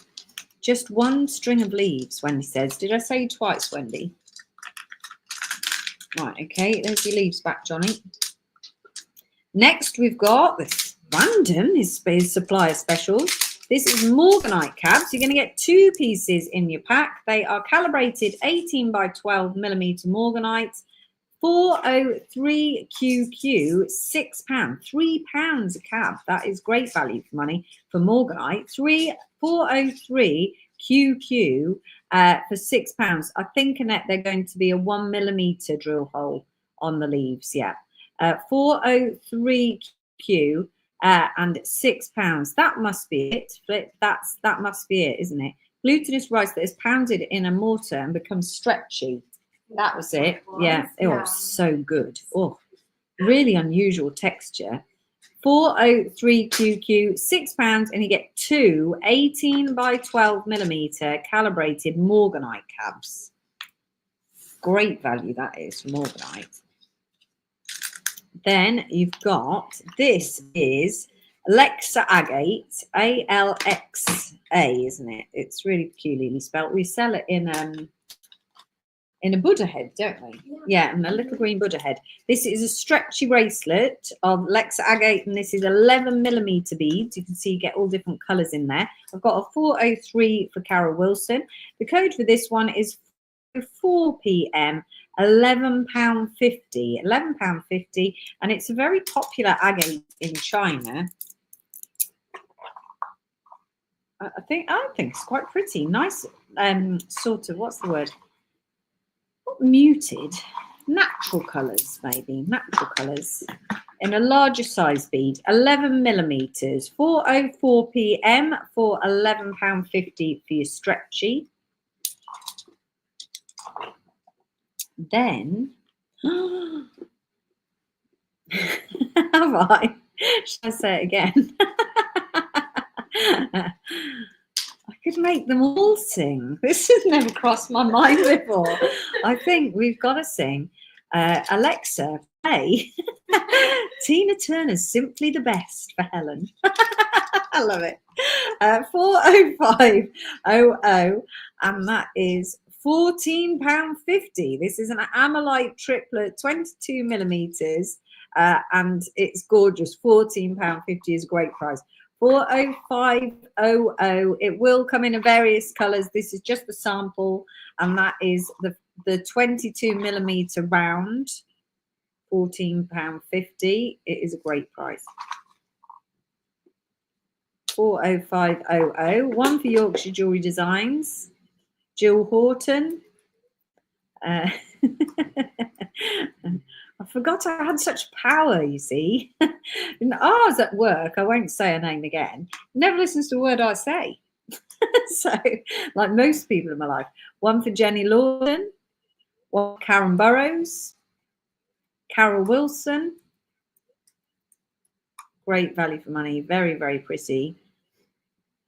Just one string of leaves, Wendy says. Did I say twice, Wendy? Right, okay. There's your leaves back, Johnny. Next, we've got this random is supplier specials. This is Morganite cabs. You're going to get 2 pieces in your pack. They are calibrated 18 by 12 millimeter Morganite. 403QQ, £6, £3 a cab. That is great value for money for Morganite. 403QQ for £6. I think, Annette, they're going to be a 1 millimeter drill hole on the leaves. Yeah, 403Q and £6. That must be it. That must be it, isn't it? Glutinous rice that is pounded in a mortar and becomes stretchy. That was it. Yeah, it was so good. Oh, really unusual texture. 403QQ, £6, and you get 2 18 by 12 millimeter calibrated Morganite cabs. Great value that is for Morganite. Then you've got, this is Alexa Agate, ALXA, isn't it? It's really peculiarly spelled. We sell it in a Buddha head, don't we? Yeah, and a little green Buddha head. This is a stretchy bracelet of Alexa Agate, and this is 11 millimeter beads. You can see you get all different colours in there. I've got a 403 for Carol Wilson. The code for this one is 4 p.m. £11.50. £11.50, and it's a very popular agate in China. I think it's quite pretty. Nice, sort of, what's the word? Not muted, natural colours, maybe natural colours in a larger size bead. 11 millimeters. 4:04 p.m. for £11.50 for your stretchy. Then, have I? Should I say it again? I could make them all sing. This has never crossed my mind before. I think we've got to sing Alexa, play Tina Turner's Simply the Best for Helen. I love it. 40500, and that is £14.50. This is an Amalite triplet, 22 millimeters, and it's gorgeous. £14.50 is a great price. 40500. It will come in various colors. This is just the sample, and that is the 22 millimeter round. £14.50. It is a great price. 40500. One for Yorkshire Jewellery Designs. Jill Horton. I forgot I had such power, you see. And I was at work. I won't say her name again. Never listens to a word I say. So, like most people in my life. One for Jenny Lawson. One for Karen Burrows. Carol Wilson. Great value for money. Very, very pretty.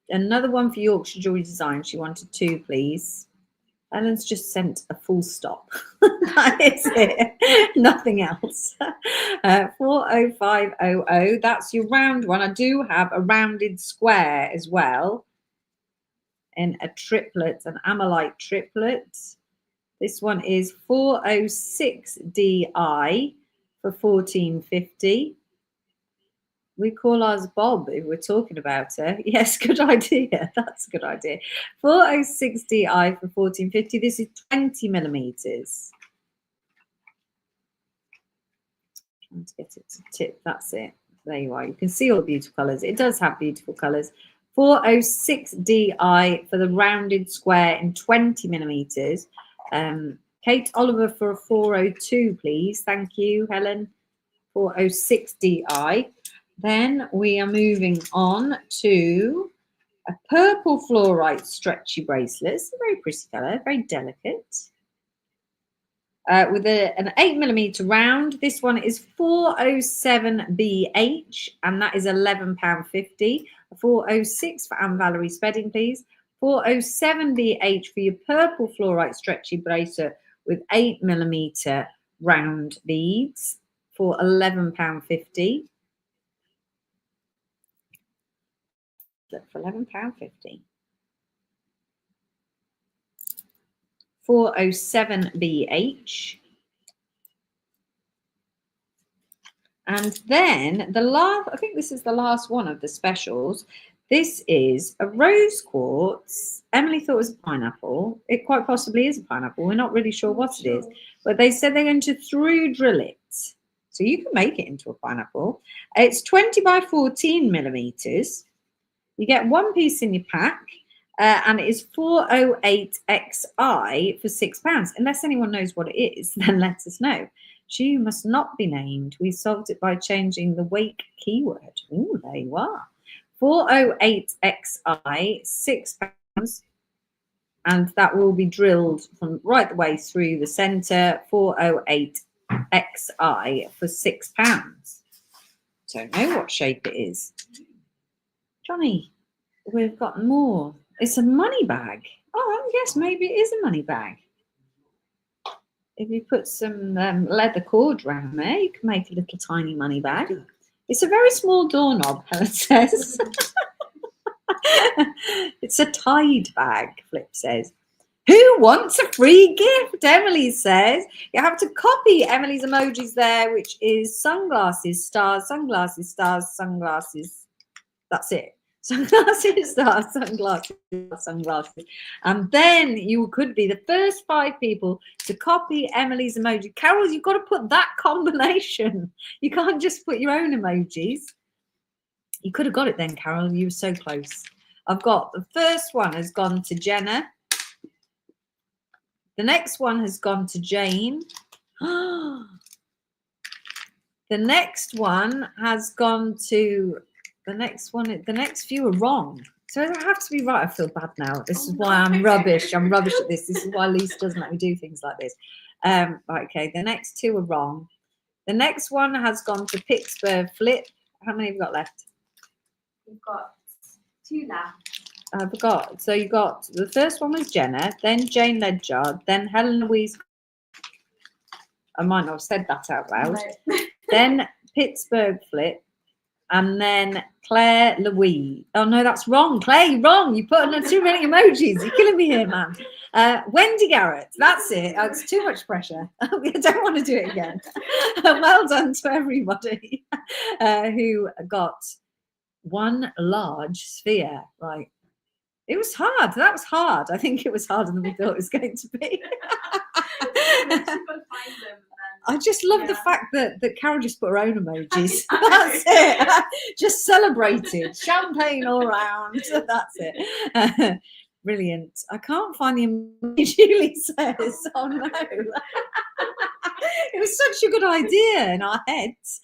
Another one for Yorkshire Jewellery Design. She wanted 2, please. Ellen's just sent a full stop. That is it. Nothing else. 40500. That's your round one. I do have a rounded square as well. In a triplet, an Amalite triplet. This one is 406DI for £14.50. We call ours Bob if we're talking about her. Yes, good idea. That's a good idea. 406DI for £14.50. This is 20 millimeters. Trying to get it to tip. That's it. There you are. You can see all the beautiful colours. It does have beautiful colours. 406DI for the rounded square in 20 millimeters. Kate Oliver for a 402, please. Thank you, Helen. 406DI. Then we are moving on to a purple fluorite stretchy bracelet. It's a very pretty colour, very delicate. With an 8 millimeter round. This one is 407BH, and that is £11.50. 406 for Anne Valerie Spedding, please. 407BH for your purple fluorite stretchy bracelet with 8 millimeter round beads for £11.50. for £11.50. 407BH. And then the last, I think this is the last one of the specials. This is a rose quartz. Emily thought it was a pineapple. It quite possibly is a pineapple. We're not really sure what it is. But they said they're going to through drill it. So you can make it into a pineapple. It's 20 by 14 millimeters. You get one piece in your pack. And it is 408XI for £6. Unless anyone knows what it is, then let us know. She must not be named. We solved it by changing the wake keyword. Oh, there you are. 408XI, £6. And that will be drilled from right the way through the centre. 408XI for £6. Don't know what shape it is. Johnny, we've got more. It's a money bag. Oh, yes, maybe it is a money bag. If you put some leather cord around there, you can make a little tiny money bag. It's a very small doorknob, Helen says. It's a Tide bag, Flip says. Who wants a free gift? Emily says. You have to copy Emily's emojis there, which is sunglasses, stars, sunglasses, stars, sunglasses. That's it. Sunglasses, stars, sunglasses, sunglasses. And then you could be the first 5 people to copy Emily's emoji. Carol, you've got to put that combination. You can't just put your own emojis. You could have got it then, Carol. You were so close. I've got the first one has gone to Jenna. The next one has gone to Jane. The next one has gone to... The next few are wrong. So I have to be right. I feel bad now. This is why I'm rubbish. I'm rubbish at this. This is why Lisa doesn't let me do things like this. Right, okay, the next 2 are wrong. The next one has gone to Pittsburgh Flip. How many have we got left? We've got 2 left. I forgot. So you got, the first one was Jenna, then Jane Ledger, then Helen Louise. I might not have said that out loud. No. Then Pittsburgh Flip. And then Claire Louise. Oh, no, that's wrong. Claire, you're wrong. You put in too many emojis. You're killing me here, man. Wendy Garrett. That's it. It's too much pressure. I don't want to do it again. Well done to everybody who got one large sphere. Right. It was hard. That was hard. I think it was harder than we thought it was going to be. I just love the fact that Carol just put her own emojis. That's it. Just celebrated. Champagne all around. That's it. Brilliant. I can't find the emoji, Julie says. Oh, no. It was such a good idea in our heads.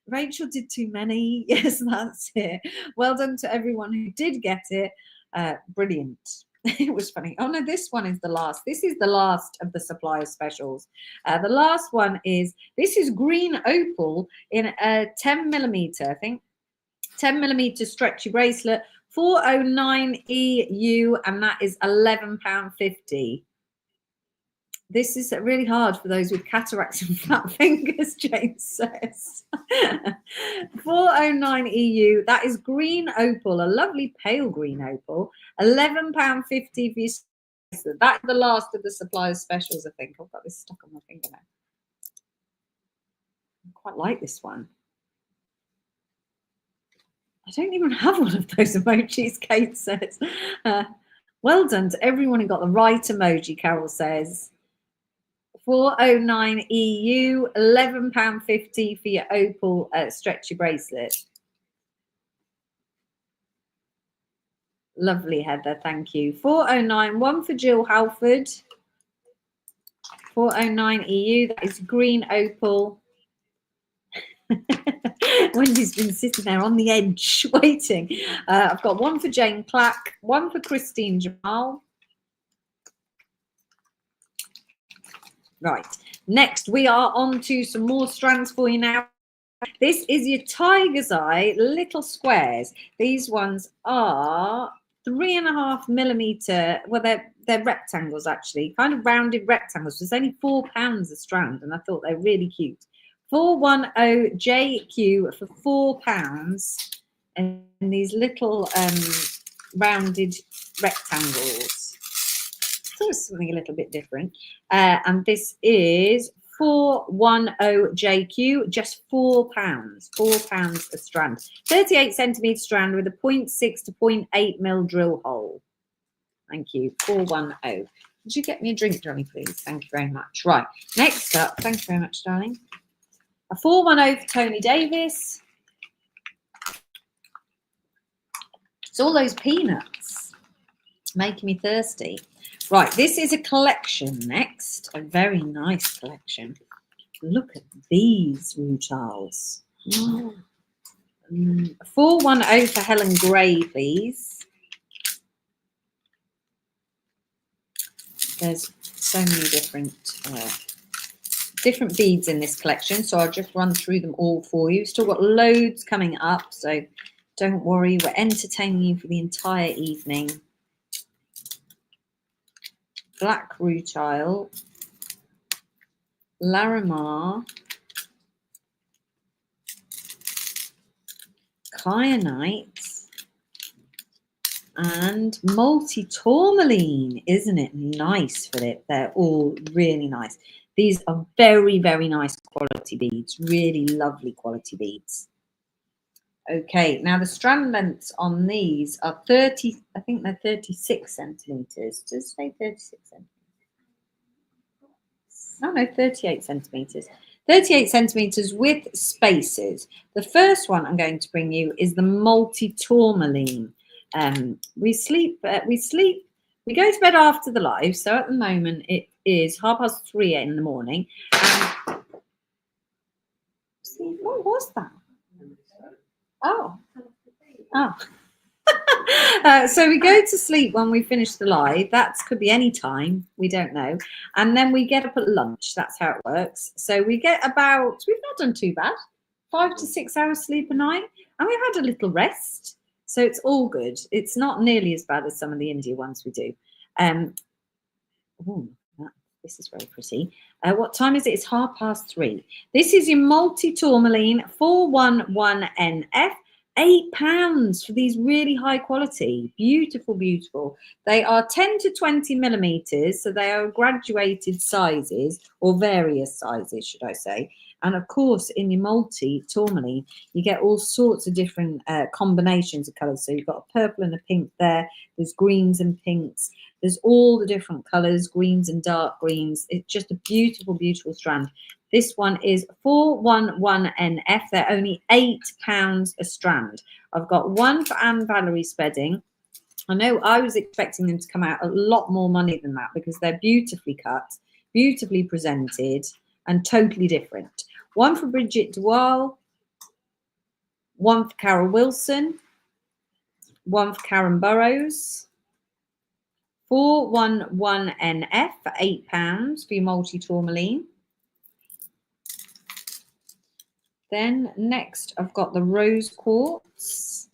Rachel did too many. Yes, that's it. Well done to everyone who did get it. Brilliant. It was funny. Oh no, this one is the last. This is the last of the supplier specials. The last one is, this is green opal in a 10 millimeter, I think. 10 millimeter stretchy bracelet, 409 EU, and that is £11.50. This is really hard for those with cataracts and flat fingers, James says. 409 EU. That is green opal, a lovely pale green opal. £11.50 for your. That's the last of the supplier specials, I think. I've got this stuck on my finger now. I quite like this one. I don't even have one of those emojis, Kate says. Well done to everyone who got the right emoji, Carol says. 409 EU, £11.50 for your opal stretchy bracelet. Lovely, Heather, thank you. 409, one for Jill Halford. 409 EU, that is green opal. Wendy's been sitting there on the edge waiting. I've got one for Jane Clack, one for Christine Jamal. Right, next we are on to some more strands for you now. This is your Tiger's Eye little squares. These ones are 3.5 millimeter. Well, they're rectangles actually, kind of rounded rectangles. There's only £4 a strand, and I thought they're really cute. 410JQ for £4. in these little rounded rectangles. So it's something a little bit different. And this is 410JQ, just £4, £4 a strand. 38 centimetre strand with a 0.6 to 0.8 mil drill hole. Thank you, 410. Would you get me a drink, Johnny, please? Thank you very much. Right, next up, thank you very much, darling. A 410 for Tony Davis. It's all those peanuts making me thirsty. Right, this is a collection next, a very nice collection. Look at these rutiles. 410 for Helen Gray, please. There's so many different beads in this collection, so I'll just run through them all for you. Still got loads coming up, so don't worry, we're entertaining you for the entire evening. Black rutile, Larimar, kyanite, and multi-tourmaline. Isn't it nice, Philip? They're all really nice. These are very, very nice quality beads, really lovely quality beads. Okay, now the strand lengths on these are 30, I think they're 36 centimetres. Does it say 36 centimetres? Oh no, 38 centimetres. 38 centimetres with spaces. The first one I'm going to bring you is the multi-tourmaline. We go to bed after the live, so at the moment it is 3:30 in the morning. And see, what was that? Oh. So we go to sleep when we finish the live. That could be any time, we don't know. And then we get up at lunch. That's how it works. So we get we've not done too bad, 5 to 6 hours sleep a night, and we've had a little rest. So it's all good. It's not nearly as bad as some of the India ones we do. This is very pretty. What time is it? It's 3:30. This is your multi-tourmaline 411NF. £8 for these really high quality, beautiful, beautiful. They are 10 to 20 millimeters, so they are graduated sizes, or various sizes, should I say. And of course, in your multi-tourmaline, you get all sorts of different combinations of colors. So you've got a purple and a pink there. There's greens and pinks. There's all the different colors, greens and dark greens. It's just a beautiful, beautiful strand. This one is 411NF. They're only £8 a strand. I've got one for Anne Valerie Spedding. I know I was expecting them to come out a lot more money than that because they're beautifully cut, beautifully presented, and totally different. One for Bridget Duval, one for Carol Wilson, one for Karen Burrows. 411NF for £8 for your multi-tourmaline. Then next, I've got the rose quartz.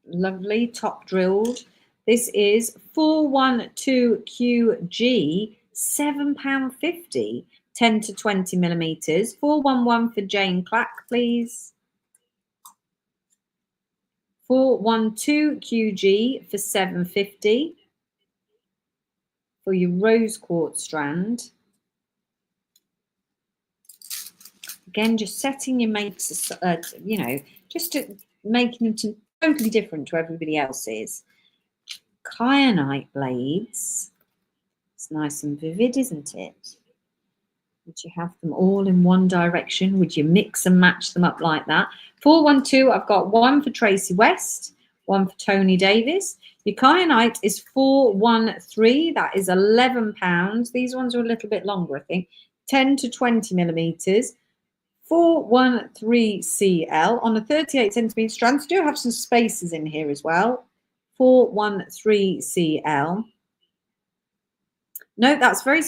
Lovely, top drilled. This is 412QG, £7.50, 10 to 20 millimeters. 411 for Jane Clack, please. 412QG for £7.50 for your rose quartz strand. Again, just setting your mates, just making them totally different to everybody else's. Kyanite blades. It's nice and vivid, isn't it? Would you have them all in one direction? Would you mix and match them up like that? 412, I've got one for Tracy West, one for Tony Davis. Your kyanite is 413. That is £11. These ones are a little bit longer, I think. 10 to 20 millimeters. 413CL on a 38 centimeter strand. So do have some spaces in here as well. 413CL. No, that's very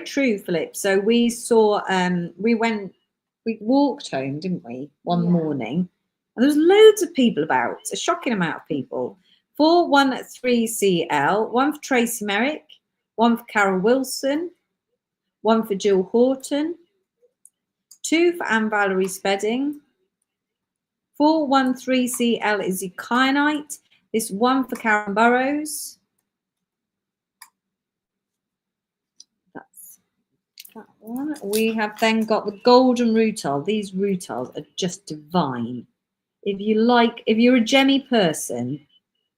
true, Philip. So we saw, we walked home, didn't we, one morning, and there was loads of people about, a shocking amount of people. 413CL, one for Tracy Merrick, one for Carol Wilson, one for Jill Horton, 2 for Anne Valerie Spedding. 413CL is Kyanite. This 1 for Karen Burrows. That's that one. We have then got the golden rutile. These rutiles are just divine. If you're a gemmy person,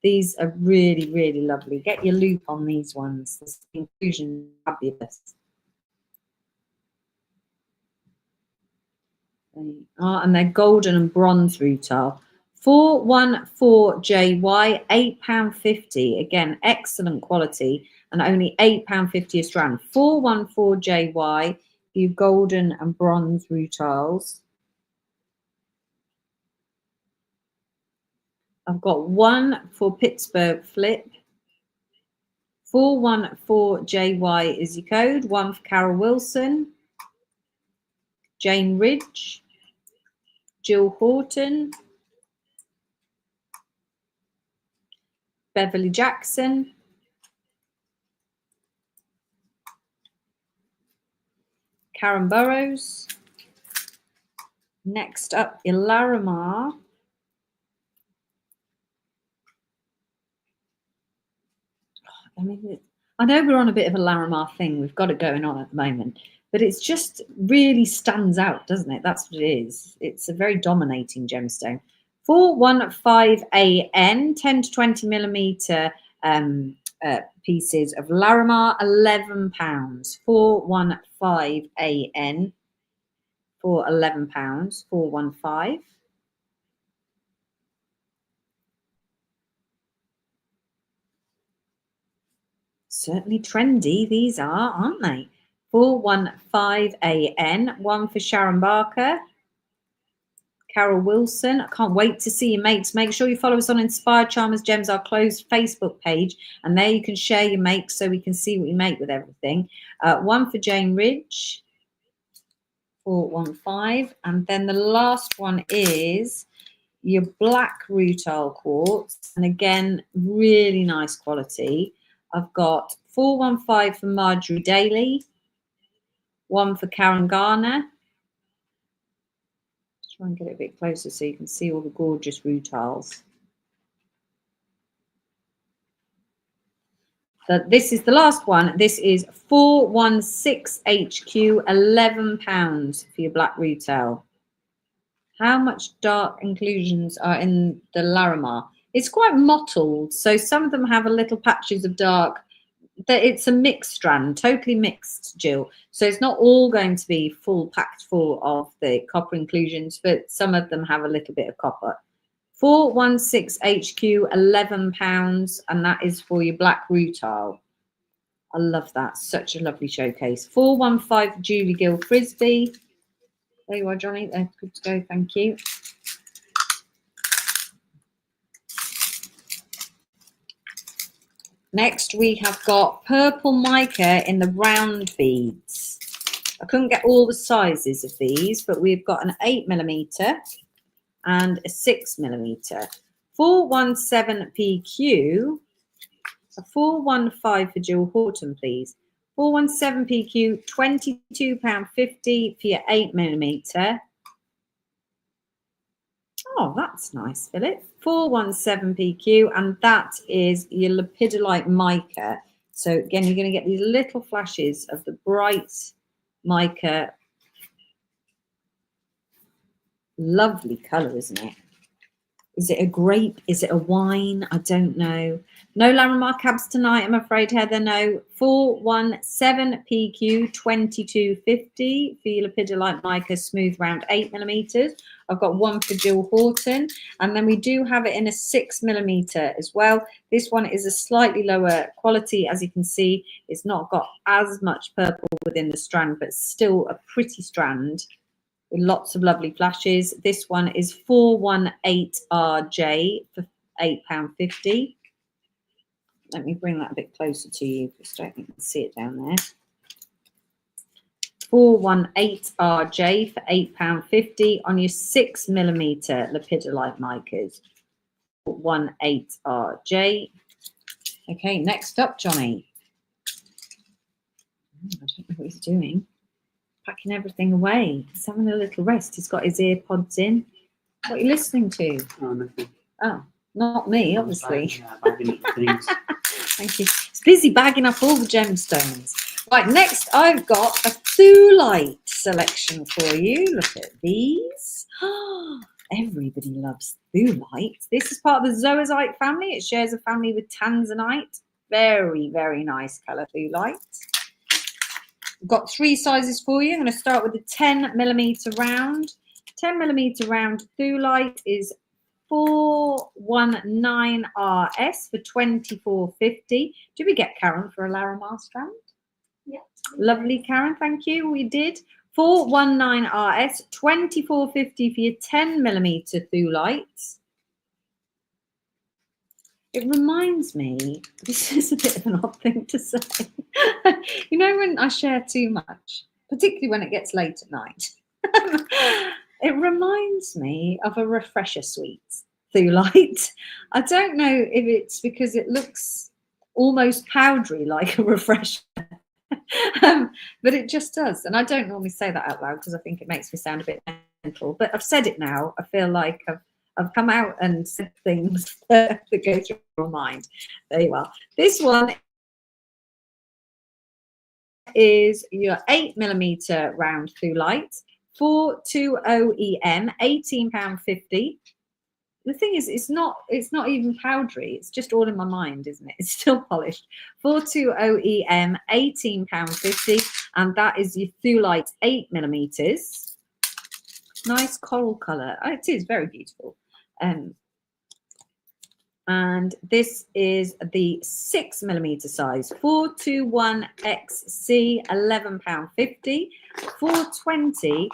these are really, really lovely. Get your loop on these ones. The inclusion is fabulous. And they're golden and bronze rutile. 414JY, £8.50. Again, excellent quality and only £8.50 a strand. 414JY, you golden and bronze rutiles. I've got 1 for Pittsburgh Flip. 414JY is your code. 1 for Carol Wilson. Jane Ridge. Jill Horton. Beverly Jackson. Karen Burrows. Next up, Ilarimar. I know we're on a bit of a Larimar thing. We've got it going on at the moment, but it's just really stands out, doesn't it? That's what it is. It's a very dominating gemstone. 415AN, 10 to 20 millimeter pieces of Larimar, £11. 415AN for £11. 415. Certainly trendy, these are, aren't they? 415AN, 1 for Sharon Barker. Carol Wilson, I can't wait to see your makes. Make sure you follow us on Inspired Charmers Gems, our closed Facebook page, and there you can share your makes so we can see what you make with everything. 1 for Jane Ridge, 415, and then the last one is your black rutile quartz, and again, really nice quality. I've got 415 for Marjorie Daly, 1 for Karen Garner. Let's try and get it a bit closer so you can see all the gorgeous rutiles. So this is the last one. This is 416HQ, £11 for your black rutile. How much dark inclusions are in the Larimar? It's quite mottled, so some of them have a little patches of dark. It's a mixed strand, totally mixed, Jill. So it's not all going to be packed full of the copper inclusions, but some of them have a little bit of copper. 416HQ, £11, and that is for your black rutile. I love that. Such a lovely showcase. 415 Julie Gill Frisbee. There you are, Johnny. They're good to go. Thank you. Next, we have got purple mica in the round beads. I couldn't get all the sizes of these, but we've got an 8mm and a 6mm. 417PQ. A 415 for Jill Horton, please. 417PQ, £22.50 for your 8mm. Oh, that's nice, Philip. 417PQ, and that is your lepidolite mica. So again, you're going to get these little flashes of the bright mica. Lovely colour, isn't it? Is it a grape? Is it a wine? I don't know. No Larimar cabs tonight, I'm afraid, Heather. No. 417PQ, £22.50 for your lepidolite mica smooth round 8mm. I've got 1 for Jill Horton, and then we do have it in a 6mm as well. This one is a slightly lower quality, as you can see. It's not got as much purple within the strand, but still a pretty strand with lots of lovely flashes. This one is 418RJ for £8.50. Let me bring that a bit closer to you because I don't think you can see it down there. 418RJ for £8.50 on your 6mm lepidolite micas. 418RJ. Okay, next up, Johnny. I don't know what he's doing. packing everything away. He's having a little rest. He's got his ear pods in. What are you listening to? Oh, nothing. Oh, not me, I was obviously. bagging up things. Thank you. He's busy bagging up all the gemstones. Right, next I've got a Thulite selection for you. Look at these. Everybody loves Thulite. This is part of the Zoazite family. It shares a family with Tanzanite. Very, very nice colour, Thulite. I've got 3 sizes for you. I'm going to start with the 10mm round. 10mm round Thulite is 419 RS for 24.50. Did we get Karen for a Larimar strand? Yeah. Lovely, Karen. Thank you. We did. 419 RS, 24.50 for your 10mm Thulite. It reminds me, this is a bit of an odd thing to say. You know, when I share too much, particularly when it gets late at night, it reminds me of a refresher sweet, Thulite. I don't know if it's because it looks almost powdery like a refresher. But it just does. And I don't normally say that out loud because I think it makes me sound a bit mental. But I've said it now. I feel like I've come out and said things that go through your mind. There you are. This one is your 8mm round Thulite, 420 EM, £18.50. The thing is, it's not even powdery. It's just all in my mind, isn't it? It's still polished. 420 EM, £18.50, and that is your Thulite 8mm. Nice coral colour. Oh, it is very beautiful. And this is the 6mm size, 421XC, £11.50, 420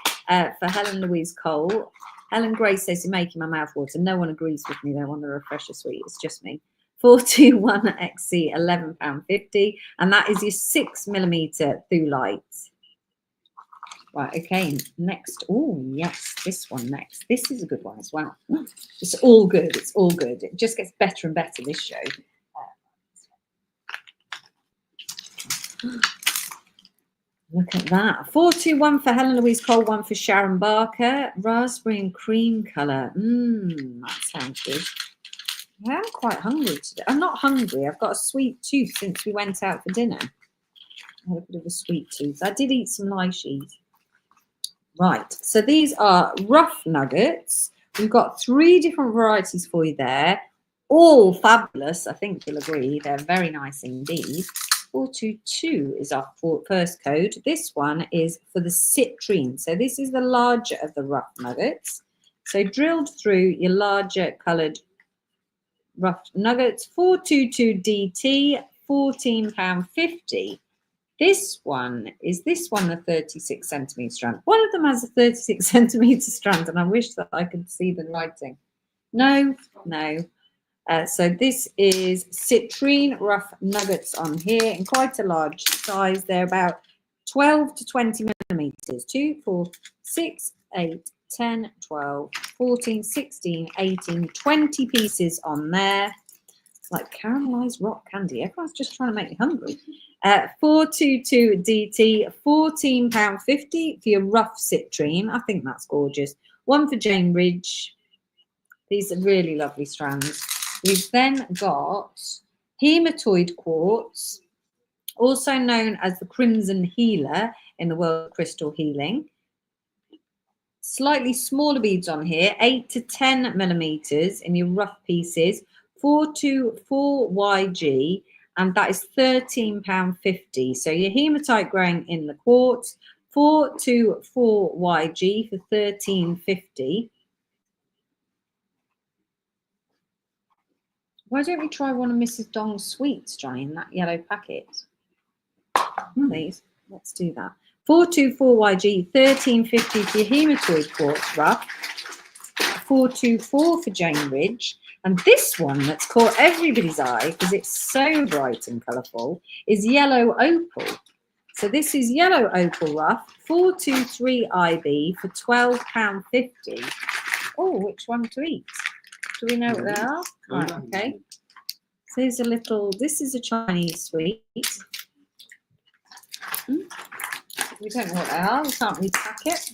for Helen Louise Cole. Helen Grace says you're making my mouth water. No one agrees with me though on the refresher sweet. It's just me. 421XC, £11.50, and that is your 6mm Thulite. Right, okay, next. Oh, yes, this one next. This is a good one as well. It's all good. It's all good. It just gets better and better, this show. Look at that. 421 for Helen Louise Cole, 1 for Sharon Barker. Raspberry and cream colour. That sounds good. I am quite hungry today. I'm not hungry. I've got a sweet tooth since we went out for dinner. I had a bit of a sweet tooth. I did eat some lychees. Right, so these are rough nuggets. We've got 3 different varieties for you there. All fabulous. I think you'll agree. They're very nice indeed. 422 is our first code. This one is for the citrine. So this is the larger of the rough nuggets. So drilled through your larger coloured rough nuggets. 422 DT, £14.50. This one the 36 centimetre strand. One of them has a 36 centimetre strand, and I wish that I could see the writing. No. So this is citrine rough nuggets on here in quite a large size. They're about 12 to 20 millimetres. 2, 4, 6, 8, 10, 12, 14, 16, 18, 20 pieces on there. It's like caramelized rock candy. Everyone's just trying to make me hungry. 422 DT, £14.50 for your rough citrine. I think that's gorgeous. 1 for Jane Ridge. These are really lovely strands. We've then got hematoid quartz, also known as the Crimson Healer in the world of crystal healing. Slightly smaller beads on here, 8 to 10 millimetres in your rough pieces, 424YG, and that is £13.50. So your hematite growing in the quartz, 424YG for £13.50. Why don't we try one of Mrs. Dong's sweets, Johnny, in that yellow packet? Please, let's do that. 424YG, £13.50 for your hematoid quartz rough, 424 for Jane Ridge. And this one that's caught everybody's eye because it's so bright and colourful is yellow opal. So this is yellow opal rough, 423 IB for £12.50. Oh, which one to eat? Do we know what they are? Right, okay. So here's a little, this is a Chinese sweet. We don't know what they are. We can't read the packet.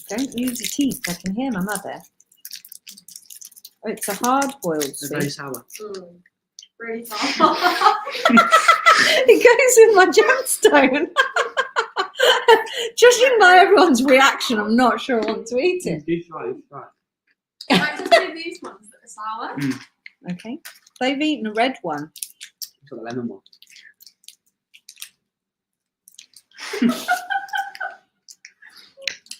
Don't use your teeth. I can hear my mother. Oh, it's a hard-boiled They're very sweet. sour. Really soft. It goes with my gemstone. Judging by everyone's reaction, I'm not sure I want to eat it. Do try, try. I might just do these ones that are sour. Okay. They've eaten a red one. It's got the lemon one.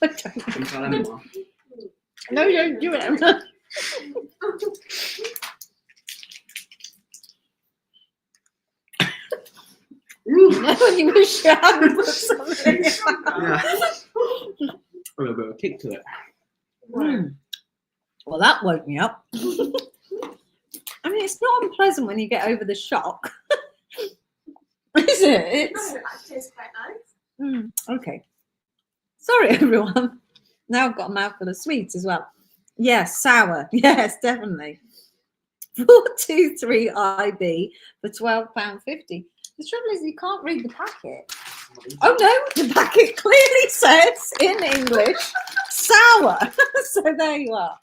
I don't know. You try lemon one. No, don't do it. No, you wish you hadn't put something in your mouth. Yeah. A little bit of a kick to it. Mm. Well, that woke me up. I mean, it's not unpleasant when you get over the shock. Is it? It's... No, that tastes quite nice. Okay. Sorry, everyone. Now I've got a mouthful of sweets as well. Yes, sour. Yes, definitely. 423 IB for £12.50. The trouble is you can't read the packet. Oh no, the packet clearly says in English sour. So there you are.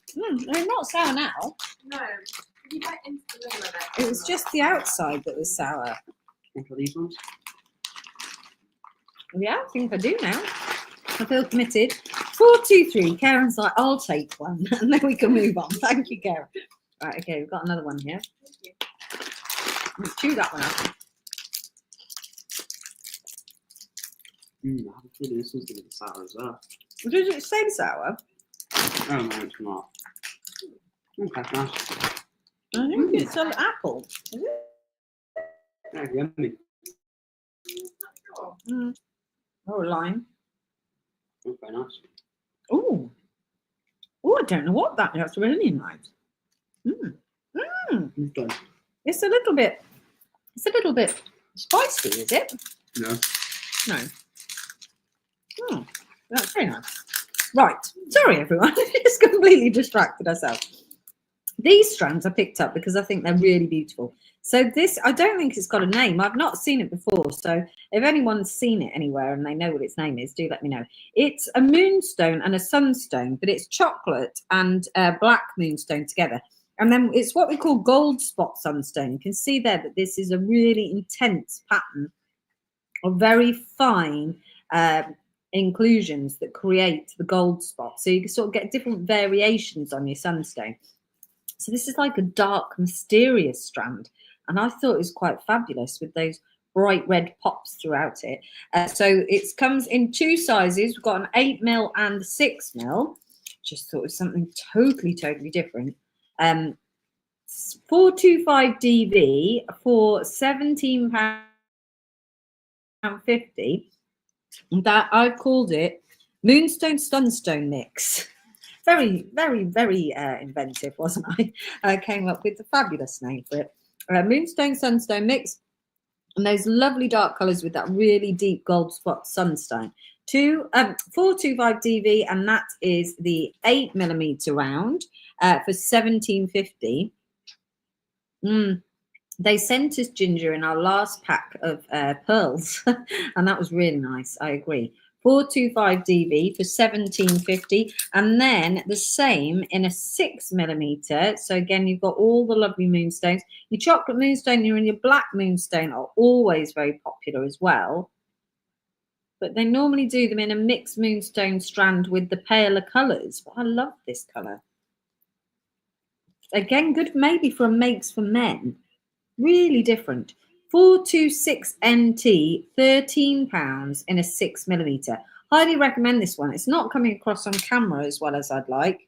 They're not sour now. No. If you bite into the middle of it. It was just the outside that was sour. Want for these ones? Yeah, I think I do now. I feel committed. 423. Karen's like, I'll take one, and then we can move on. Thank you, Karen. Right, okay, we've got another one here. Let's chew that one up. I have a feeling this one's going to be sour as well. Does it say sour? Oh no, it's not. Okay, nice. I think it's an apple. Is it? Yeah, yummy. Oh, lime. That's very nice. Oh, I don't know what that is. That's really nice. Okay. It's a little bit spicy, is it? No. No. That's very nice. Right. Sorry, everyone. Just completely distracted ourselves. These strands I picked up because I think they're really beautiful. So this, I don't think it's got a name. I've not seen it before. So if anyone's seen it anywhere and they know what its name is, do let me know. It's a moonstone and a sunstone, but it's chocolate and black moonstone together. And then it's what we call gold spot sunstone. You can see there that this is a really intense pattern of very fine inclusions that create the gold spot. So you can sort of get different variations on your sunstone. So this is like a dark, mysterious strand. And I thought it was quite fabulous with those bright red pops throughout it. So it comes in two sizes. We've got an 8mm and 6mm. Just thought it was something totally different. 425 DV for £17.50. That I've called it Moonstone Sunstone Mix. Very inventive, wasn't I? I came up with a fabulous name for it. Moonstone Sunstone Mix. And those lovely dark colours with that really deep gold spot sunstone. 425 DV, and that is the 8mm round for £17.50. They sent us ginger in our last pack of pearls, and that was really nice. I agree. 425 DV for £17.50, and then the same in a 6mm. So again, you've got all the lovely moonstones. Your chocolate moonstone and your black moonstone are always very popular as well, but they normally do them in a mixed moonstone strand with the paler colours. But I love this colour. Again, good maybe for a makes for men. Really different. 426 NT, £13 in a 6mm. Highly recommend this one. It's not coming across on camera as well as I'd like.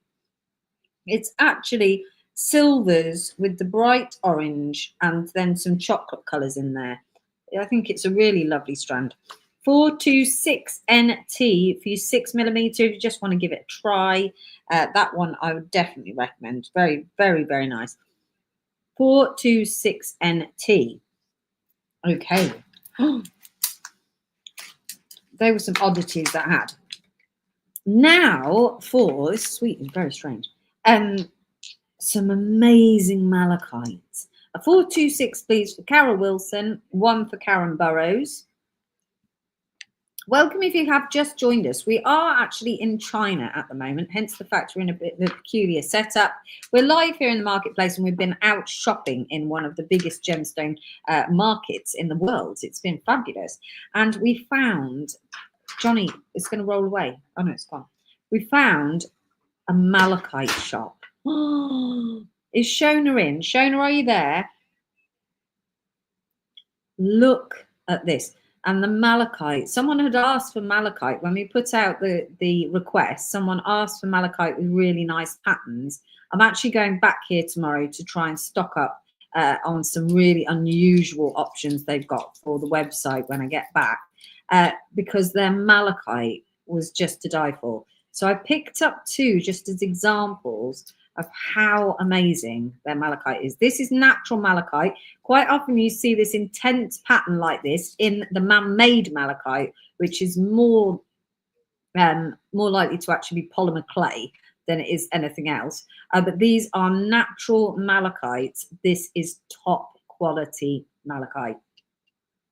It's actually silvers with the bright orange and then some chocolate colours in there. I think it's a really lovely strand. 426 NT for your 6mm. If you just want to give it a try, that one I would definitely recommend. Very nice. 426 NT. Okay. There were some oddities that I had. Now for this sweet is very strange. Some amazing malachite. A 426, please, for Carol Wilson. 1 for Karen Burrows. Welcome if you have just joined us. We are actually in China at the moment, hence the fact we're in a bit of a peculiar setup. We're live here in the marketplace and we've been out shopping in one of the biggest gemstone markets in the world. It's been fabulous. And we found, Johnny, it's going to roll away. Oh no, it's gone. We found a malachite shop. Is Shona in? Shona, are you there? Look at this. And the malachite, someone had asked for malachite when we put out the request. Someone asked for malachite with really nice patterns. I'm actually going back here tomorrow to try and stock up on some really unusual options they've got for the website when I get back, because their malachite was just to die for. So I picked up 2 just as examples of how amazing their malachite is. This is natural malachite. Quite often you see this intense pattern like this in the man-made malachite, which is more likely to actually be polymer clay than it is anything else. But these are natural malachites. This is top quality malachite.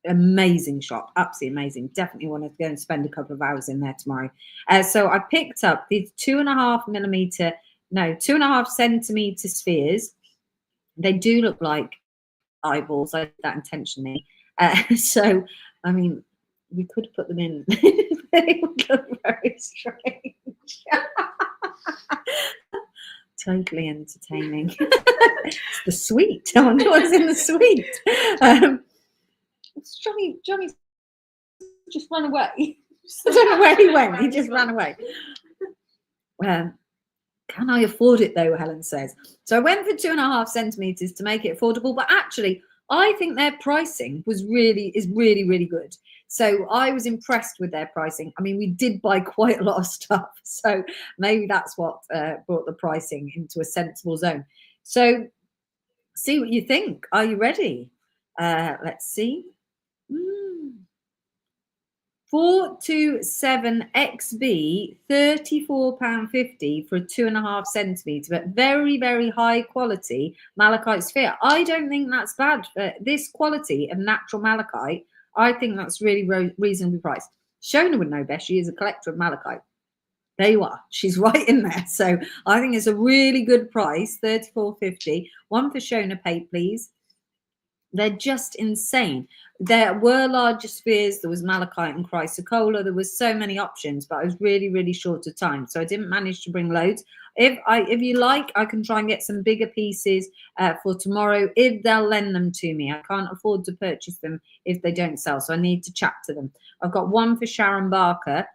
Amazing shop, absolutely amazing. Definitely want to go and spend a couple of hours in there tomorrow. So I picked up these 2.5 centimeter spheres. They do look like eyeballs. I did that intentionally. So, I mean, we could put them in. They would look very strange. Totally entertaining. It's the sweet. I wonder what's in the sweet. Johnny just ran away. I don't know where he went. He just ran away. Can I afford it though? Helen says. So I went for 2.5 centimeters to make it affordable, but actually I think their pricing is really good. So I was impressed with their pricing. I mean, we did buy quite a lot of stuff, so maybe that's what brought the pricing into a sensible zone. So see what you think. Are you ready? Let's see. 427XB, £34.50 for a 2.5 centimeter, but very, very high quality malachite sphere. I don't think that's bad for this quality of natural malachite. I think that's really reasonably priced. Shona would know best. She is a collector of malachite. There you are. She's right in there. So I think it's a really good price, £34.50. 1 for Shona Pate, please. They're just insane. There were larger spheres. There was malachite and chrysocolla. There was so many options, but I was really short of time, so I didn't manage to bring loads. If you like, I can try and get some bigger pieces for tomorrow if they'll lend them to me. I can't afford to purchase them if they don't sell, so I need to chat to them. I've got 1 for Sharon Barker.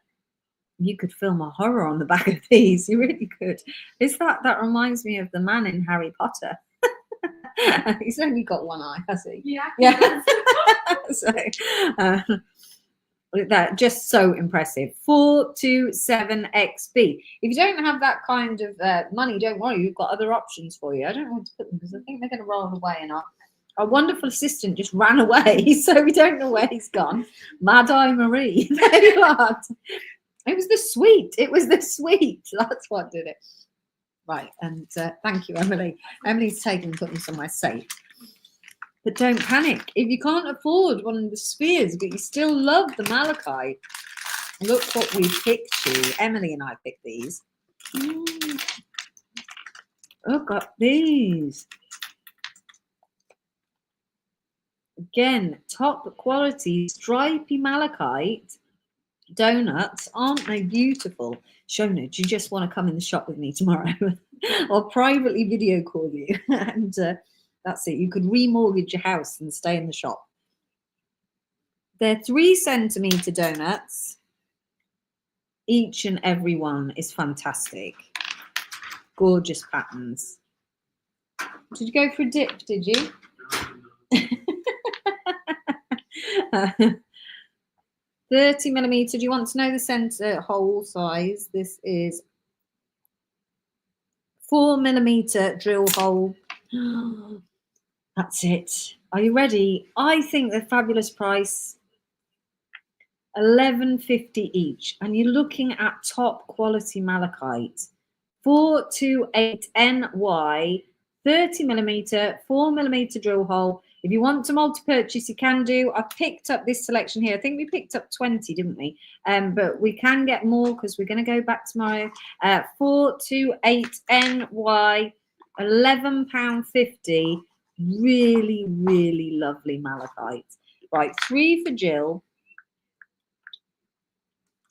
You could film a horror on the back of these. You really could. That reminds me of the man in Harry Potter. He's only got 1 eye, has he? Yeah. So that just so impressive. 427XB. If you don't have that kind of money, don't worry. We've got other options for you. I don't know where to put them because I think they're going to roll away, and our wonderful assistant just ran away, so we don't know where he's gone. Mad Eye Marie. There you are. It was the sweet. That's what did it. Right, and thank you, Emily. Emily's taken and put them somewhere safe. But don't panic. If you can't afford one of the spheres, but you still love the malachite, look what we picked you. Emily and I picked these. Look at these. Again, top quality, stripy malachite donuts. Aren't they beautiful? Shona, do you just want to come in the shop with me tomorrow? I'll privately video call you, and that's it. You could remortgage your house and stay in the shop. They're 3 centimeter donuts. Each and every one is fantastic. Gorgeous patterns. Did you go for a dip, did you? 30 millimeter. Do you want to know the center hole size? This is 4 millimeter drill hole. That's it. Are you ready? I think they're fabulous price. $11.50 each, and you're looking at top quality malachite. 428NY 30mm, 4mm drill hole. If you want to multi-purchase, you can do. I picked up this selection here. I think we picked up 20, didn't we? But we can get more because we're going to go back tomorrow. 428NY, £11.50. Really, really lovely malachite. Right, 3 for Jill.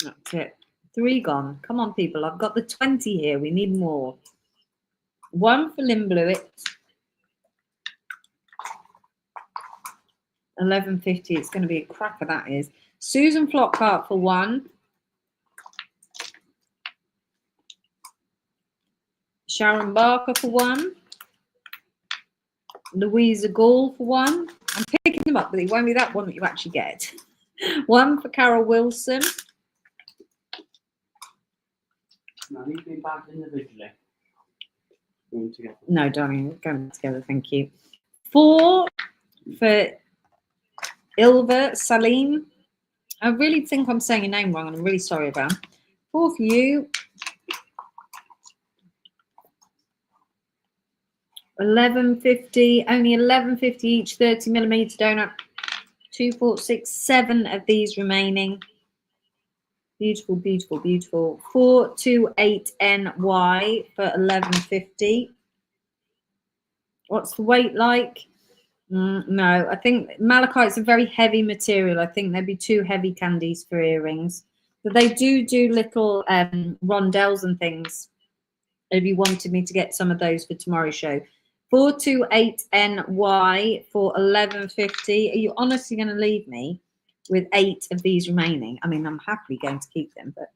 That's it. 3 gone. Come on, people. I've got the 20 here. We need more. 1 for Lynn Blewett. 11.50. It's going to be a cracker, that is. Susan Flockhart for 1. Sharon Barker for 1. Louisa Gall for 1. I'm picking them up, but it won't be that one that you actually get. 1 for Carol Wilson. Now these been bagged individually. Going together. No, darling, we're going together. Thank you. 4 for Ilva Salim. I really think I'm saying your name wrong, and I'm really sorry about it. 4 for you. 11.50. Only 11.50 each. 30mm donut. 2, 4, 6, 7 of these remaining. Beautiful, beautiful, beautiful. 428NY for 11.50. What's the weight like? No, I think malachite's a very heavy material. I think they'd be too heavy candies for earrings. But they do little rondelles and things. If you wanted me to get some of those for tomorrow's show. 428NY for 11.50. Are you honestly going to leave me with 8 of these remaining? I mean, I'm happily going to keep them, but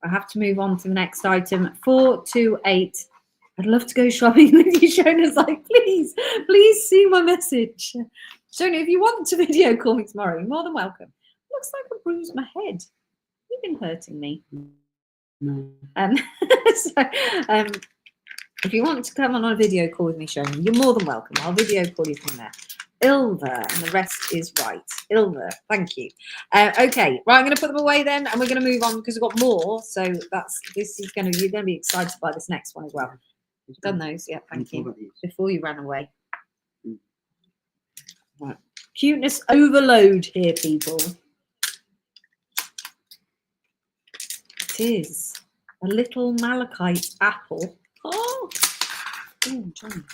I have to move on to the next item. 428. I'd love to go shopping with you. Shona's like, please see my message. Shona, if you want to video call me tomorrow, you're more than welcome. Looks like I bruised my head. You've been hurting me. No. If you want to come on a video call with me, Shona, you're more than welcome. I'll video call you from there. Ilva, and the rest is right. Ilva, thank you. Okay, right, I'm going to put them away then, and we're going to move on because we've got more. So you're going to be excited by this next one as well. Done those, yeah, thank you. Before you ran away. Right. Cuteness overload here, people. It is a little malachite apple. Oh, John.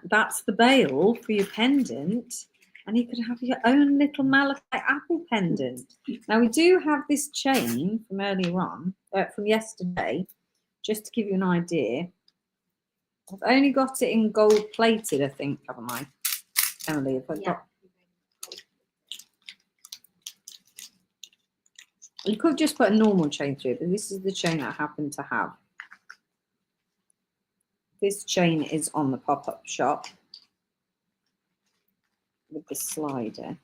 That's the bail for your pendant, and you could have your own little malachite apple pendant. Now we do have this chain from earlier on, from yesterday, just to give you an idea. I've only got it in gold plated, I think, haven't I, Emily? Have I got? You could just put a normal chain through it, but this is the chain I happen to have. This chain is on the pop-up shop with the slider.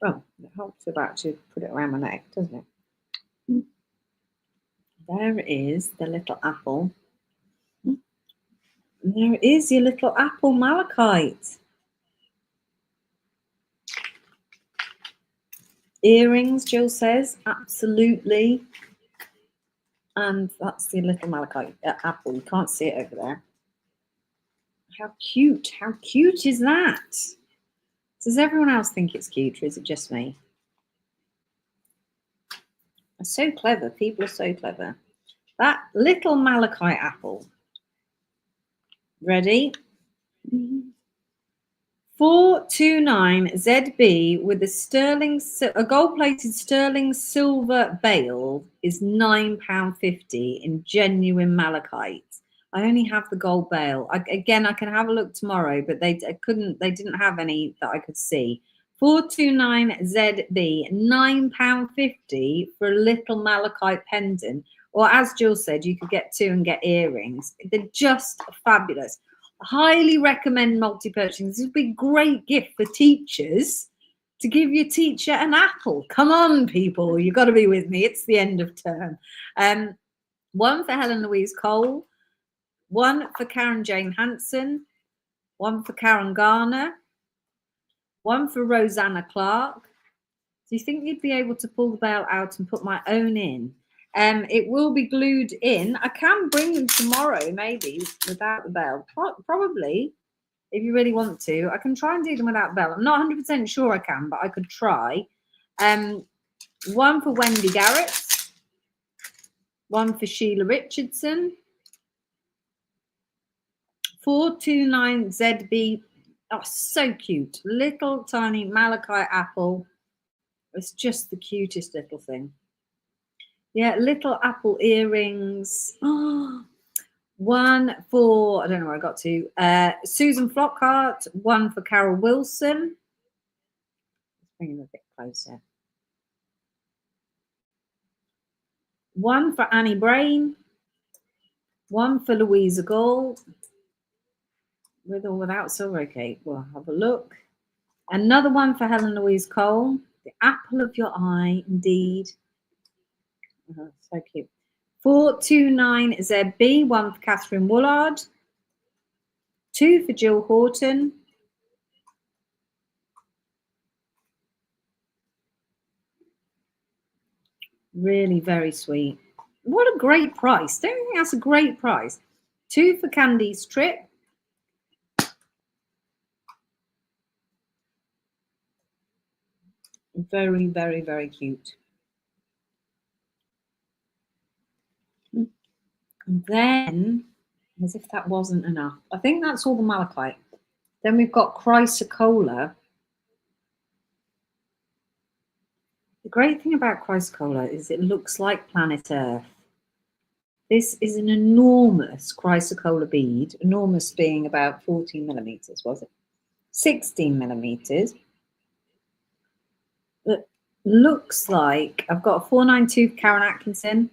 Oh, it helps about to put it around my neck, doesn't it? There is the little apple. There is your little apple malachite. Earrings, Jill says, absolutely. And that's the little malachite apple. You can't see it over there. How cute. How cute is that? Does everyone else think it's cute, or is it just me? They're so clever. People are so clever. That little malachite apple. Ready? 429 ZB with a gold-plated sterling silver bail is £9.50 in genuine malachite. I only have the gold bail. Again, I can have a look tomorrow, but they didn't have any that I could see. 429 ZB, £9.50 for a little malachite pendant. Or as Jill said, you could get 2 and get earrings. They're just fabulous. Highly recommend multi-purchasing. This would be a great gift for teachers to give your teacher an apple. Come on, people. You've got to be with me. It's the end of term. 1 for Helen Louise Cole. 1 for Karen Jane Hanson. one for Karen Garner, one for Rosanna Clark. Do you think you'd be able to pull the bail out and put my own in? It will be glued in. I can bring them tomorrow, maybe, without the bail. Probably, if you really want to. I can try and do them without bail. I'm not 100% sure I can, but I could try. One for Wendy Garrett. One for Sheila Richardson. 429ZB. Oh, so cute. Little tiny malachite apple. It's just the cutest little thing. Yeah, little apple earrings. Oh, one for, I don't know where I got to, Susan Flockhart. One for Carol Wilson. Let's bring him a bit closer. One for Annie Brain. One for Louisa Gold. With or without silver, okay, we'll have a look. Another one for Helen Louise Cole. The apple of your eye, indeed. Oh, so cute. 429ZB, one for Catherine Woolard. Two for Jill Horton. Really very sweet. What a great price. Don't you think that's a great price? Two for Candice Tripp. Very, very, very cute. And then, as if that wasn't enough, I think that's all the malachite. Then we've got chrysocolla. The great thing about chrysocolla is it looks like planet Earth. This is an enormous chrysocolla bead, enormous being about 14 millimeters, was it? 16 millimeters. That looks like, I've got a 492 Karen Atkinson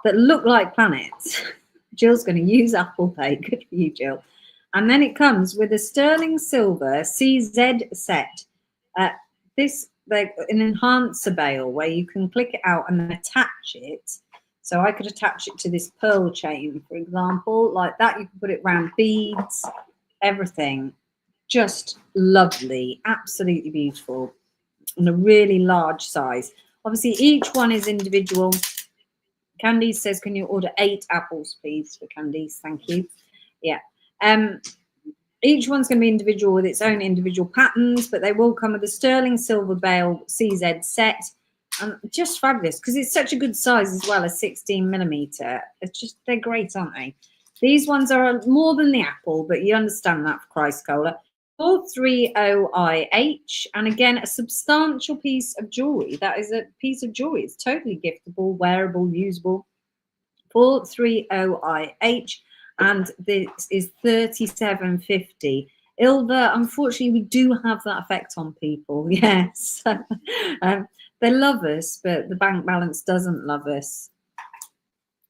that look like planets. Jill's going to use Apple Pay. Good for you, Jill. And then it comes with a sterling silver CZ set. This, like an enhancer bail where you can click it out and then attach it. So I could attach it to this pearl chain, for example, like that. You can put it around beads, everything. Just lovely, absolutely beautiful, and a really large size. Obviously, each one is individual. Candice says, can you order 8 apples, please, for Candice? Thank you. Yeah. Each one's going to be individual with its own individual patterns, but they will come with a sterling silver bail CZ set. And just fabulous because it's such a good size as well, as 16 millimeter. It's just, they're great, aren't they? These ones are more than the apple, but you understand that for chrysocolla. 430IH, and again, a substantial piece of jewelry. That is a piece of jewelry. It's totally giftable, wearable, usable. 430IH, and this is 37.50. Ilva, unfortunately, we do have that effect on people. Yes. They love us, but the bank balance doesn't love us.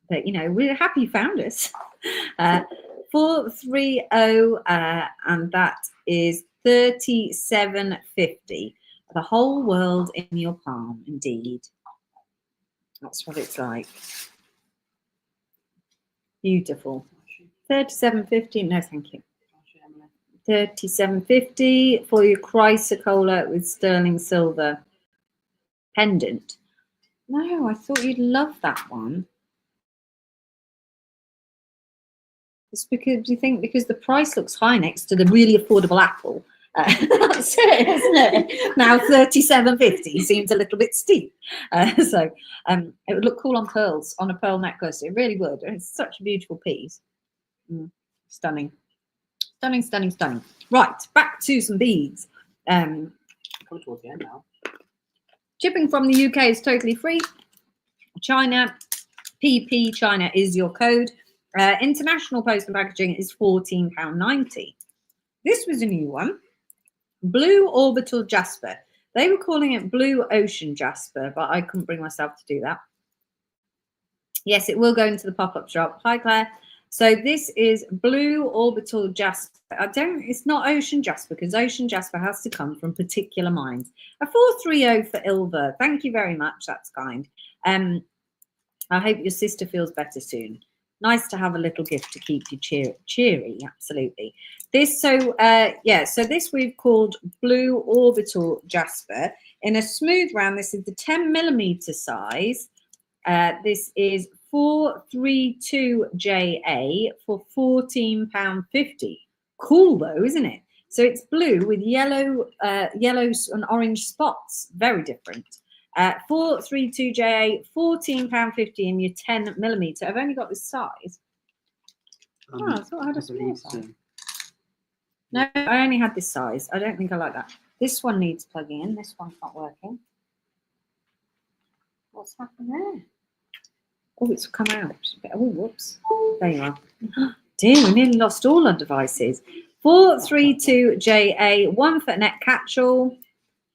But, you know, we're happy you found us. 430, and that is 37.50. The whole world in your palm, indeed. That's what it's like. Beautiful. 37.50. No, thank you. 37.50 for your chrysocolla with sterling silver pendant. No, I thought you'd love that one. It's because you think because the price looks high next to the really affordable apple. That's it, isn't it? Now 37.50 seems a little bit steep. So it would look cool on pearls, on a pearl necklace. It really would. It's such a beautiful piece. Stunning. Stunning, stunning, stunning. Right, back to some beads. Coming towards the end now. Shipping from the UK is totally free. China, PP China is your code. International post and packaging is £14.90. This was a new one. Blue Orbital Jasper. They were calling it Blue Ocean Jasper, but I couldn't bring myself to do that. Yes, it will go into the pop-up shop. Hi, Claire. So this is Blue Orbital Jasper. It's not Ocean Jasper, because Ocean Jasper has to come from particular mines. A 430 for Ilva. Thank you very much. That's kind. I hope your sister feels better soon. Nice to have a little gift to keep you cheery. Absolutely. This, so this we've called Blue Orbital Jasper in a smooth round. This is the 10mm size. This is 432JA for £14.50. Cool though, isn't it? So it's blue with yellow and orange spots. Very different. 432JA, £14.50 in your 10mm. I've only got this size. I thought I had a small size. No, I only had this size. I don't think I like that. This one needs plugging in. This one's not working. What's happened there? Oh, it's come out. Oh, whoops. There you are. Dear, we nearly lost all our devices. 432JA, one for Annette Catchall.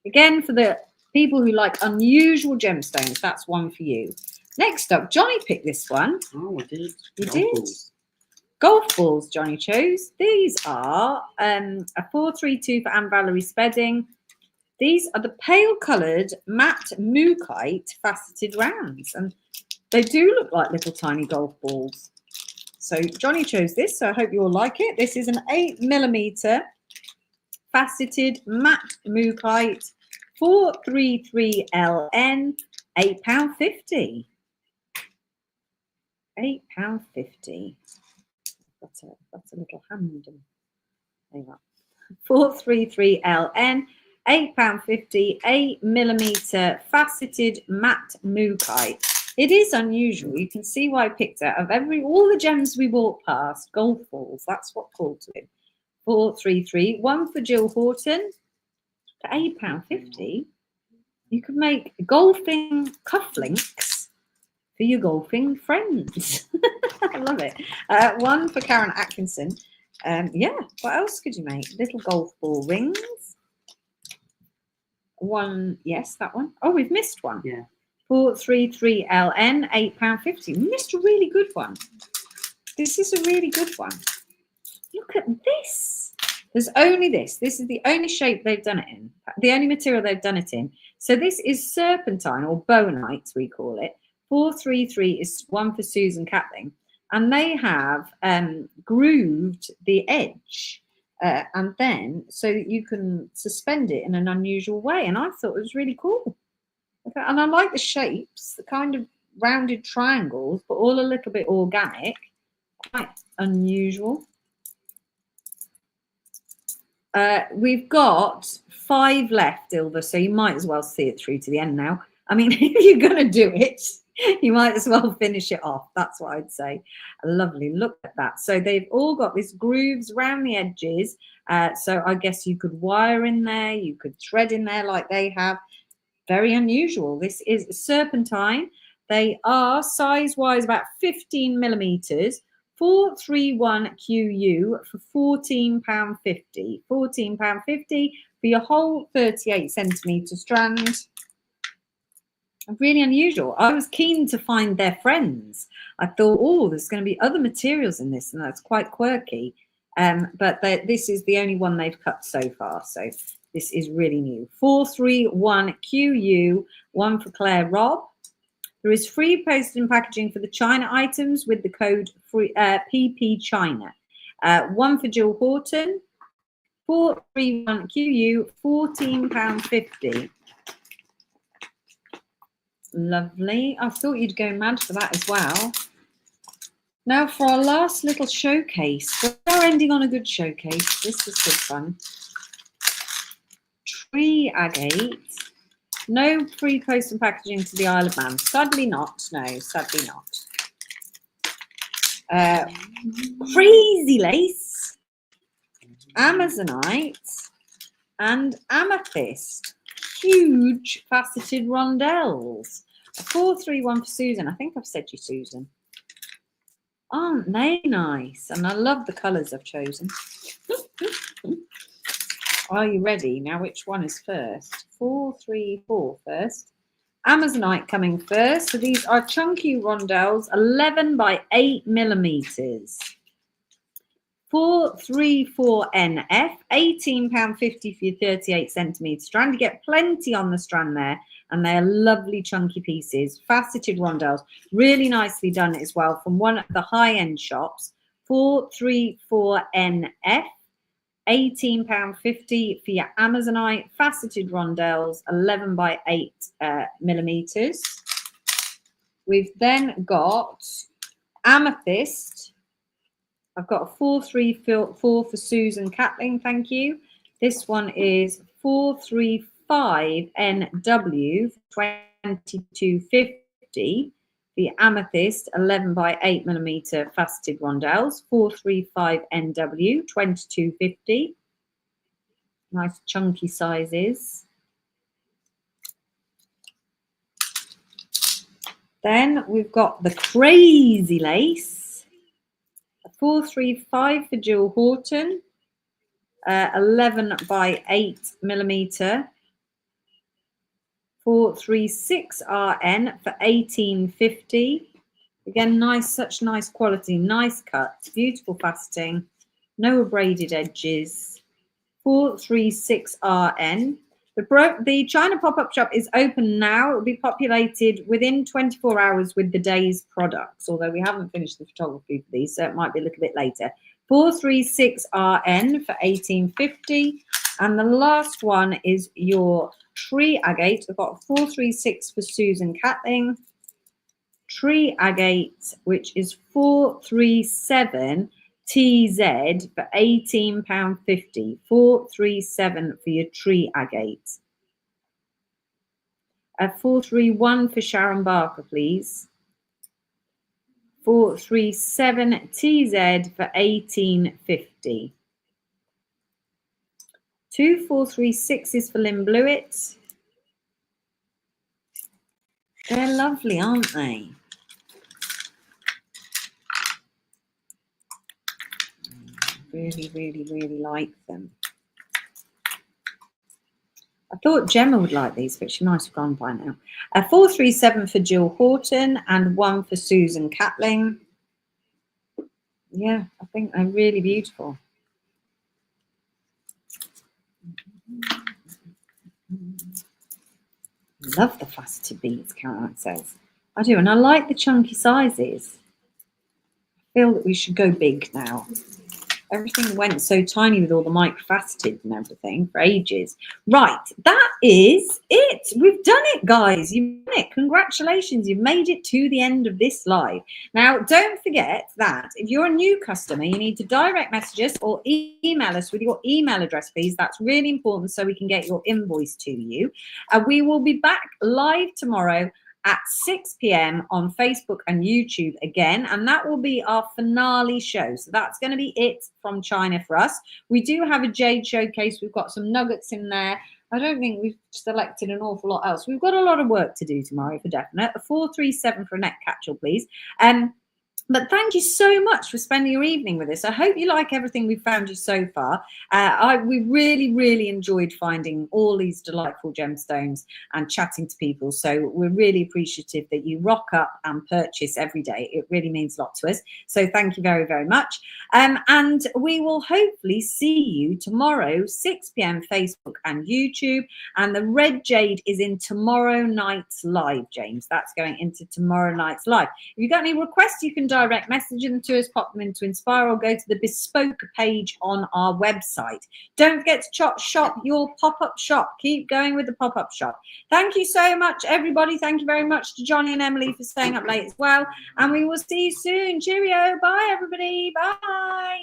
Again, for the people who like unusual gemstones, that's one for you. Next up, Johnny picked this one. Oh, I did. You did? Golf balls Johnny chose. These are a 432 for Anne Valerie Spedding. These are the pale coloured matte mookaite faceted rounds, and they do look like little tiny golf balls. So Johnny chose this, so I hope you all like it. This is an 8mm faceted matte mookaite, 433LN, £8.50. £8.50. That's a little hand. There you are. 433LN, £8.50, 8mm faceted matte mookaite. It is unusual. You can see why I picked it. Of all the gems we walked past, golf balls, that's what called to it. 433, one for Jill Horton for £8.50. You could make golfing cufflinks for your golfing friends. I love it. One for Karen Atkinson. Yeah, what else could you make? Little golf ball rings. One, yes, that one. Oh, we've missed one. Yeah. 433LN, £8.50. We missed a really good one. This is a really good one. Look at this. There's only this. This is the only shape they've done it in. The only material they've done it in. So this is serpentine, or bonite, we call it. 433 is one for Susan Catling. And they have grooved the edge. And then so that you can suspend it in an unusual way. And I thought it was really cool. Okay, and I like the shapes, the kind of rounded triangles, but all a little bit organic, quite unusual. We've got 5 left, Ilva, so you might as well see it through to the end now. I mean, if you're going to do it, you might as well finish it off. That's what I'd say. Lovely. Look at that. So they've all got these grooves around the edges. So I guess you could wire in there. You could thread in there like they have. Very unusual. This is serpentine. They are size-wise about 15mm. 431QU for £14.50. £14.50 for your whole 38cm strand. Really unusual. I was keen to find their friends. I thought, oh, there's going to be other materials in this, and that's quite quirky. But this is the only one they've cut so far. So this is really new. 431QU, one for Claire Robb. There is free postage and packaging for the China items with the code PP China. One for Jill Horton. 431QU, £14.50. Lovely. I thought you'd go mad for that as well. Now for our last little showcase. We're ending on a good showcase. This was good fun. Tree agate. No free post and packaging to the Isle of Man. Sadly not. No, sadly not. Crazy lace. Amazonite. And amethyst. Huge faceted rondelles. A 431 for Susan. I think I've said you, Susan. Aren't they nice? And I love the colours I've chosen. Are you ready? Now, which one is first? 434 first. Amazonite coming first. So these are chunky rondelles, 11 by 8mm. 434NF, £18.50 for your 38cm strand. You get plenty on the strand there. and they're lovely chunky pieces, faceted rondelles, really nicely done as well from one of the high-end shops. 434NF, £18.50 for your Amazonite faceted rondelles, 11 by 8 millimeters. We've then got amethyst. I've got a 434 for Susan Catling, thank you. This one is 435NW, 2250. The amethyst 11 by 8 millimeter faceted rondelles, 435NW, 2250. Nice chunky sizes. Then we've got the crazy lace, 435 for Jill Horton, 11 by 8 millimeter, 436RN for 1850. Again, nice, such nice quality, nice cuts, beautiful faceting, no abraded edges. 436RN. The China pop-up shop is open now. It will be populated within 24 hours with the day's products, although we haven't finished the photography for these, so it might be a little bit later. 436RN for 1850. And the last one is your tree agate. I've got 436 for Susan Catling. Tree agate, which is 437 TZ for £18.50. 437 for your tree agate. 431 for Sharon Barker, please. 437 TZ for £18.50. 2436s for Lynn Blewett. They're lovely, aren't they? Really, really, really like them. I thought Gemma would like these, but she might have gone by now. 437 for Jill Horton and 1 for Susan Catling. Yeah, I think they're really beautiful. Love the faceted beads, Caroline says. I do, and I like the chunky sizes. I feel that we should go big now. Everything went so tiny with all the microfaceted and everything for ages. Right, that is it. We've done it, guys. You've done it. Congratulations. You've made it to the end of this live. Now, don't forget that if you're a new customer, you need to direct message us or email us with your email address, please. That's really important so we can get your invoice to you. We will be back live tomorrow at 6 p.m. on Facebook and YouTube again, and that will be our finale show. So that's going to be it from China for us. We do have a jade showcase. We've got some nuggets in there. I don't think we've selected an awful lot else. We've got a lot of work to do tomorrow for definite. A 437 for a neck catch-all, please. But thank you so much for spending your evening with us. I hope you like everything we've found you so far. We really, really enjoyed finding all these delightful gemstones and chatting to people. So we're really appreciative that you rock up and purchase every day. It really means a lot to us. So thank you very, very much. And we will hopefully see you tomorrow, 6 p.m. Facebook and YouTube. And the Red Jade is in tomorrow night's live, James. That's going into tomorrow night's live. If you've got any requests, you can direct message them to us, pop them into Inspire, or go to the bespoke page on our website. Don't forget to shop your pop-up shop. Keep going with the pop-up shop. Thank you so much, everybody. Thank you very much to Johnny and Emily for staying up late as well. And we will see you soon. Cheerio. Bye, everybody. Bye.